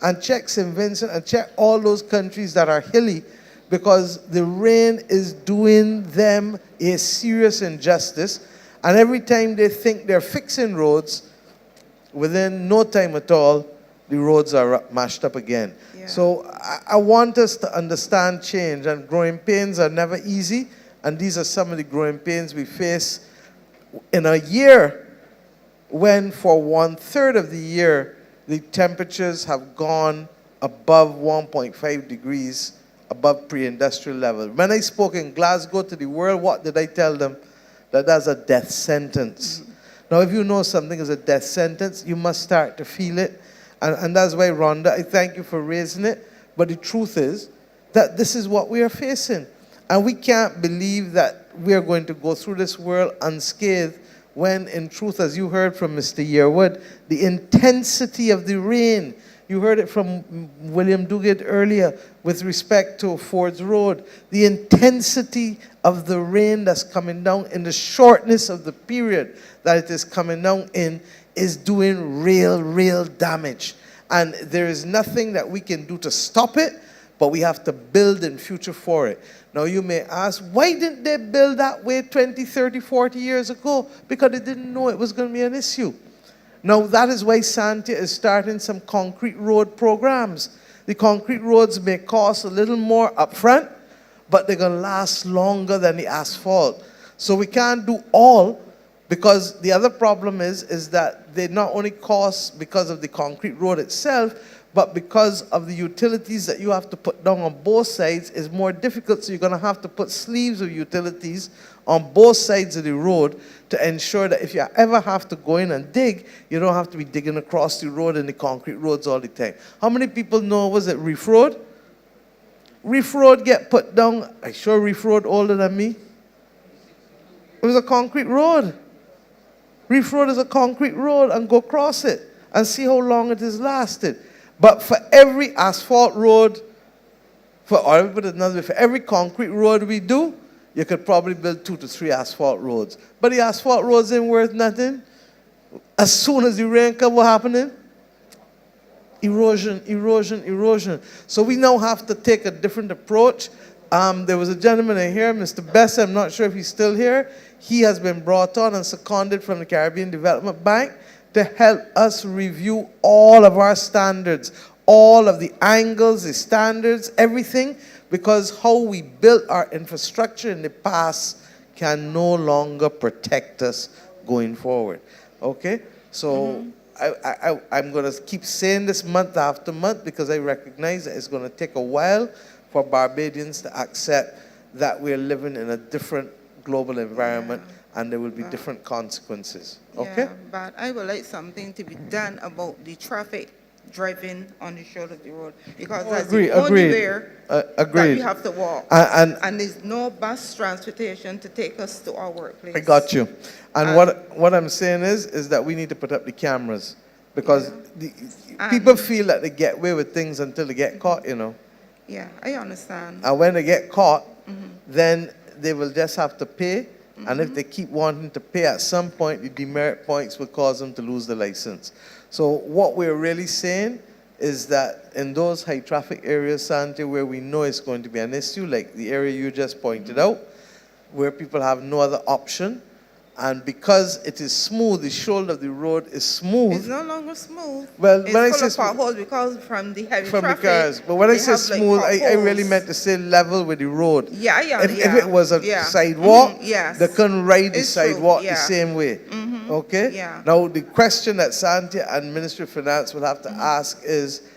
and check St. Vincent and check all those countries that are hilly, because the rain is doing them a serious injustice. And every time they think they're fixing roads, within no time at all, the roads are mashed up again. Yeah. So I want us to understand change, and growing pains are never easy, and these are some of the growing pains we face in a year when for 1/3 of the year the temperatures have gone above 1.5 degrees above pre-industrial level. When I spoke in Glasgow to the world, what did I tell them? That that's a death sentence. Now, if you know something is a death sentence, you must start to feel it. And that's why, Rhonda, I thank you for raising it. But the truth is that this is what we are facing. And we can't believe that we are going to go through this world unscathed when, in truth, as you heard from Mr. Yearwood, the intensity of the rain, you heard it from William Duguid earlier with respect to Ford's Road, the intensity of the rain that's coming down in the shortness of the period that it is coming down in is doing real damage. And there is nothing that we can do to stop it, but we have to build in future for it. Now you may ask, why didn't they build that way 20, 30, 40 years ago? Because they didn't know it was going to be an issue. Now that is why Santia is starting some concrete road programs. The concrete roads may cost a little more upfront, but they're going to last longer than the asphalt. So we can't do all, because the other problem is that they not only cost because of the concrete road itself, but because of the utilities that you have to put down on both sides is more difficult. So you're going to have to put sleeves of utilities on both sides of the road to ensure that if you ever have to go in and dig, you don't have to be digging across the road in the concrete roads all the time. How many people know, was it Reef Road? Reef Road get put down. I'm sure Reef Road older than me. It was a concrete road. Reef Road is a concrete road, and go across it and see how long it has lasted. But for every asphalt road, for every concrete road we do, you could probably build 2 to 3 asphalt roads. But the asphalt roads ain't worth nothing. As soon as the rain comes, what happening? Erosion. So we now have to take a different approach. There was a gentleman in here, Mr. Bess, I'm not sure if he's still here. He has been brought on and seconded from the Caribbean Development Bank to help us review all of our standards, all of the angles, the standards, everything, because how we built our infrastructure in the past can no longer protect us going forward. Okay? So I'm going to keep saying this month after month, because I recognize that it's going to take a while for Barbadians to accept that we're living in a different global environment, and there will be different consequences. Okay? Yeah, but I would like something to be done about the traffic driving on the shoulder of the road, because that's the only way that we have to walk. And there's no bus transportation to take us to our workplace. I got you. And what I'm saying is that we need to put up the cameras, because people feel that they get away with things until they get caught, you know. Yeah, I understand. And when they get caught, then they will just have to pay. And if they keep wanting to pay, at some point, the demerit points will cause them to lose the license. So what we're really saying is that in those high traffic areas, Santi, where we know it's going to be an issue, like the area you just pointed out, where people have no other option, and because it is smooth, the shoulder of the road is smooth. It's no longer smooth. Well, it's when I full say of potholes because from the heavy from traffic. the cars. But when I say smooth, I really meant to say level with the road. Yeah. If it was a sidewalk, they couldn't ride the sidewalk the same way. Okay? Yeah. Now, the question that Santia and Ministry of Finance will have to ask is,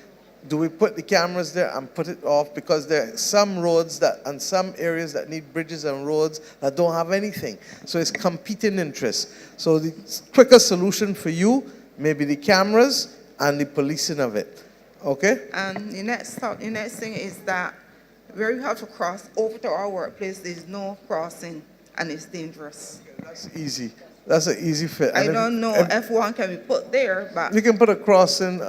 do we put the cameras there and put it off? Because there are some roads that, and some areas that need bridges and roads that don't have anything. So it's competing interests. So the quicker solution for you may be the cameras and the policing of it. Okay? And the next thing is that where you have to cross over to our workplace, there's no crossing and it's dangerous. That's easy. That's an easy fit. I And don't know if one can be put there, but you can put a crossing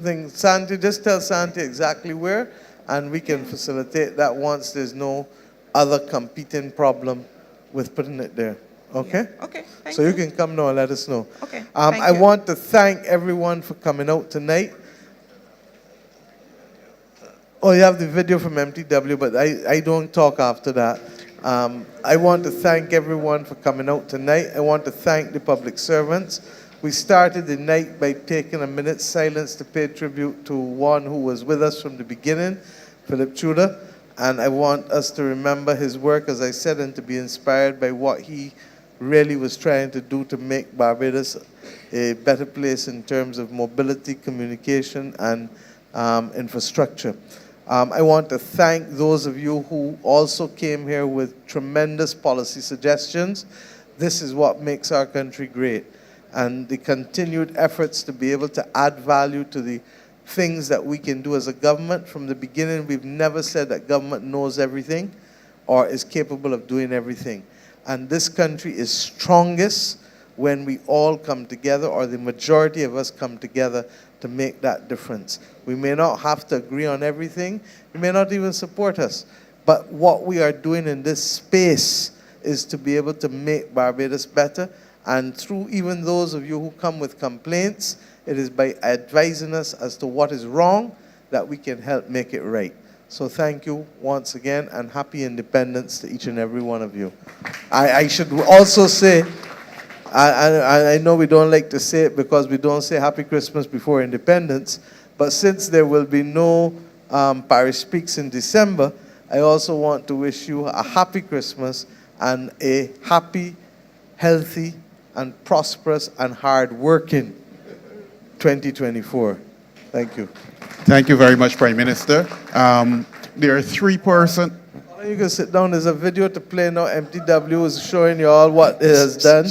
thing. Santi, just tell Santi exactly where, and we can facilitate that once there's no other competing problem with putting it there. Okay? Okay, So you can come now and let us know. Okay, I want to thank everyone for coming out tonight. Oh, you have the video from MTW, but I don't talk after that. I want to thank everyone for coming out tonight. I want to thank the public servants. We started the night by taking a minute's silence to pay tribute to one who was with us from the beginning, Philip Tudor. And I want us to remember his work, as I said, and to be inspired by what he really was trying to do to make Barbados a better place in terms of mobility, communication, and infrastructure. I want to thank those of you who also came here with tremendous policy suggestions. This is what makes our country great. And the continued efforts to be able to add value to the things that we can do as a government. From the beginning, we've never said that government knows everything or is capable of doing everything. And this country is strongest when we all come together, or the majority of us come together to make that difference. We may not have to agree on everything. You may not even support us. But what we are doing in this space is to be able to make Barbados better. And through even those of you who come with complaints, it is by advising us as to what is wrong that we can help make it right. So thank you once again, and happy independence to each and every one of you. I should also say, I know we don't like to say it because we don't say Happy Christmas before Independence, but since there will be no Parish Speaks in December, I also want to wish you a happy Christmas and a happy, healthy, and prosperous and hard-working 2024. Thank you. Thank you very much, Prime Minister. There are 3 persons. You can sit down. There's a video to play now. MTW is showing you all what it has done.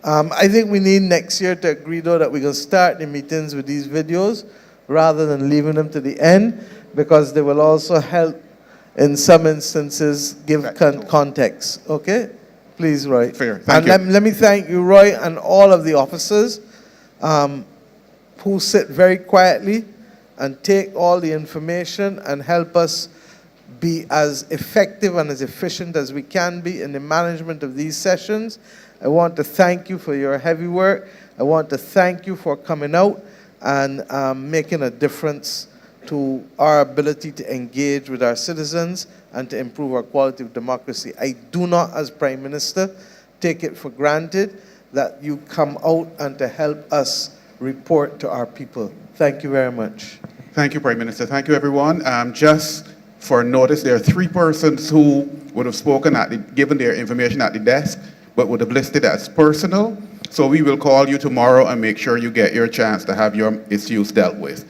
I think we need next year to agree, though, that we can start the meetings with these videos rather than leaving them to the end, because they will also help, in some instances, give context. Okay? Please, Roy. Fair. Thank you. Let me thank you, Roy, and all of the officers who sit very quietly and take all the information and help us be as effective and as efficient as we can be in the management of these sessions. I want to thank you for your heavy work. I want to thank you for coming out and making a difference to our ability to engage with our citizens and to improve our quality of democracy. I do not, as Prime Minister, take it for granted that you come out and to help us report to our people. Thank you very much. Thank you, Prime Minister. Thank you, everyone. Just for notice, there are 3 persons who would have spoken given their information at the desk, but would have listed as personal. So we will call you tomorrow and make sure you get your chance to have your issues dealt with.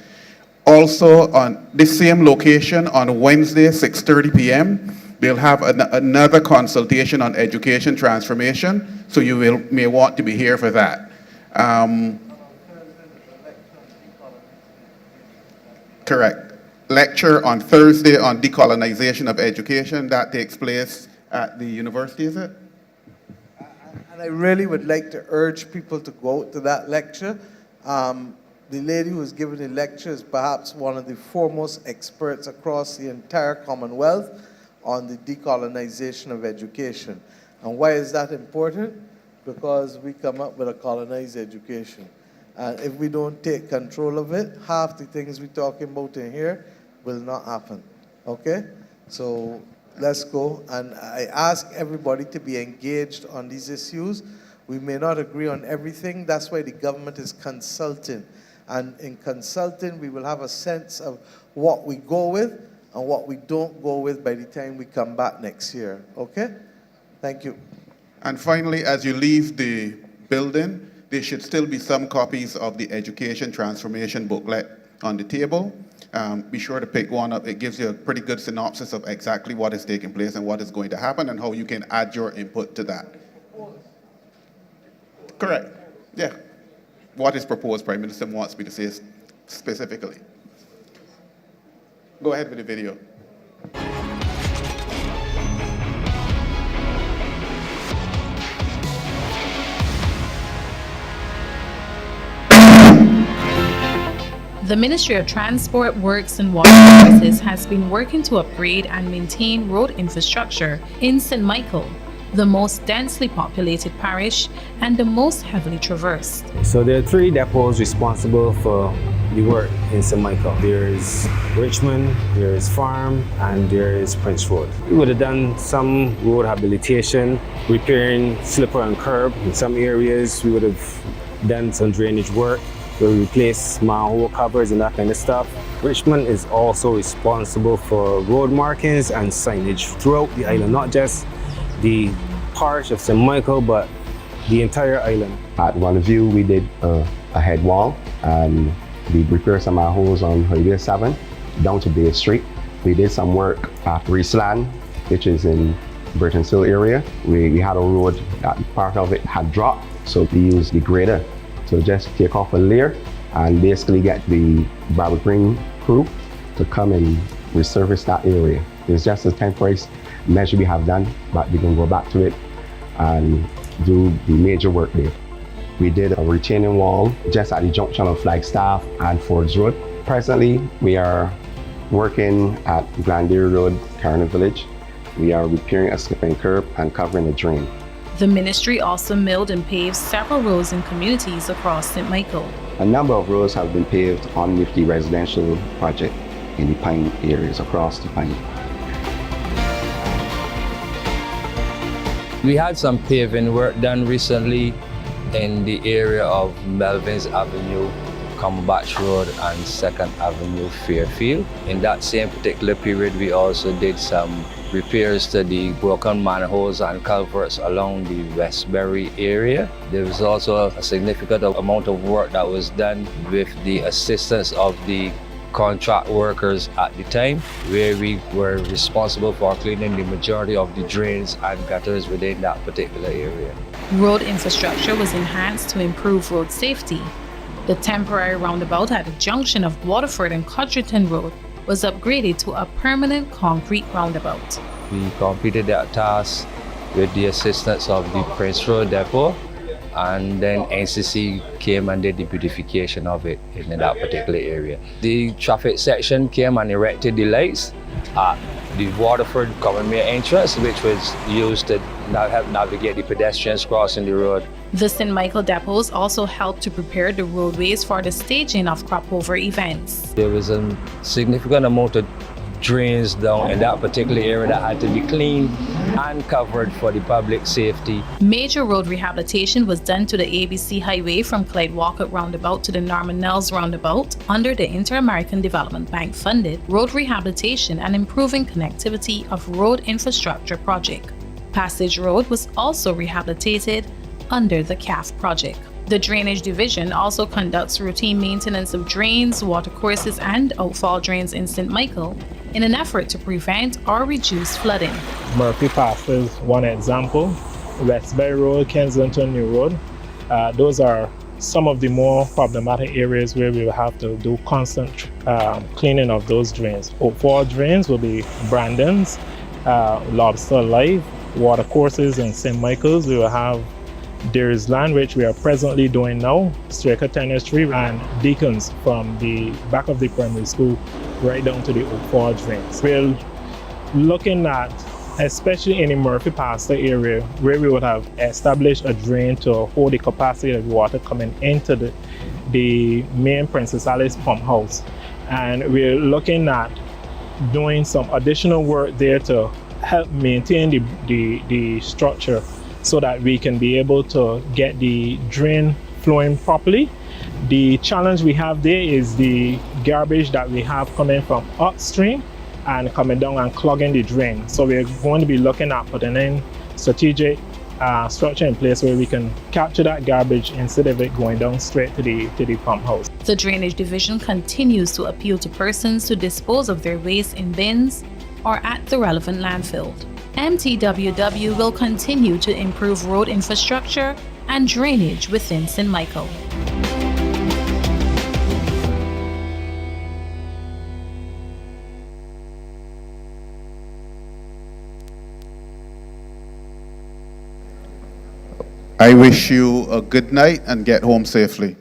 Also, on this same location on Wednesday, 6:30 p.m., they'll have another consultation on education transformation, so you may want to be here for that. Correct. Lecture on Thursday on decolonization of education. That takes place at the university, is it? And I really would like to urge people to go out to that lecture. The lady who is giving the lecture is perhaps one of the foremost experts across the entire Commonwealth on the decolonization of education. And why is that important? Because we come up with a colonized education. And if we don't take control of it, half the things we're talking about in here will not happen. Okay? So let's go. And I ask everybody to be engaged on these issues. We may not agree on everything. That's why the government is consulting. And in consulting, we will have a sense of what we go with and what we don't go with by the time we come back next year. Okay? Thank you. And finally, as you leave the building, there should still be some copies of the Education Transformation booklet on the table. Be sure to pick one up. It gives you a pretty good synopsis of exactly what is taking place and what is going to happen and how you can add your input to that. Correct. Yeah. What is proposed, Prime Minister wants me to say specifically. Go ahead with the video. The Ministry of Transport, Works and Water Services has been working to upgrade and maintain road infrastructure in St. Michael, the most densely populated parish and the most heavily traversed. So there are 3 depots responsible for the work in St. Michael. There's Richmond, there's Farm, and there's Prince Road. We would have done some road rehabilitation, repairing slipper and curb. In some areas, we would have done some drainage work. We replace manhole covers and that kind of stuff. Richmond is also responsible for road markings and signage throughout the island, not just the parish of St. Michael, but the entire island. At Runview, we did a head wall, and we repaired some manholes on Highway 7 down to Bay Street. We did some work at Reesland, which is in Burton's Hill area. We had a road that part of it had dropped, so we used the grader to just take off a layer and basically get the Barbara Green crew to come and resurface that area. It's just a temporary measure we have done, but we can go back to it and do the major work there. We did a retaining wall just at the junction of Flagstaff and Fords Road. Presently, we are working at Glandier Road, Carolina Village. We are repairing a slip and curb and covering a drain. The ministry also milled and paved several roads in communities across St. Michael. A number of roads have been paved on with the residential project in the Pine areas across the Pine. We had some paving work done recently in the area of Melvins Avenue, Cumberbatch Road and 2nd Avenue, Fairfield. In that same particular period, we also did some repairs to the broken manholes and culverts along the Westbury area. There was also a significant amount of work that was done with the assistance of the contract workers at the time, where we were responsible for cleaning the majority of the drains and gutters within that particular area. Road infrastructure was enhanced to improve road safety. The temporary roundabout at the junction of Waterford and Codgerton Road was upgraded to a permanent concrete roundabout. We completed that task with the assistance of the Prince Road Depot, and then NCC came and did the beautification of it in that particular area. The traffic section came and erected the lights at the Waterford Common Main entrance, which was used to help navigate the pedestrians crossing the road. The St. Michael depots also helped to prepare the roadways for the staging of crop-over events. There was a significant amount of drains down in that particular area that had to be cleaned and covered for the public safety. Major road rehabilitation was done to the ABC Highway from Clyde Walcott Roundabout to the Norman Nels Roundabout under the Inter-American Development Bank funded road rehabilitation and improving connectivity of road infrastructure project. Passage Road was also rehabilitated under the CAF project. The Drainage Division also conducts routine maintenance of drains, watercourses, and outfall drains in St. Michael in an effort to prevent or reduce flooding. Murphy Pass is one example. Westbury Road, Kensington New Road. Those are some of the more problematic areas where we will have to do constant cleaning of those drains. Outfall drains will be Brandon's, Lobster Live, watercourses in St. Michael's. We will have Deer's Land, which we are presently doing now, Straker Tennis Tree, and Deacons from the back of the primary school right down to the outfall drains. We're looking at, especially in the Murphy Pastor area, where we would have established a drain to hold the capacity of water coming into the main Princess Alice pump house. And we're looking at doing some additional work there to help maintain the structure so that we can be able to get the drain flowing properly. The challenge we have there is the garbage that we have coming from upstream and coming down and clogging the drain. So we're going to be looking at putting in strategic structure in place where we can capture that garbage instead of it going down straight to the pump house. The Drainage Division continues to appeal to persons to dispose of their waste in bins or at the relevant landfill. MTWW will continue to improve road infrastructure and drainage within St. Michael. I wish you a good night and get home safely.